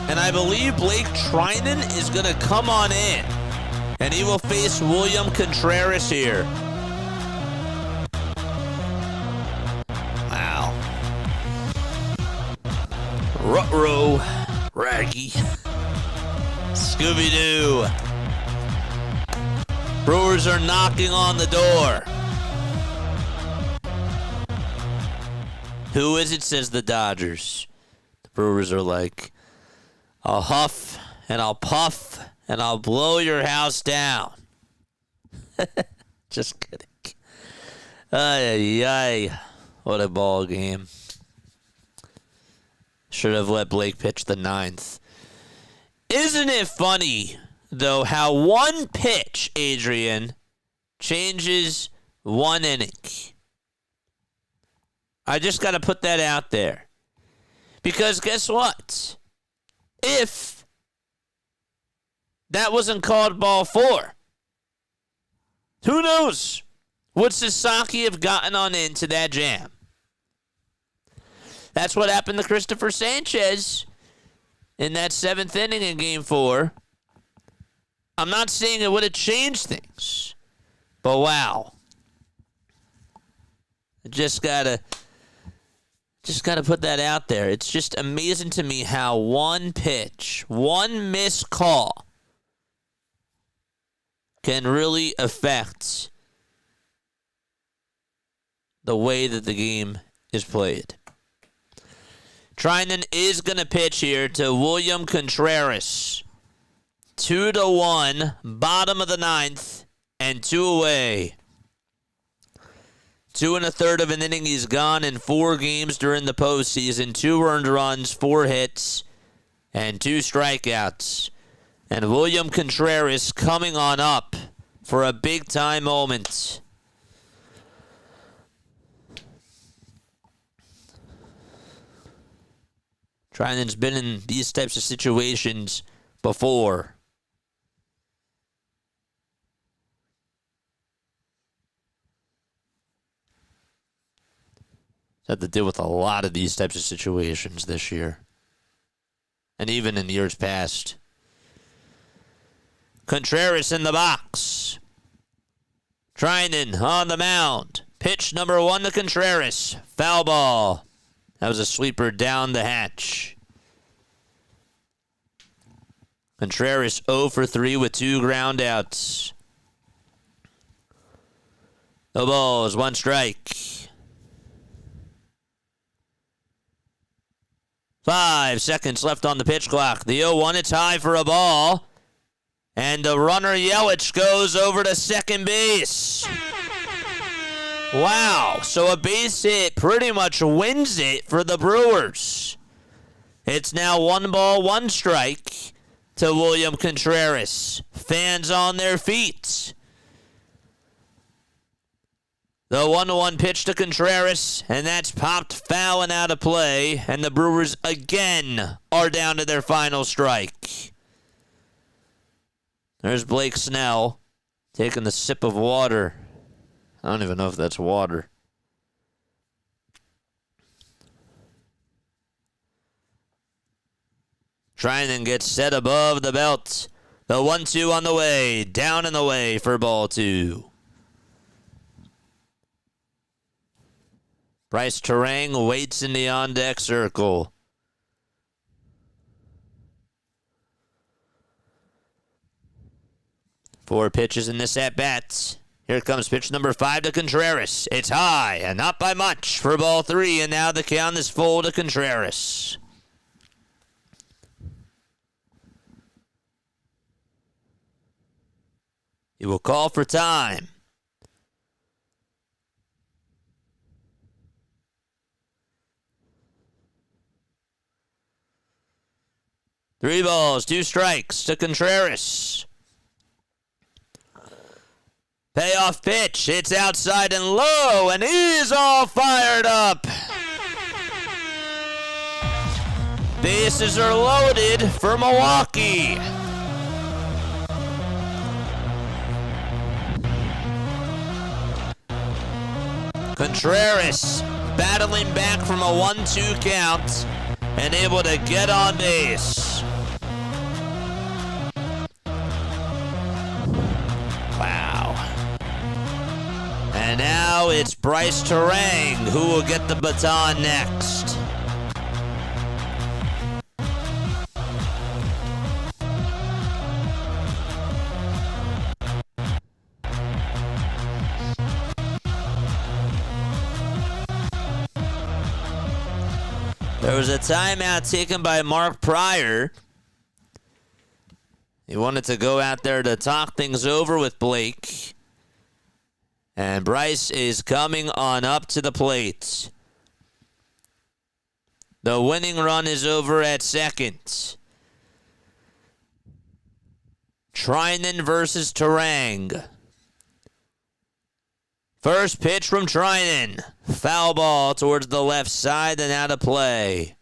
And I believe Blake Trinan is going to come on in. And he will face William Contreras here. Scooby-Doo. Brewers are knocking on the door. Who is it, says the Dodgers. The Brewers are like, I'll huff and I'll puff and I'll blow your house down. Just kidding. Ay, ay, ay. What a ball game. Should have let Blake pitch the ninth. Isn't it funny, though, how one pitch, Adrian, changes one inning? I just got to put that out there. Because guess what? If that wasn't called ball 4, who knows? Would Sasaki have gotten on into that jam? That's what happened to Christopher Sanchez in that 7th inning in Game 4. I'm not saying it would have changed things, but wow. Just gotta put that out there. It's just amazing to me how one pitch, one missed call can really affect the way that the game is played. Trinan is going to pitch here to William Contreras. 2-1, bottom of the 9th, and 2 away. 2 1/3 of an inning. He's gone in 4 games during the postseason. 2 earned runs, 4 hits, and 2 strikeouts. And William Contreras coming on up for a big-time moment. Trinan's been in these types of situations before. Had to deal with a lot of these types of situations this year. And even in years past. Contreras in the box. Trinan on the mound. Pitch number 1 to Contreras. Foul ball. That was a sweeper down the hatch. Contreras 0 for 3 with 2 ground outs. No balls, 1 strike. 5 seconds left on the pitch clock. The 0-1, it's high for a ball. And the runner Yelich goes over to second base. Wow, so a base hit pretty much wins it for the Brewers. It's now 1 ball, 1 strike to William Contreras. Fans on their feet. The 1-1 pitch to Contreras, and that's popped foul and out of play, and the Brewers again are down to their final strike. There's Blake Snell taking a sip of water. I don't even know if that's water. Trinan gets set above the belt. The 1-2 on the way. Down and away for ball 2. Bryce Terang waits in the on-deck circle. Four pitches in this at-bat. Here comes pitch number 5 to Contreras. It's high, and not by much for ball 3, and now the count is full to Contreras. He will call for time. Three balls, 2 strikes to Contreras. Payoff pitch. It's outside and low, and he's all fired up. Bases are loaded for Milwaukee. Contreras battling back from a 1-2 count and able to get on base. Wow. And now it's Bryce Terang who will get the baton next. There was a timeout taken by Mark Pryor. He wanted to go out there to talk things over with Blake. And Bryce is coming on up to the plate. The winning run is over at second. Treinen versus Terang. First pitch from Treinen. Foul ball towards the left side and out of play.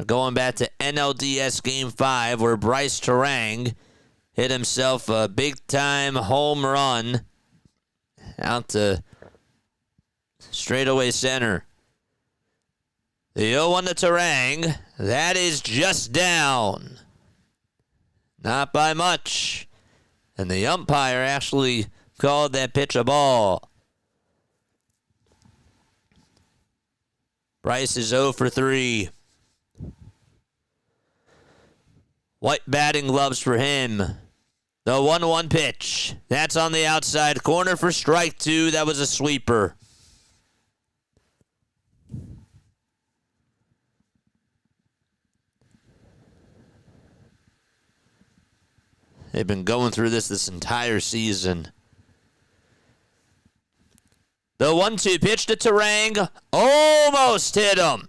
Going back to NLCS Game 5 where Bryce Terang hit himself a big-time home run out to straightaway center. The 0-1 to Terang. That is just down. Not by much. And the umpire actually called that pitch a ball. Bryce is 0 for 3. White batting gloves for him. The 1-1 pitch. That's on the outside corner for strike 2. That was a sweeper. They've been going through this entire season. The 1-2 pitch to Terang. Almost hit him.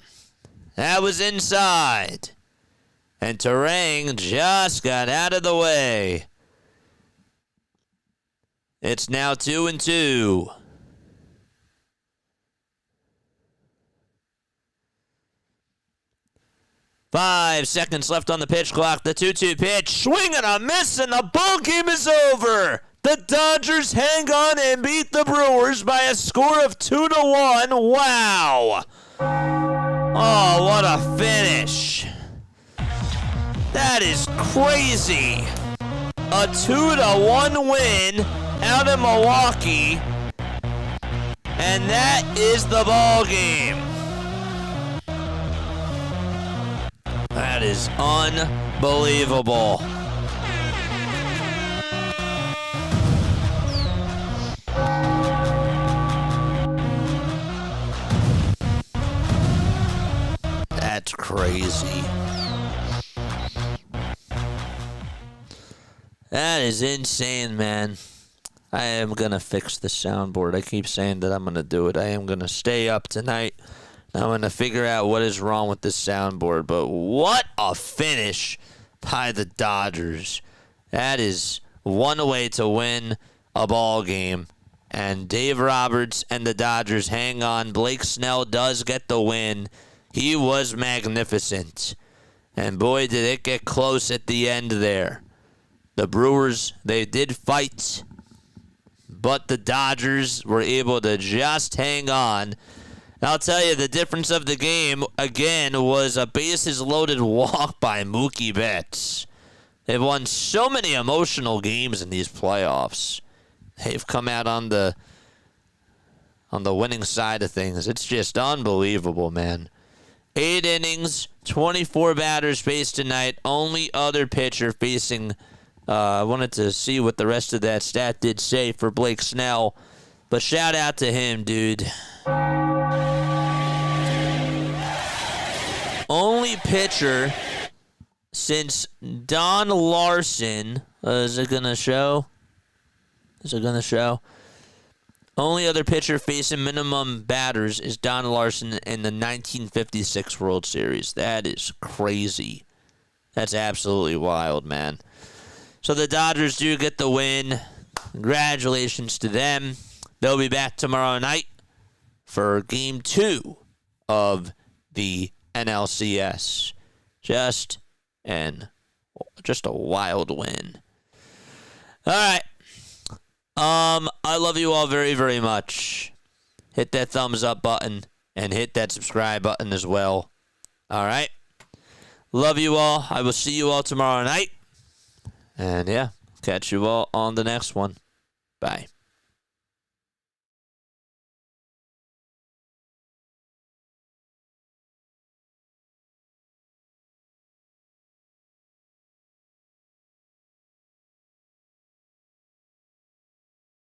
That was inside. And Terang just got out of the way. It's now 2-2. 5 seconds left on the pitch clock. The 2-2 pitch. Swing and a miss, and the ball game is over. The Dodgers hang on and beat the Brewers by a score of 2-1. Wow. Oh, what a finish. That is crazy. A 2-1 win out of Milwaukee. And that is the ball game. That is unbelievable. That's crazy. That is insane, man. I am going to fix the soundboard. I keep saying that I'm going to do it. I am going to stay up tonight. I'm going to figure out what is wrong with this soundboard. But what a finish by the Dodgers. That is one way to win a ball game. And Dave Roberts and the Dodgers hang on. Blake Snell does get the win. He was magnificent. And boy, did it get close at the end there. The Brewers, they did fight. But the Dodgers were able to just hang on. I'll tell you, the difference of the game, again, was a bases-loaded walk by Mookie Betts. They've won so many emotional games in these playoffs. They've come out on the winning side of things. It's just unbelievable, man. 8 innings, 24 batters faced tonight. Only other pitcher facing... I wanted to see what the rest of that stat did say for Blake Snell. But shout out to him, dude. Only pitcher since Don Larson. Is it going to show? Only other pitcher facing minimum batters is Don Larson in the 1956 World Series. That is crazy. That's absolutely wild, man. So the Dodgers do get the win. Congratulations to them. They'll be back tomorrow night for Game 2 of the NLCS. Just a wild win. All right. I love you all very, very much. Hit that thumbs up button and hit that subscribe button as well. All right. Love you all. I will see you all tomorrow night. And yeah, catch you all on the next one. Bye.